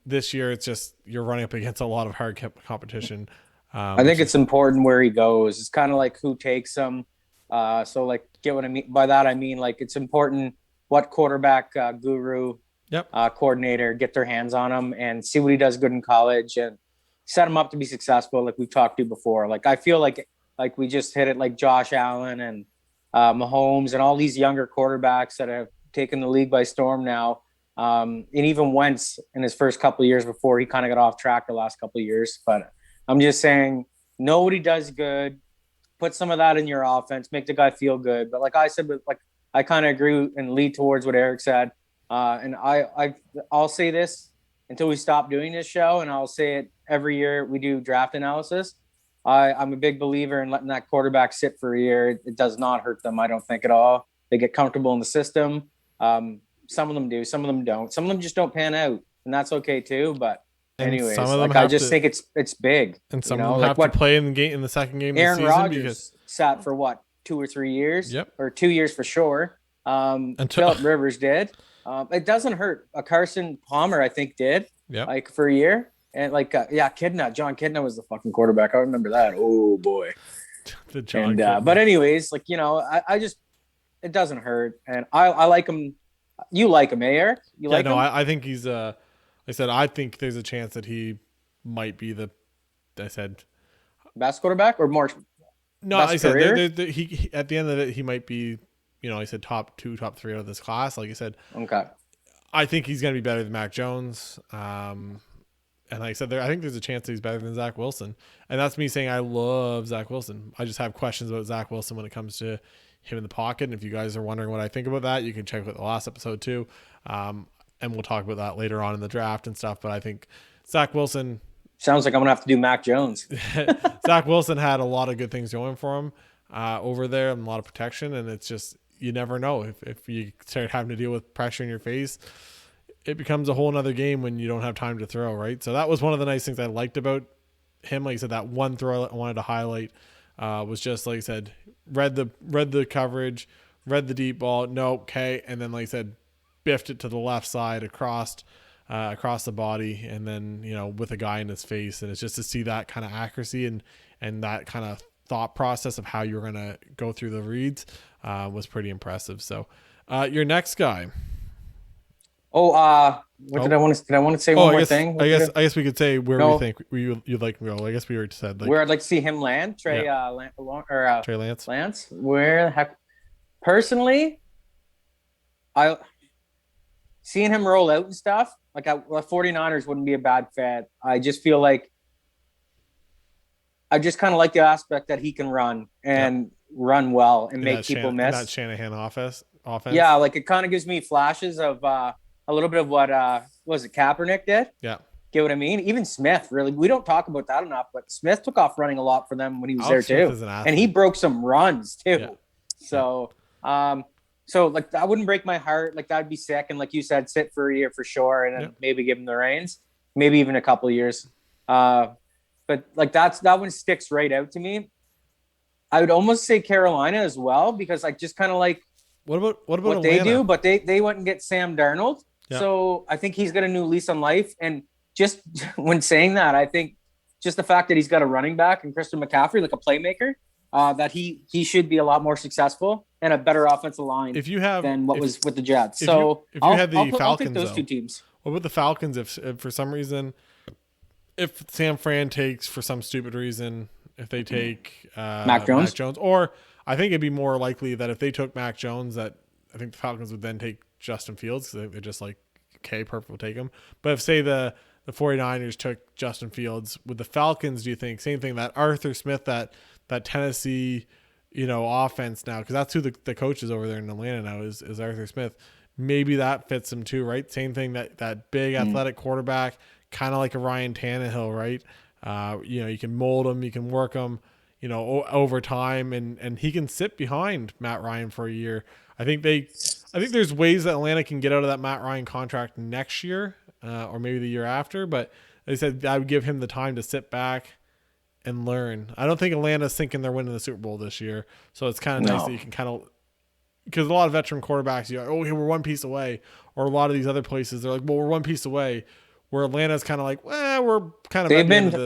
Speaker 1: This year it's just you're running up against a lot of hard competition.
Speaker 2: I think it's important where he goes. It's kind of like who takes him. So get what I mean by that? I mean it's important what quarterback guru, coordinator get their hands on him and see what he does good in college and set him up to be successful. Like we've talked to before. Like I feel like like we just hit it like Josh Allen and Mahomes and all these younger quarterbacks that have taken the league by storm now. And even Wentz in his first couple of years before he kind of got off track the last couple of years. But I'm just saying, nobody does good. Put some of that in your offense, make the guy feel good. But like I said, I kind of agree and lead towards what Eric said. And I'll say this until we stop doing this show, and I'll say it every year we do draft analysis. I'm a big believer in letting that quarterback sit for a year. It does not hurt them, I don't think, at all. They get comfortable in the system. Some of them do, some of them don't. Some of them just don't pan out, and that's okay too. But anyways, I just think it's big.
Speaker 1: And some of them have to play in the second game
Speaker 2: Aaron
Speaker 1: of the season
Speaker 2: Rodgers sat for what, 2 or 3 years?
Speaker 1: Yep.
Speaker 2: Or 2 years for sure. Philip Rivers did. It doesn't hurt. Carson Palmer, I think, did.
Speaker 1: Yeah.
Speaker 2: Like for a year. And John Kidna was the fucking quarterback. I remember that. Oh boy. But anyways, like, I just, it doesn't hurt. And I like him. You like him, Eric? You like him?
Speaker 1: I think he's I think there's a chance that he might be
Speaker 2: best quarterback or more.
Speaker 1: No, I said he at the end of it, he might be, I said top 2, top 3 out of this class. Like I said,
Speaker 2: okay.
Speaker 1: I think he's going to be better than Mac Jones. And like I said, I think there's a chance that he's better than Zach Wilson. And that's me saying I love Zach Wilson. I just have questions about Zach Wilson when it comes to him in the pocket. And if you guys are wondering what I think about that, you can check out the last episode too. And we'll talk about that later on in the draft and stuff. But I think Zach Wilson...
Speaker 2: Sounds like I'm going to have to do Mac Jones.
Speaker 1: Zach Wilson had a lot of good things going for him over there and a lot of protection. And it's just, you never know. If you start having to deal with pressure in your face, it becomes a whole nother game when you don't have time to throw, right? So that was one of the nice things I liked about him. Like I said, that one throw I wanted to highlight was just, like I said, read the coverage, read the deep ball, no, okay. And then, like I said, biffed it to the left side across the body, and then, with a guy in his face. And it's just to see that kind of accuracy and that kind of thought process of how you're going to go through the reads was pretty impressive. So your next guy.
Speaker 2: Did I want to say one more thing?
Speaker 1: I guess we could say where we think you'd like to go. I guess we already said
Speaker 2: where I'd like to see him land. Trey
Speaker 1: Lance.
Speaker 2: Lance. Where the heck? Personally, seeing him roll out and stuff, like the 49ers wouldn't be a bad fit. I just feel like I just kind of like the aspect that he can run and run well and make people miss.
Speaker 1: That Shanahan offense.
Speaker 2: Yeah, like it kind of gives me flashes of a little bit of what was it Kaepernick did?
Speaker 1: Yeah.
Speaker 2: Get what I mean? Even Smith, really. We don't talk about that enough, but Smith took off running a lot for them when he was there too. And he broke some runs too. Yeah. So like that wouldn't break my heart. Like that'd be sick. And like you said, sit for a year for sure, and then maybe give him the reins, maybe even a couple of years. But like that one sticks right out to me. I would almost say Carolina as well, because I just kind of like
Speaker 1: what about
Speaker 2: what they do, but they went and get Sam Darnold. Yeah. So I think he's got a new lease on life. And just when saying that, I think just the fact that he's got a running back and Christian McCaffrey, like a playmaker, that he should be a lot more successful and a better offensive line than what was with the Jets. So I'll take those two teams.
Speaker 1: What about the Falcons? If for some reason, if Sam Fran takes for some stupid reason, if they take
Speaker 2: Mac Jones,
Speaker 1: or I think it'd be more likely that if they took Mac Jones, that I think the Falcons would then take Justin Fields, because they're just like, okay, perfect, we'll take him. But if, say, the 49ers took Justin Fields, with the Falcons, do you think same thing, that Arthur Smith, that Tennessee, offense now, because that's who the coach is over there in Atlanta now is Arthur Smith. Maybe that fits him too, right? Same thing, that big athletic quarterback, kind of like a Ryan Tannehill, right? You can mold him, you can work him, over time, and he can sit behind Matt Ryan for a year. I think there's ways that Atlanta can get out of that Matt Ryan contract next year, or maybe the year after. But they said I would give him the time to sit back and learn. I don't think Atlanta's thinking they're winning the Super Bowl this year, so it's kind of nice that you can kind of, because a lot of veteran quarterbacks, you're like, we're one piece away, or a lot of these other places, they're like, well, we're one piece away. Where Atlanta's kind of like, we're kind of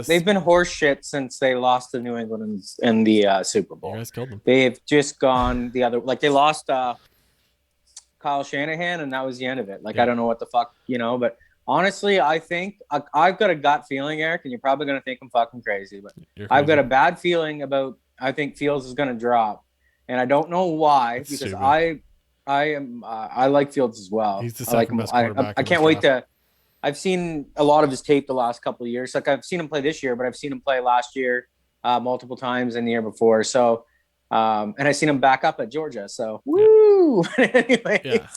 Speaker 2: they've been horse shit since they lost to New England in the Super Bowl.
Speaker 1: You guys killed them.
Speaker 2: They've just gone the other, like they lost Kyle Shanahan, and that was the end of it. Like I don't know what the fuck, but honestly, I think I've got a gut feeling, Eric, and you're probably gonna think I'm fucking crazy, but I've got a bad feeling about I think Fields is going to drop, and I don't know why, because
Speaker 1: stupid.
Speaker 2: I like Fields as well.
Speaker 1: He's the
Speaker 2: I like
Speaker 1: second
Speaker 2: him.
Speaker 1: best quarterback.
Speaker 2: I can't wait to. I've seen a lot of his tape the last couple of years. Like I've seen him play this year, but I've seen him play last year multiple times and the year before. So, and I've seen him back up at Georgia. So, woo. Anyways.
Speaker 1: Yeah.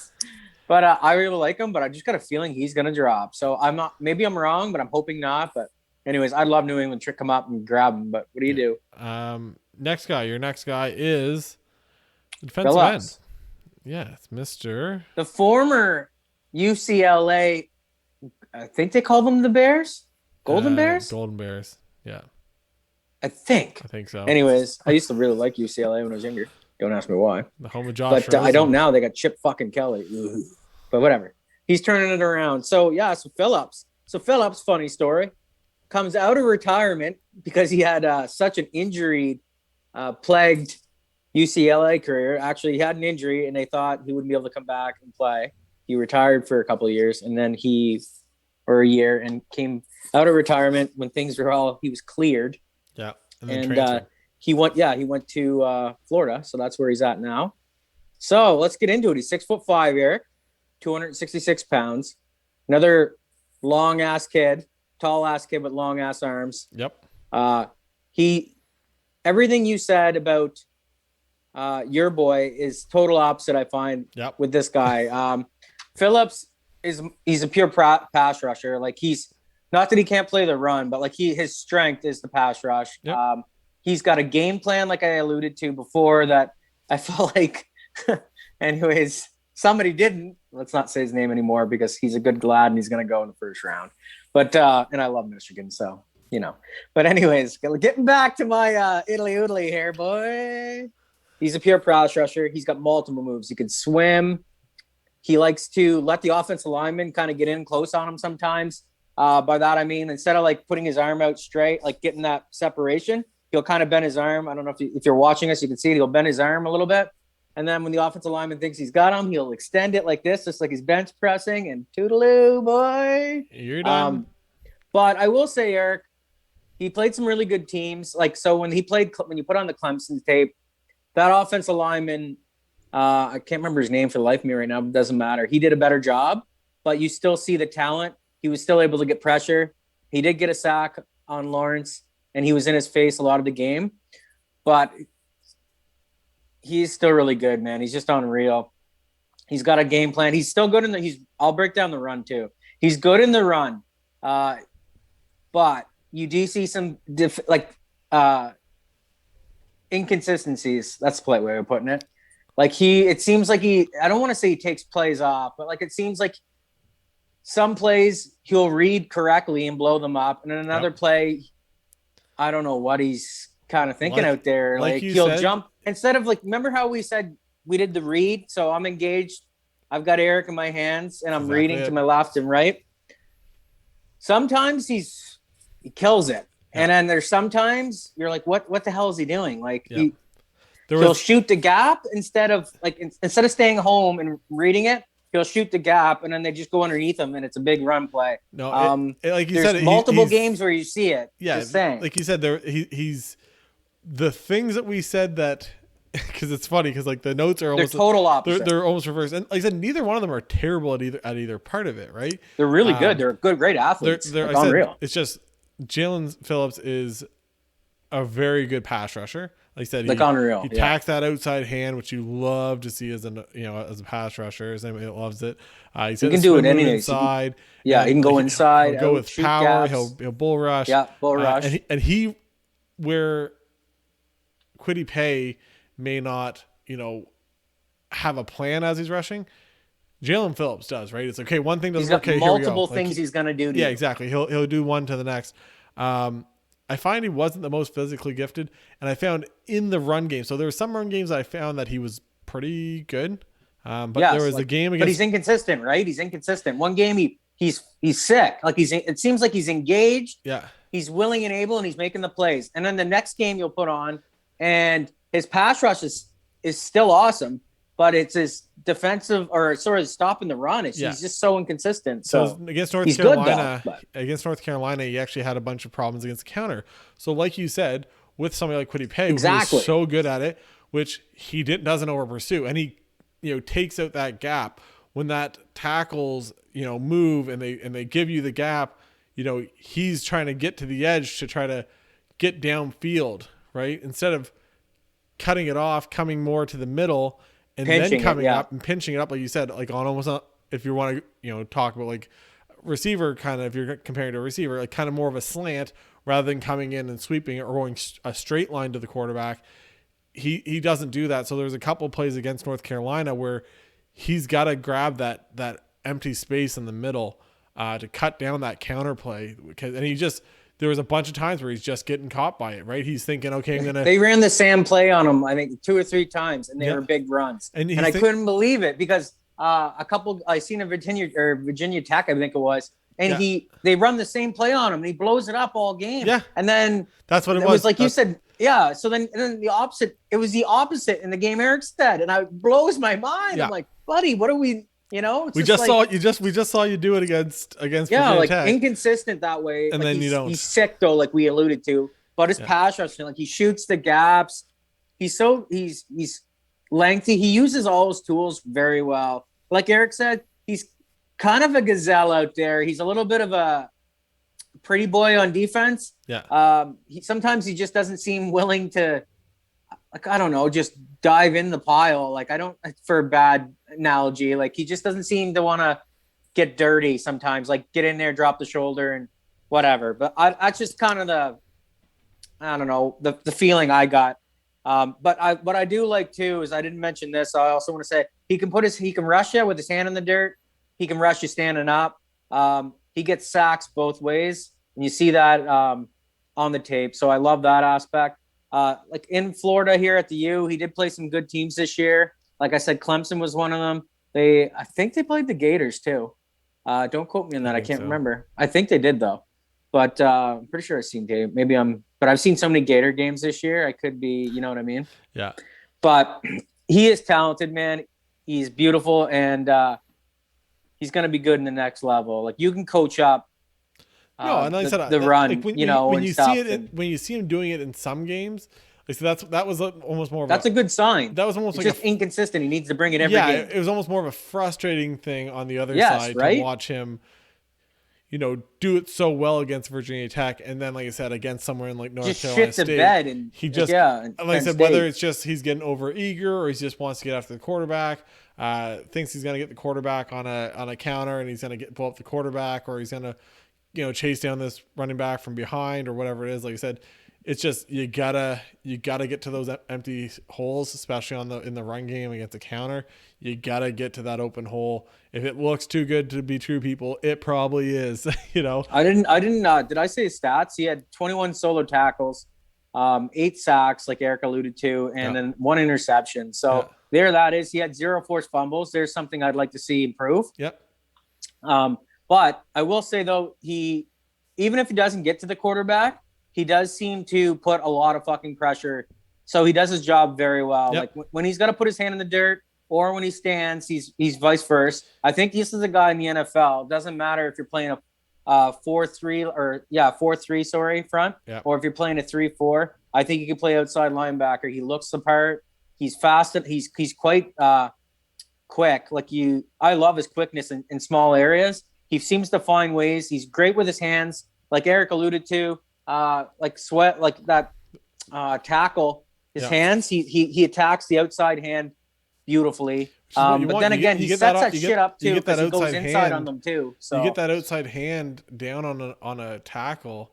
Speaker 2: But I really like him, but I just got a feeling he's going to drop. So I'm not, maybe I'm wrong, but I'm hoping not. But anyways, I'd love New England to come up and grab him. But what do you do?
Speaker 1: Your next guy is the defensive
Speaker 2: Phillips.
Speaker 1: end. Yeah, it's Mr.
Speaker 2: The former UCLA, I think they call them the Bears? Golden Bears?
Speaker 1: Golden Bears, yeah.
Speaker 2: I think
Speaker 1: so.
Speaker 2: Anyways, I used to really like UCLA when I was younger. Don't ask me why.
Speaker 1: The home of Josh
Speaker 2: But I don't now. They got Chip fucking Kelly. But whatever. He's turning it around. So, yeah, so Phillips, funny story, comes out of retirement because he had such an injury plagued UCLA career. Actually, he had an injury, and they thought he wouldn't be able to come back and play. He retired for a couple of years, and then a year, and came out of retirement when things were he was cleared.
Speaker 1: Yeah.
Speaker 2: And he went to Florida. So that's where he's at now. So let's get into it. He's 6'5", Eric, 266 pounds. Another tall ass kid with long ass arms.
Speaker 1: Yep.
Speaker 2: Everything you said about your boy is total opposite, I find, with this guy. Phillips he's a pure pass rusher. Like he's not that he can't play the run, but like his strength is the pass rush.
Speaker 1: Yep.
Speaker 2: He's got a game plan, like I alluded to before, that I felt like, anyways, somebody didn't. Let's not say his name anymore because he's a good lad and he's going to go in the first round. But and I love Michigan, so you know. But anyways, getting back to my Italy oodly here, boy. He's a pure pass rusher. He's got multiple moves. He can swim. He likes to let the offensive lineman kind of get in close on him sometimes. By that I mean, instead of like putting his arm out straight, like getting that separation, he'll kind of bend his arm. I don't know if you're watching us, you can see it. He'll bend his arm a little bit. And then when the offensive lineman thinks he's got him, he'll extend it like this, just like he's bench pressing, and toodaloo, boy.
Speaker 1: You're done.
Speaker 2: But I will say, Eric, he played some really good teams. Like, so when you put on the Clemson tape, that offensive lineman, I can't remember his name for the life of me right now, but it doesn't matter. He did a better job, but you still see the talent. He was still able to get pressure. He did get a sack on Lawrence, and he was in his face a lot of the game. But he's still really good, man. He's just unreal. He's got a game plan. He's still good I'll break down the run too. He's good in the run. But you do see some inconsistencies. That's the polite way of putting it. Like it seems like I don't want to say he takes plays off, but like it seems like some plays he'll read correctly and blow them up. And then another play, I don't know what he's kind of thinking out there. Like he'll jump instead of remember how we said we did the read? So I'm engaged. I've got Eric in my hands and I'm reading to my left and right. Sometimes he kills it. Yeah. And then there's sometimes you're like, what the hell is he doing? Like he'll shoot the gap instead of staying home and reading it. He'll shoot the gap, and then they just go underneath him, and it's a big run play.
Speaker 1: No, like you
Speaker 2: there's
Speaker 1: said,
Speaker 2: multiple games where you see it.
Speaker 1: Yeah,
Speaker 2: just saying.
Speaker 1: Like you said, he's the things that we said that because it's funny because like the notes are almost
Speaker 2: total opposite.
Speaker 1: They're almost reversed, and like I said, neither one of them are terrible at either part of it, right?
Speaker 2: They're really good. They're great athletes.
Speaker 1: They're unreal. It's just Jaelan Phillips is a very good pass rusher. Like I said,
Speaker 2: unreal.
Speaker 1: He tacks that outside hand, which you love to see as a pass rusher. Everybody loves it. He
Speaker 2: can do it anyways.
Speaker 1: Inside.
Speaker 2: He can go inside.
Speaker 1: He'll go with power. He'll bull rush.
Speaker 2: Yeah, bull rush.
Speaker 1: And he where Kwity Paye may not, have a plan as he's rushing. Jaelan Phillips does, right? It's okay. One thing doesn't work.
Speaker 2: He's got multiple things he's going to do.
Speaker 1: Yeah, exactly. He'll do one to the next. I find he wasn't the most physically gifted, and I found in the run game. So there were some run games that I found that he was pretty good. But there was a game against.
Speaker 2: But he's inconsistent, right? He's inconsistent. One game he's sick. Like it seems like he's engaged.
Speaker 1: Yeah.
Speaker 2: He's willing and able, and he's making the plays. And then the next game you'll put on, and his pass rush is still awesome, but it's his defensive or sort of stopping the run. He's just so inconsistent. So
Speaker 1: against North Carolina, he actually had a bunch of problems against the counter. So like you said, with somebody like Kwity Paye, who's so good at it, which he doesn't over pursue, and he takes out that gap when that tackles move and they give you the gap. He's trying to get to the edge to try to get downfield, right? Instead of cutting it off, coming more to the middle, and then coming up and pinching it up, like you said, like on almost if you want to talk about like receiver kind of, if you're comparing to a receiver, like kind of more of a slant rather than coming in and sweeping it or going a straight line to the quarterback. He doesn't do that. So there's a couple of plays against North Carolina where he's got to grab that empty space in the middle to cut down that counter play. There was a bunch of times where he's just getting caught by it, right? He's thinking, okay,
Speaker 2: They ran the same play on him, I think 2 or 3 times, and they were big runs. And I couldn't believe it because I seen a Virginia Tech, I think it was, and they run the same play on him, and he blows it up all game.
Speaker 1: Yeah,
Speaker 2: and then
Speaker 1: that's what it
Speaker 2: was like you said. Yeah, so then the opposite. It was the opposite in the game Eric said, and it blows my mind. Yeah. I'm like, buddy, what are we? We just saw you do it against Virginia Tech. Inconsistent that way.
Speaker 1: And then you don't.
Speaker 2: He's sick though, like we alluded to. But his pass rushing, like he shoots the gaps. He's lengthy. He uses all his tools very well. Like Eric said, he's kind of a gazelle out there. He's a little bit of a pretty boy on defense.
Speaker 1: Yeah.
Speaker 2: Sometimes he just doesn't seem willing to, like, I don't know, just dive in the pile. Like, for a bad analogy, like he just doesn't seem to want to get dirty sometimes, like get in there, drop the shoulder and whatever. But that's just kind of the feeling I got. But what I do like too is, I didn't mention this, I also want to say he can rush you with his hand in the dirt. He can rush you standing up. He gets sacks both ways, and you see that on the tape. So I love that aspect. Like in Florida here at the U, he did play some good teams this year. Like I said, Clemson was one of them. I think they played the Gators too. Don't quote me on that. I can't remember. I think they did though, but I'm pretty sure I've seen tape. But I've seen so many Gator games this year. I could be, you know what I mean?
Speaker 1: Yeah.
Speaker 2: But he is talented, man. He's beautiful, and he's going to be good in the next level. Like, you can coach up
Speaker 1: and like I said,
Speaker 2: the run,
Speaker 1: like when you see him doing it in some games, like, so that was almost more of
Speaker 2: a good sign.
Speaker 1: That was almost
Speaker 2: it's like just inconsistent. He needs to bring it every game.
Speaker 1: It was almost more of a frustrating thing on the other side to watch him, do it so well against Virginia Tech, and then, like I said, against somewhere in like North Carolina State, bed and he just like I said, whether it's just he's getting over eager or he just wants to get after the quarterback, thinks he's gonna get the quarterback on a counter and he's gonna pull up the quarterback, or he's gonna chase down this running back from behind or whatever it is. Like I said, it's just you gotta get to those empty holes, especially in the run game against a counter. You gotta get to that open hole. If it looks too good to be true, people, it probably is.
Speaker 2: Did I say stats? He had 21 solo tackles, 8 sacks, like Eric alluded to, and then 1 interception. So there that is. He had 0 forced fumbles. There's something I'd like to see improve.
Speaker 1: Yep.
Speaker 2: But I will say though, even if he doesn't get to the quarterback, he does seem to put a lot of fucking pressure. So he does his job very well. Yep. Like when he's got to put his hand in the dirt or when he stands, he's vice versa. I think this is a guy in the NFL. It doesn't matter if you're playing a 4-3 front, or if you're playing a 3-4. I think he can play outside linebacker. He looks the part. He's fast. He's quite quick. I love his quickness in small areas. He seems to find ways. He's great with his hands, like Eric alluded to. Tackle his hands. He attacks the outside hand beautifully. But then again, he sets that shit up too because he goes inside on them too. So
Speaker 1: you get that outside hand down on a tackle,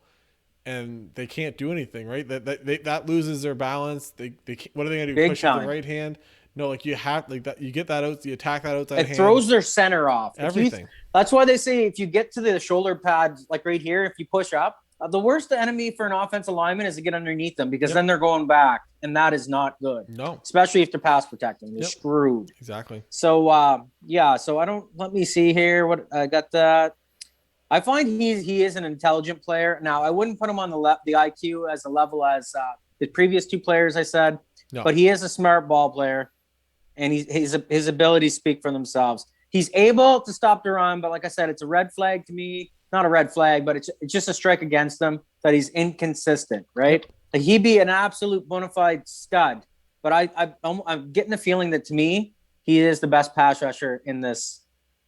Speaker 1: and they can't do anything, right? That loses their balance. They what are they gonna do? Push with the right hand? No, like you have like that. You get that out. You attack that outside hand.
Speaker 2: It throws their center off.
Speaker 1: Everything.
Speaker 2: That's why they say if you get to the shoulder pads, like right here, if you push up. The worst enemy for an offensive lineman is to get underneath them because then they're going back, and that is not good.
Speaker 1: No.
Speaker 2: Especially if they're pass protecting. They're screwed.
Speaker 1: Exactly.
Speaker 2: So, let me see here. What I got that. I find he is an intelligent player. Now, I wouldn't put him on the IQ as a level as the previous 2 players I said, but he is a smart ball player, and his abilities speak for themselves. He's able to stop the run, but like I said, it's a red flag to me. Not a red flag, but it's just a strike against them that he's inconsistent, right? Like, he'd be an absolute bona fide stud. But I'm getting the feeling that, to me, he is the best pass rusher in this.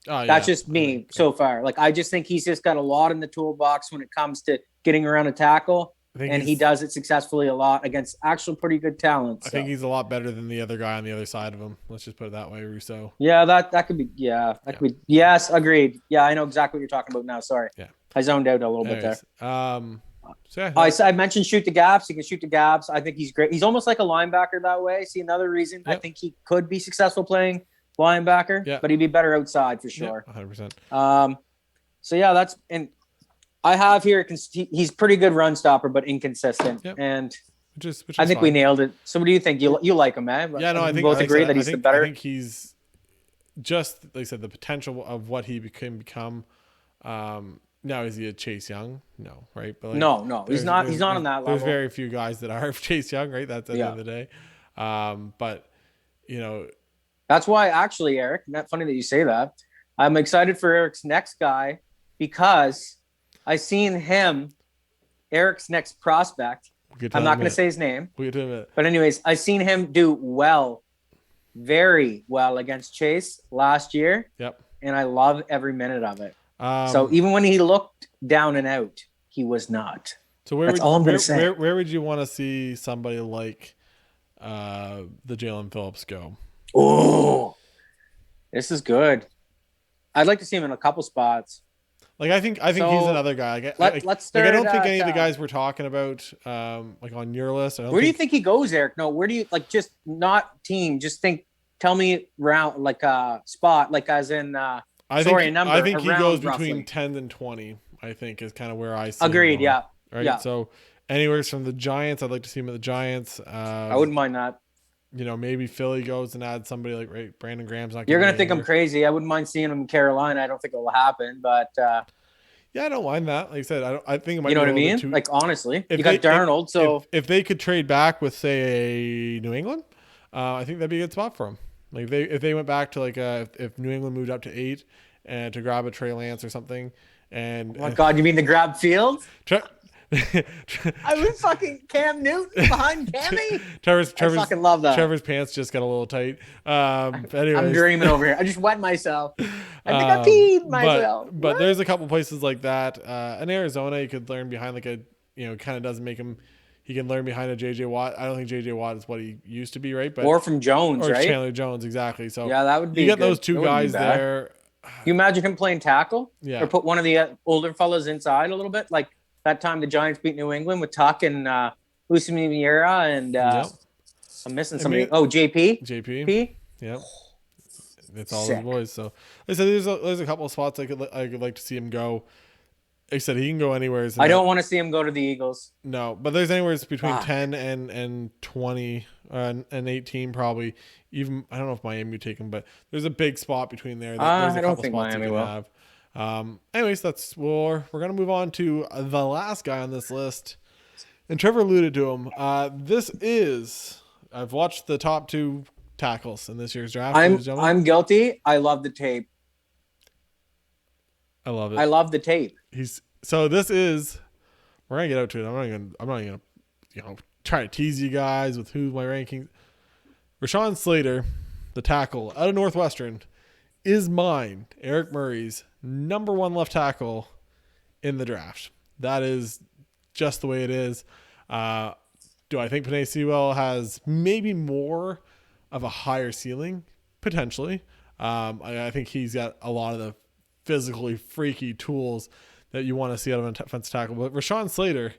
Speaker 2: That's just me so far. Like, I just think he's just got a lot in the toolbox when it comes to getting around a tackle. And he does it successfully a lot against actual pretty good talent.
Speaker 1: I think he's a lot better than the other guy on the other side of him. Let's just put it that way, Russo.
Speaker 2: Yeah, that could be. Yeah, that could be. Yes, agreed. Yeah, I know exactly what you're talking about now. Sorry.
Speaker 1: Yeah.
Speaker 2: I zoned out a little bit there.
Speaker 1: I
Speaker 2: mentioned shoot the gaps. He can shoot the gaps. I think he's great. He's almost like a linebacker that way. See, another reason I think he could be successful playing linebacker, but he'd be better outside for sure.
Speaker 1: 100%.
Speaker 2: So yeah, that's and. I have here, he's pretty good run stopper, but inconsistent. And which I think we nailed it. So what do you think? You like him, man?
Speaker 1: Yeah, no, I think
Speaker 2: both agree that he's the better.
Speaker 1: I think he's just, like I said, the potential of what he can become. Now, is he a Chase Young? No, right? But
Speaker 2: no, he's not. He's not on that level.
Speaker 1: There's very few guys that are Chase Young, right? That's at the end of the day. But
Speaker 2: that's why actually, Eric. Not funny that you say that. I'm excited for Eric's next guy because I seen him, Eric's next prospect. I'm not going to say his name. But anyways, I seen him do very well against Chase last year.
Speaker 1: Yep.
Speaker 2: And I love every minute of it. So even when he looked down and out, he was not.
Speaker 1: So
Speaker 2: that's all I'm going to say.
Speaker 1: Where would you want to see somebody like the Jaelan Phillips go?
Speaker 2: Oh, this is good. I'd like to see him in a couple spots.
Speaker 1: Like I think he's another guy.
Speaker 2: Let's start.
Speaker 1: I don't think any of the guys we're talking about, like on your list.
Speaker 2: Where do you think he goes, Eric? No, where do you just not team? Just tell me round like spot, like as in number.
Speaker 1: I think he goes between 10 and 20. I think is kind of where I see.
Speaker 2: Agreed.
Speaker 1: Him
Speaker 2: Yeah.
Speaker 1: Right. Yeah. So anywhere from the Giants, I'd like to see him at the Giants. I
Speaker 2: wouldn't mind that.
Speaker 1: Maybe Philly goes and adds somebody like Brandon Graham's not.
Speaker 2: You're gonna think I'm crazy. I wouldn't mind seeing him in Carolina. I don't think it will happen, but
Speaker 1: yeah, I don't mind that. Like I said, I think it might.
Speaker 2: You know what I mean? Like honestly, you got Darnold. So
Speaker 1: if they could trade back with say New England, I think that'd be a good spot for him. Like if they went back to like if New England moved up to 8 and to grab a Trey Lance or something, and
Speaker 2: oh my God, you mean to grab Fields? I was fucking Cam Newton behind Cammy.
Speaker 1: Trevor's
Speaker 2: fucking love that.
Speaker 1: Trevor's pants just got a little tight. Anyways.
Speaker 2: I'm dreaming over here. I just wet myself. I think I peed myself.
Speaker 1: But there's a couple places like that. In Arizona, you could learn behind like a kind of doesn't make him. He can learn behind a JJ Watt. I don't think JJ Watt is what he used to be, right? But
Speaker 2: or from Jones, right?
Speaker 1: Chandler Jones, exactly. So
Speaker 2: yeah, that would be.
Speaker 1: You get those two guys there.
Speaker 2: You imagine him playing tackle?
Speaker 1: Yeah.
Speaker 2: Or put one of the older fellas inside a little bit, like that time the Giants beat New England with Tuck and Usman Vieira and I'm missing somebody. JP.
Speaker 1: Yeah. It's all those boys. So like I said, there's a couple of spots I could like to see him go. Like I said, he can go anywhere.
Speaker 2: I don't want to see him go to the Eagles.
Speaker 1: No, but there's anywhere between 10 and 20 and 18 probably. Even I don't know if Miami would take him, but there's a big spot between there.
Speaker 2: I don't think Miami will.
Speaker 1: Anyways, we're gonna move on to the last guy on this list, and Trevor alluded to him. I've watched the top 2 tackles in this year's draft.
Speaker 2: I'm guilty. I love the tape.
Speaker 1: I love it.
Speaker 2: I love the tape.
Speaker 1: We're gonna get out to it. I'm not gonna try to tease you guys with who my rankings. Rashawn Slate, the tackle out of Northwestern, is mine, Eric Murray's number 1 left tackle in the draft. That is just the way it is. Do I think Penei Sewell has maybe more of a higher ceiling? Potentially. I think he's got a lot of the physically freaky tools that you want to see out of a defensive tackle. But Rashawn Slate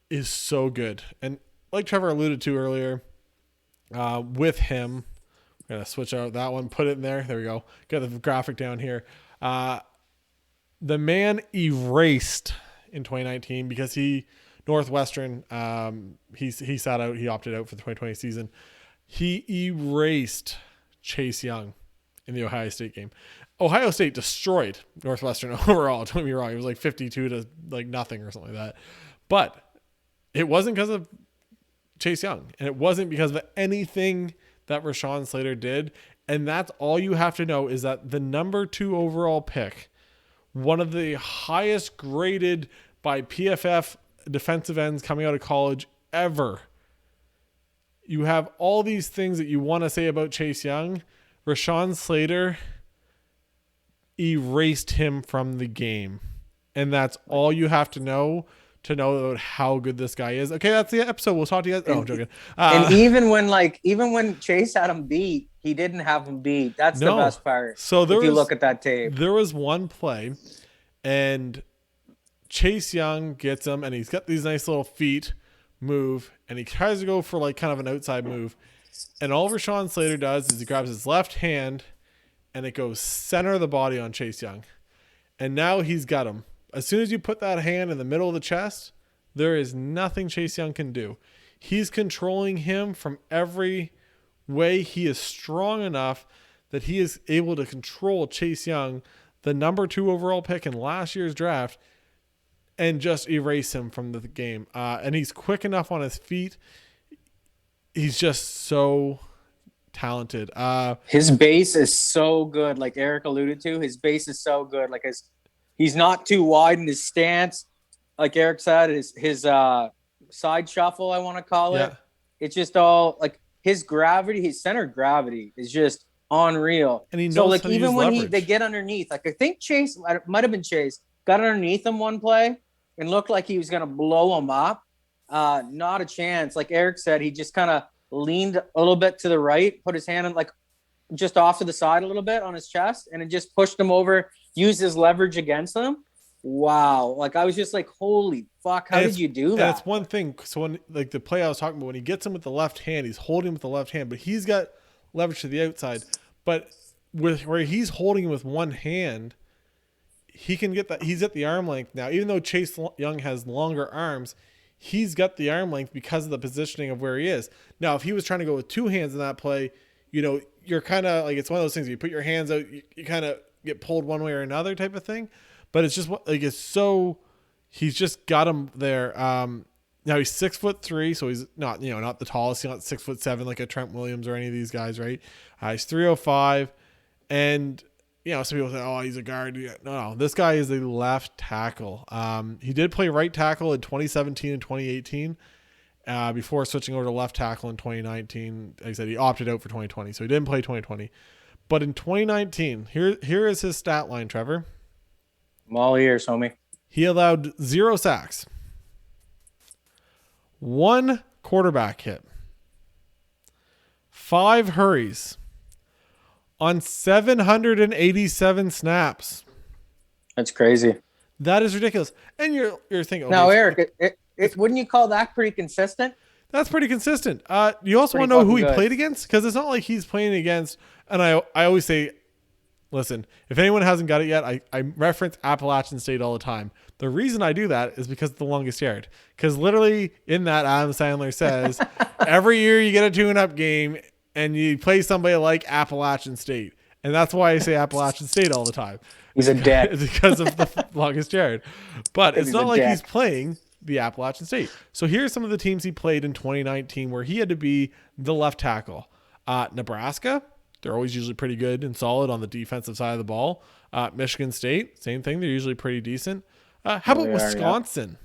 Speaker 1: is so good. And like Trevor alluded to earlier, with him, I'm going to switch out that one, put it in there. There we go. Got the graphic down here. The man erased in 2019 because Northwestern, he sat out. He opted out for the 2020 season. He erased Chase Young in the Ohio State game. Ohio State destroyed Northwestern overall. Don't get me wrong. It was like 52 to like nothing or something like that. But it wasn't because of Chase Young. And it wasn't because of anything that Rashawn Slate did. And that's all you have to know is that the number 2 overall pick, one of the highest graded by PFF defensive ends coming out of college However, you have all these things that you want to say about Chase Young. Rashawn Slater erased him from the game. And that's all you have to know about how good this guy is. Okay, that's the episode. We'll talk to you guys. Oh, I'm joking.
Speaker 2: And even when Chase had him beat, he didn't have him beat. That's the best part.
Speaker 1: So if you
Speaker 2: look at that tape.
Speaker 1: There was one play, and Chase Young gets him, and he's got these nice little feet move, and he tries to go for like kind of an outside move. And all Rashawn Slater does is he grabs his left hand, and it goes center of the body on Chase Young. And now he's got him. As soon as you put that hand in the middle of the chest, there is nothing Chase Young can do. He's controlling him from every way. He is strong enough that he is able to control Chase Young, the number 2 overall pick in last year's draft, and just erase him from the game. And he's quick enough on his feet. He's just so talented.
Speaker 2: His base is so good. Like Eric alluded to, his base is so good. Like he's not too wide in his stance. Like Eric said, his side shuffle, I want to call it. Yeah. It's just all like his gravity, his center of gravity is just unreal. And he knows so like even when they get underneath, like I think Chase might have been Chase got underneath him one play and looked like he was gonna blow him up. Not a chance. Like Eric said, he just kind of leaned a little bit to the right, put his hand in like just off to the side a little bit on his chest, and it just pushed him over. Used his leverage against them. Wow. Like I was just like, holy fuck, how did you do that?
Speaker 1: That's one thing. So when like the play I was talking about, when he gets him with the left hand, he's holding with the left hand, but he's got leverage to the outside. But with where he's holding with one hand, he can get that. He's at the arm length now. Even though Chase Young has longer arms, he's got the arm length because of the positioning of where he is. Now, if he was trying to go with 2 hands in that play, you're kind of like, it's one of those things, you put your hands out, you kind of get pulled one way or another type of thing. But it's just like, he's just got him there. Now he's 6'3", so he's not the tallest. He's not 6'7" like a Trent Williams or any of these guys, right? He's 305, and some people say, oh, he's a guard. No, this guy is a left tackle. He did play right tackle in 2017 and 2018 before switching over to left tackle in 2019. Like I said, he opted out for 2020, so he didn't play 2020. But in 2019, here is his stat line, Trevor.
Speaker 2: I'm all ears, homie.
Speaker 1: He allowed 0 sacks, 1 quarterback hit, 5 hurries on 787 snaps.
Speaker 2: That's crazy.
Speaker 1: That is ridiculous. And you're thinking, okay,
Speaker 2: now, Eric, wouldn't you call that pretty consistent?
Speaker 1: That's pretty consistent. You also want to know who he played against? Because it's not like he's playing against, and I always say, listen, if anyone hasn't got it yet, I reference Appalachian State all the time. The reason I do that is because of the longest yard. Because literally in that, Adam Sandler says, every year you get a tune-up game and you play somebody like Appalachian State. And that's why I say Appalachian State all the time.
Speaker 2: He's a dick.
Speaker 1: It's because of the longest yard. But it's not like he's playing the Appalachian State. So here's some of the teams he played in 2019 where he had to be the left tackle. Nebraska, they're always usually pretty good and solid on the defensive side of the ball. Michigan State, same thing. They're usually pretty decent. How about Wisconsin?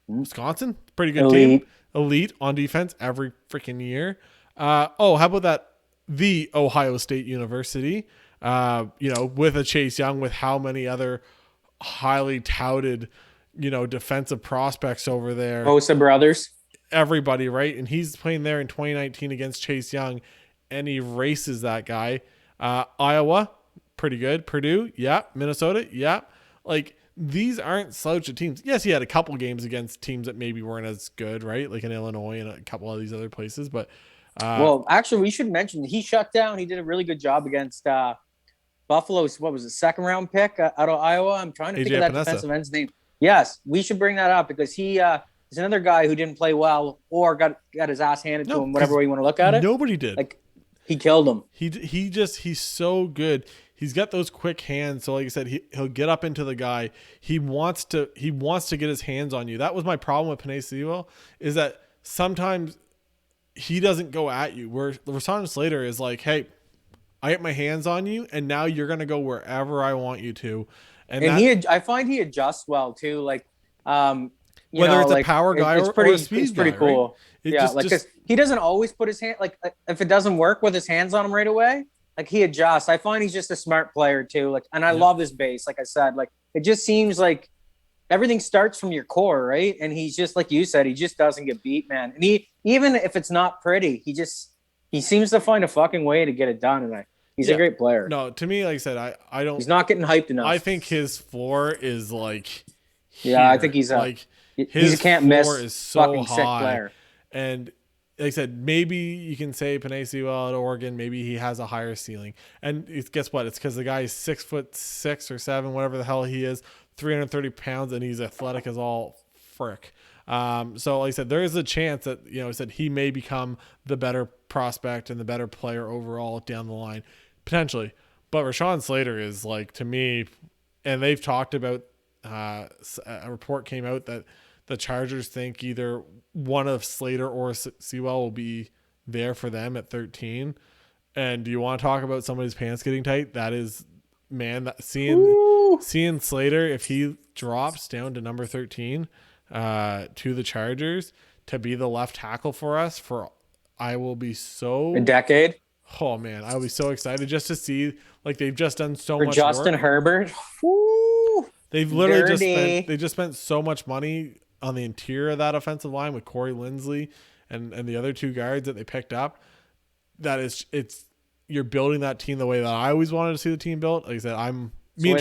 Speaker 1: Yeah. Wisconsin, pretty good team. Elite on defense every freaking year. How about that? The Ohio State University, with a Chase Young, with how many other highly touted, defensive prospects over there.
Speaker 2: Bosa brothers.
Speaker 1: Everybody, right? And he's playing there in 2019 against Chase Young, and he races that guy. Iowa, pretty good. Purdue, yeah. Minnesota, yeah. Like, these aren't slouch of teams. Yes, he had a couple games against teams that maybe weren't as good, right? Like in Illinois and a couple of these other places, but
Speaker 2: well, actually, we should mention he shut down. He did a really good job against Buffalo's. What was it? 2nd round pick out of Iowa. I'm trying to think of that defensive end's name. Yes, we should bring that up because he is another guy who didn't play well or got his ass handed to him. Whatever way you want to look at it.
Speaker 1: Nobody did.
Speaker 2: Like he killed him.
Speaker 1: He's so good. He's got those quick hands. So like I said, he'll get up into the guy. He wants to get his hands on you. That was my problem with Penei Sewell, is that sometimes he doesn't go at you. Where Rashawn Slater is like, hey, I get my hands on you, and now you're gonna go wherever I want you to. And
Speaker 2: I find he adjusts well too. Like,
Speaker 1: whether it's a power guy or a speed guy.
Speaker 2: It's pretty cool. Right? Yeah, because he doesn't always put his hand, like if it doesn't work with his hands on him right away, like he adjusts. I find he's just a smart player too. Like, and I love his base. Like I said, like it just seems like everything starts from your core, right? And he's just like you said, he just doesn't get beat, man. And he, even if it's not pretty, he seems to find a fucking way to get it done. And he's a great player.
Speaker 1: No, to me, like I said, I don't.
Speaker 2: He's not getting hyped enough.
Speaker 1: I think his floor is like.
Speaker 2: Here. Yeah, I think he's he's a can't miss. Is so fucking high. Sick player.
Speaker 1: And like I said, maybe you can say Penei Sewell at Oregon, maybe he has a higher ceiling. And guess what? It's because the guy is 6'6" or 7", whatever the hell he is, 330 pounds, and he's athletic as all frick. So like I said, there is a chance that, I said he may become the better prospect and the better player overall down the line, potentially. But Rashawn Slater is like, to me, and they've talked about, a report came out that the Chargers think either one of Slater or Sewell will be there for them at 13. And do you want to talk about somebody's pants getting tight? That is, man, that seeing Slater, if he drops down to number 13 to the Chargers to be the left tackle for us, I will be so...
Speaker 2: A decade?
Speaker 1: Oh, man, I will be so excited just to see, like, they've just done so much
Speaker 2: Justin
Speaker 1: work.
Speaker 2: Herbert? Woo!
Speaker 1: They've literally just spent so much money on the interior of that offensive line with Corey Linsley and the other two guards that they picked up. You're building that team the way that I always wanted to see the team built. Like I said, me and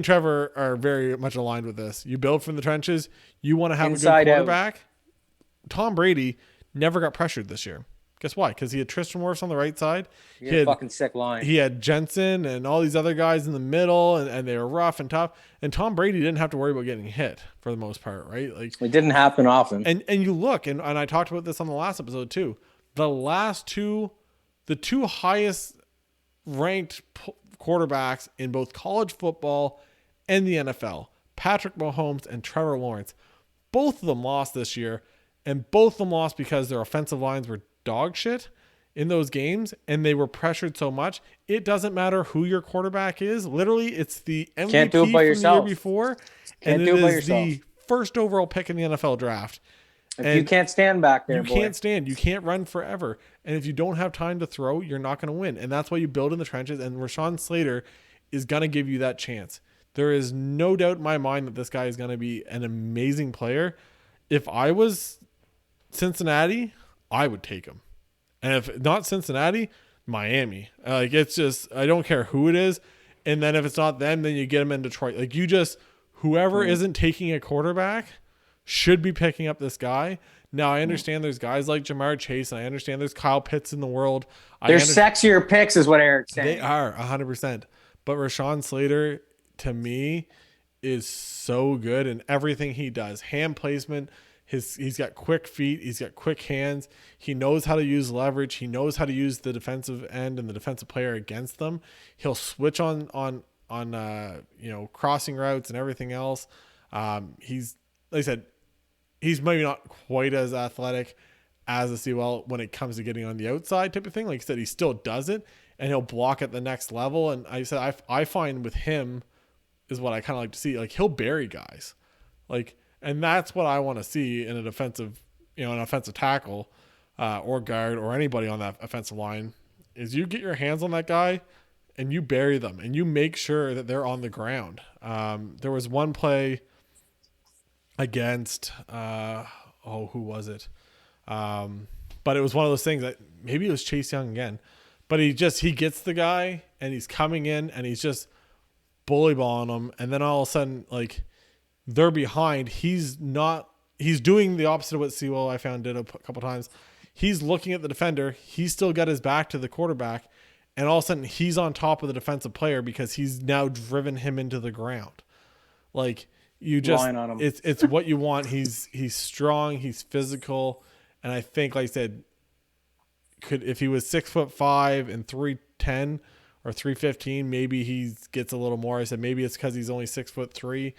Speaker 1: Trevor are very much aligned with this. You build from the trenches. You want to have inside a good quarterback. Out. Tom Brady never got pressured this year. Guess why? Because he had Tristan Wirfs on the right side.
Speaker 2: He had a fucking sick line.
Speaker 1: He had Jensen and all these other guys in the middle, and they were rough and tough. And Tom Brady didn't have to worry about getting hit for the most part, right? Like,
Speaker 2: it didn't happen often.
Speaker 1: And you look, and I talked about this on the last episode too. The two highest ranked quarterbacks in both college football and the NFL, Patrick Mahomes and Trevor Lawrence, both of them lost this year, and both of them lost because their offensive lines were dog shit in those games, and they were pressured so much. It doesn't matter who your quarterback is. Literally, it's the MVP
Speaker 2: Can't do it by
Speaker 1: from
Speaker 2: yourself.
Speaker 1: The year before,
Speaker 2: Can't
Speaker 1: and
Speaker 2: do it by
Speaker 1: is
Speaker 2: yourself.
Speaker 1: The first overall pick in the NFL draft.
Speaker 2: If you can't stand back there,
Speaker 1: can't stand. You can't run forever. And if you don't have time to throw, you're not going to win. And that's why you build in the trenches. And Rashawn Slater is going to give you that chance. There is no doubt in my mind that this guy is going to be an amazing player. If I was Cincinnati, I would take him. And if not Cincinnati, Miami. Like, it's just, I don't care who it is. And then if it's not them, then you get him in Detroit. Like, whoever isn't taking a quarterback should be picking up this guy. Now, I understand there's guys like Jamar Chase, and I understand there's Kyle Pitts in the world.
Speaker 2: They're sexier picks is what Eric's saying.
Speaker 1: They are, 100%. But Rashawn Slater, to me, is so good in everything he does. Hand placement, he's got quick feet, he's got quick hands, he knows how to use leverage, he knows how to use the defensive end and the defensive player against them. He'll switch on crossing routes and everything else. He's, like I said, he's maybe not quite as athletic as a Sewell when it comes to getting on the outside type of thing. Like I said, he still does it, and he'll block at the next level. And I said, I find with him is what I kind of like to see. Like, he'll bury guys, and that's what I want to see in an offensive tackle or guard or anybody on that offensive line, is you get your hands on that guy and you bury them and you make sure that they're on the ground. There was one play against who was it? But it was one of those things that maybe it was Chase Young again, but he gets the guy and he's coming in and he's just bully balling him, and then all of a sudden, like, they're behind. He's doing the opposite of what Sewell I found did a couple times. He's looking at the defender. He's still got his back to the quarterback, and all of a sudden he's on top of the defensive player because he's now driven him into the ground. Like, you just, on him. It's what you want. He's strong, he's physical, and I think, like I said, if he was 6'5" and 310 or 315, maybe he gets a little more. I said maybe it's because he's only 6'3",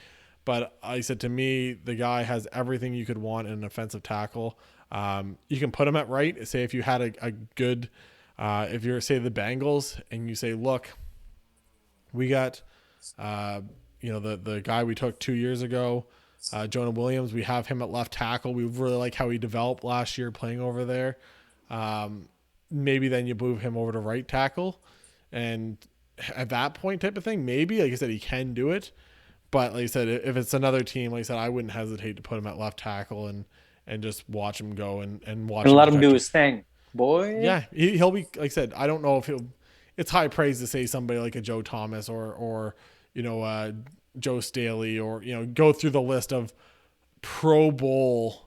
Speaker 1: but I said, to me, the guy has everything you could want in an offensive tackle. You can put him at right. Say if you had a good, if you're, say, the Bengals, and you say, look, we got the guy we took 2 years ago, Jonah Williams, we have him at left tackle. We really like how he developed last year playing over there. Maybe then you move him over to right tackle, and at that point type of thing, maybe, like I said, he can do it. But like I said, if it's another team, like I said, I wouldn't hesitate to put him at left tackle and just watch him go and watch
Speaker 2: and let him do his thing, boy.
Speaker 1: Yeah, he'll be, like I said, I don't know if it's high praise to say somebody like a Joe Thomas or Joe Staley, or go through the list of Pro Bowl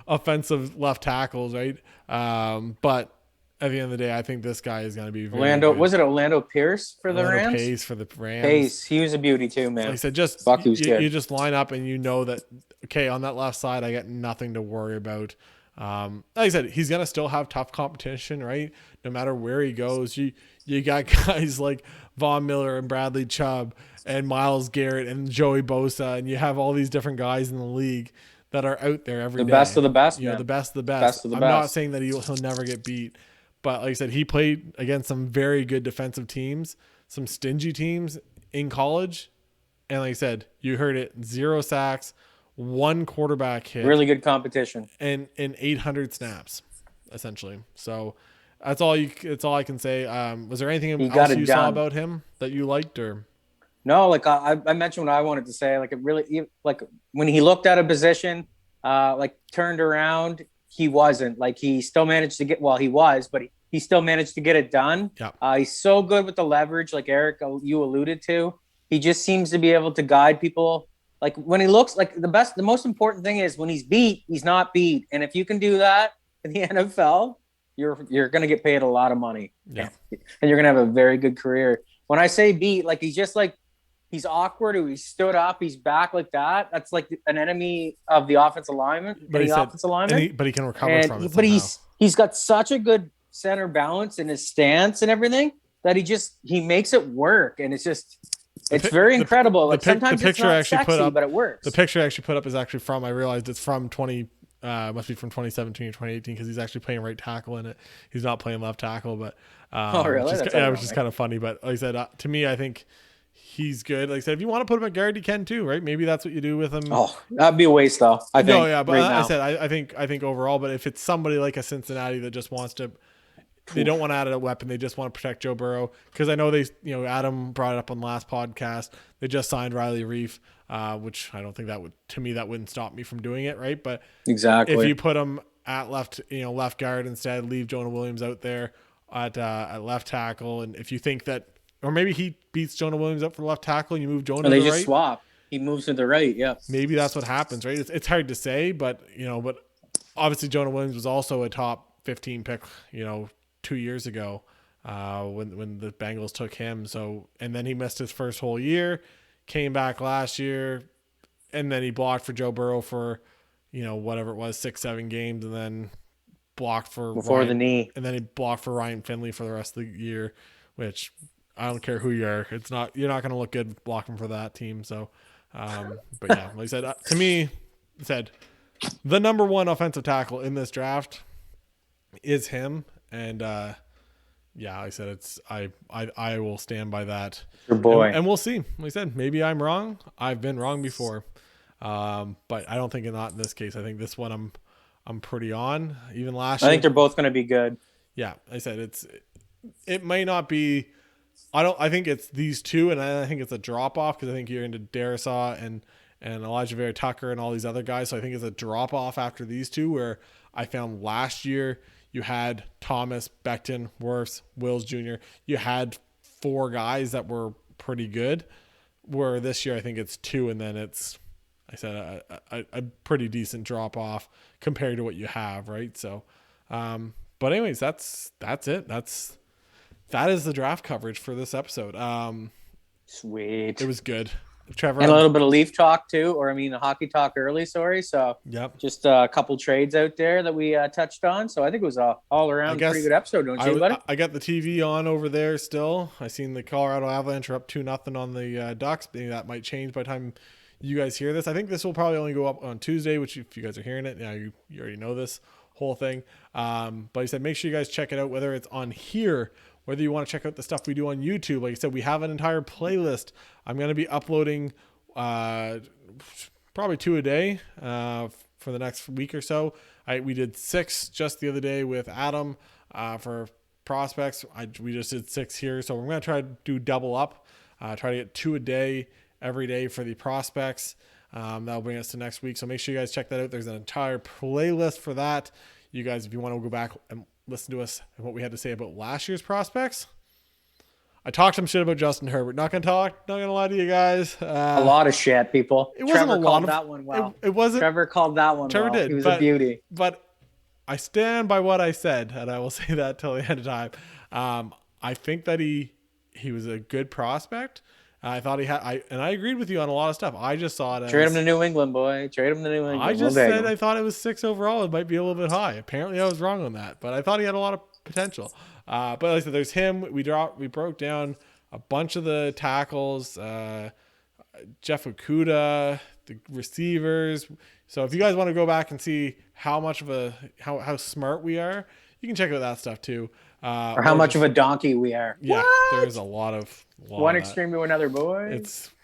Speaker 1: offensive left tackles, right? But at the end of the day, I think this guy is going to be very
Speaker 2: Orlando.
Speaker 1: good.
Speaker 2: Was it Orlando Pierce for the Rams?
Speaker 1: Pace for the Rams.
Speaker 2: Pace, he was a beauty too, man.
Speaker 1: Like I said, just you just line up and that, okay, on that left side, I got nothing to worry about. Like I said, he's going to still have tough competition, right? No matter where he goes, you got guys like Von Miller and Bradley Chubb and Myles Garrett and Joey Bosa, and you have all these different guys in the league that are out there every day.
Speaker 2: The best of the best, man.
Speaker 1: The best of the best. I'm not saying that he'll never get beat, but like I said, he played against some very good defensive teams, some stingy teams in college. And like I said, you heard it, 0 sacks, 1 quarterback hit.
Speaker 2: Really good competition.
Speaker 1: And 800 snaps, essentially. So that's all I can say. Was there anything else you saw about him that you liked, or?
Speaker 2: No, like I mentioned what I wanted to say. Like it really, like when he looked at a position, turned around, he wasn't, like, he still managed to get, he was, but he still managed to get it done.
Speaker 1: Yeah.
Speaker 2: He's so good with the leverage, like Eric, you alluded to. He just seems to be able to guide people. Like when he looks like the most important thing is when he's beat, he's not beat. And if you can do that in the NFL, you're going to get paid a lot of money.
Speaker 1: Yeah.
Speaker 2: And you're going to have a very good career. When I say beat, like he's just like, he's awkward, or he stood up, he's back like that. That's like an enemy of the offensive lineman.
Speaker 1: But he can recover from it.
Speaker 2: But he's got such a good center balance in his stance and everything that he makes it work, and it's very incredible. Like sometimes it's not sexy, but it works.
Speaker 1: The picture I actually put up is actually from, I realized it's from must be from 2017 or 2018, because he's actually playing right tackle in it. He's not playing left tackle, but
Speaker 2: oh really?
Speaker 1: Which is kind of funny. But like I said, to me, I think he's good. Like I said, if you want to put him at guard, you can too, right? Maybe that's what you do with him.
Speaker 2: Oh, that'd be a waste, though. I think.
Speaker 1: No, yeah, but I said I think overall. But if it's somebody like a Cincinnati that just wants to, they don't want to add a weapon, they just want to protect Joe Burrow, because I know Adam brought it up on the last podcast. They just signed Riley Reif, which I don't think that wouldn't stop me from doing it, right? But
Speaker 2: exactly,
Speaker 1: if you put him at left guard instead, leave Jonah Williams out there at left tackle, and if you think that. Or maybe he beats Jonah Williams up for left tackle and you move Jonah to the right.
Speaker 2: They just swap. He moves to the right, yeah.
Speaker 1: Maybe that's what happens, right? It's hard to say, but obviously Jonah Williams was also a top 15 pick, 2 years ago when the Bengals took him. So, and then he missed his first whole year, came back last year, and then he blocked for Joe Burrow for, whatever it was, 6-7 games, and then blocked for
Speaker 2: the knee.
Speaker 1: And then he blocked for Ryan Finley for the rest of the year, which I don't care who you are. You're not going to look good blocking for that team. So, but yeah, like I said, to me, the number one offensive tackle in this draft is him. And, yeah, like I said, I will stand by that.
Speaker 2: Your boy.
Speaker 1: And we'll see. Like I said, maybe I'm wrong. I've been wrong before. But I don't think not in this case. I think this one I'm pretty on. Even last year.
Speaker 2: I think they're both going to be good.
Speaker 1: Yeah, like I said, it may not be. I think it's these two, and I think it's a drop off, because I think you're into Darisaw and Elijah Vera Tucker and all these other guys. So I think it's a drop off after these two, where I found last year you had Thomas, Becton, Wirfs, Wills Jr. You had 4 guys that were pretty good, where this year I think it's 2, and then it's, I said, a pretty decent drop off compared to what you have, right? So, but anyways, that's it. That is the draft coverage for this episode.
Speaker 2: Sweet.
Speaker 1: It was good. Trevor.
Speaker 2: And a little bit of Leaf talk too, hockey talk early, sorry. So
Speaker 1: yep.
Speaker 2: Just a couple trades out there that we touched on. So I think it was a all around pretty good episode, don't you, buddy?
Speaker 1: I got the TV on over there still. I seen the Colorado Avalanche are up 2-0 on the Ducks. Maybe that might change by the time you guys hear this. I think this will probably only go up on Tuesday, which if you guys are hearing it, you already know this whole thing. But I said, make sure you guys check it out, whether it's on here, whether you want to check out the stuff we do on YouTube. Like I said, we have an entire playlist. I'm going to be uploading probably probably 2 a day for the next week or so. We did 6 just the other day with Adam for prospects. We just did 6 here, so we're going to try to do double up. Try to get 2 a day every day for the prospects. That'll bring us to next week. So make sure you guys check that out. There's an entire playlist for that. You guys, if you want to go back and listen to us and what we had to say about last year's prospects. I talked some shit about Justin Herbert. Not going to lie to you guys.
Speaker 2: A lot of shit, people.
Speaker 1: It wasn't
Speaker 2: Trevor
Speaker 1: a lot
Speaker 2: called
Speaker 1: of
Speaker 2: that one well.
Speaker 1: It wasn't.
Speaker 2: Trevor called that one
Speaker 1: Trevor
Speaker 2: well.
Speaker 1: did.
Speaker 2: He was a beauty.
Speaker 1: But I stand by what I said, and I will say that till the end of time. I think that he was a good prospect. I thought he had, and I agreed with you on a lot of stuff. I just saw it as,
Speaker 2: trade him to New England, boy. Trade him to New England.
Speaker 1: I just said I thought it was 6 overall. It might be a little bit high. Apparently, I was wrong on that, but I thought he had a lot of potential. But like I said, there's him. We broke down a bunch of the tackles, Jeff Okuda, the receivers. So if you guys want to go back and see how much of how smart we are, you can check out that stuff too.
Speaker 2: Or how much of a donkey we are.
Speaker 1: Yeah, there's a lot of
Speaker 2: one extreme to another, boy.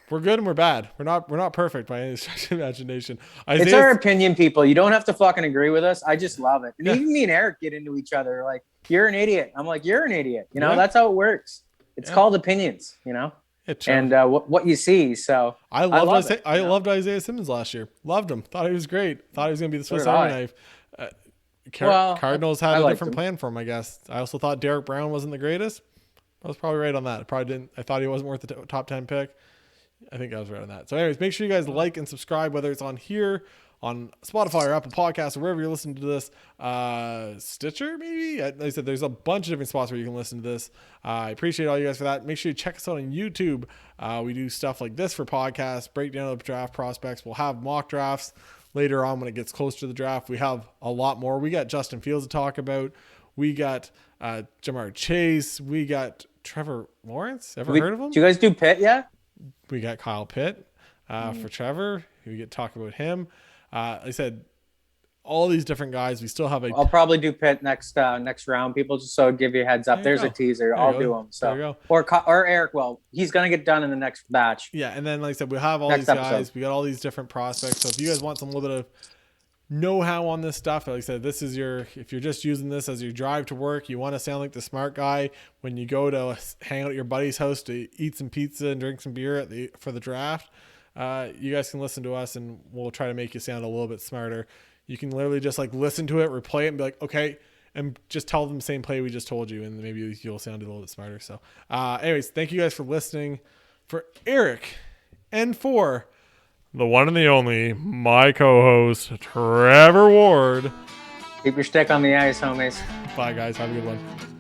Speaker 1: We're good and we're bad. We're not perfect by any stretch of imagination.
Speaker 2: It's our opinion, people. You don't have to fucking agree with us. I just love it. And even me and Eric get into each other. Like, you're an idiot. I'm like, you're an idiot. You know, that's how it works. It's called opinions, you know? And what you see. So
Speaker 1: I loved Isaiah Simmons last year. Loved him. Thought he was great. Thought he was going to be the Swiss Army knife. Cardinals had a different plan for him, I guess. I also thought Derek Brown wasn't the greatest. I was probably right on that. I thought he wasn't worth the top 10 pick. I think I was right on that. So anyways, make sure you guys like and subscribe, whether it's on here, on Spotify or Apple Podcasts or wherever you're listening to this. Stitcher, maybe? Like I said, there's a bunch of different spots where you can listen to this. I appreciate all you guys for that. Make sure you check us out on YouTube. We do stuff like this for podcasts, breakdown of draft prospects. We'll have mock drafts later on when it gets closer to the draft. We have a lot more. We got Justin Fields to talk about. We got Jamar Chase. We got Trevor Lawrence. Heard of him?
Speaker 2: Do you guys do Pitt yet?
Speaker 1: We got Kyle Pitt for Trevor. We get to talk about him. Like I said, all these different guys. We still have
Speaker 2: I'll probably do Pitt next round, people, just so give you a heads up. There's a teaser. I'll do them. So
Speaker 1: there you go.
Speaker 2: Or Eric. Well, he's gonna get done in the next batch.
Speaker 1: Yeah, and then like I said, we have all these guys. We got all these different prospects. So if you guys want some little bit of know-how on this stuff, like I said, if you're just using this as your drive to work, you want to sound like the smart guy when you go to hang out at your buddy's house to eat some pizza and drink some beer for the draft. You guys can listen to us and we'll try to make you sound a little bit smarter. You can literally just like listen to it, replay it, and be like, okay, and just tell them the same play we just told you, and maybe you'll sound a little bit smarter. So anyways, thank you guys for listening. For Eric and for the one and the only, my co-host, Trevor Ward.
Speaker 2: Keep your stick on the ice, homies.
Speaker 1: Bye, guys. Have a good one.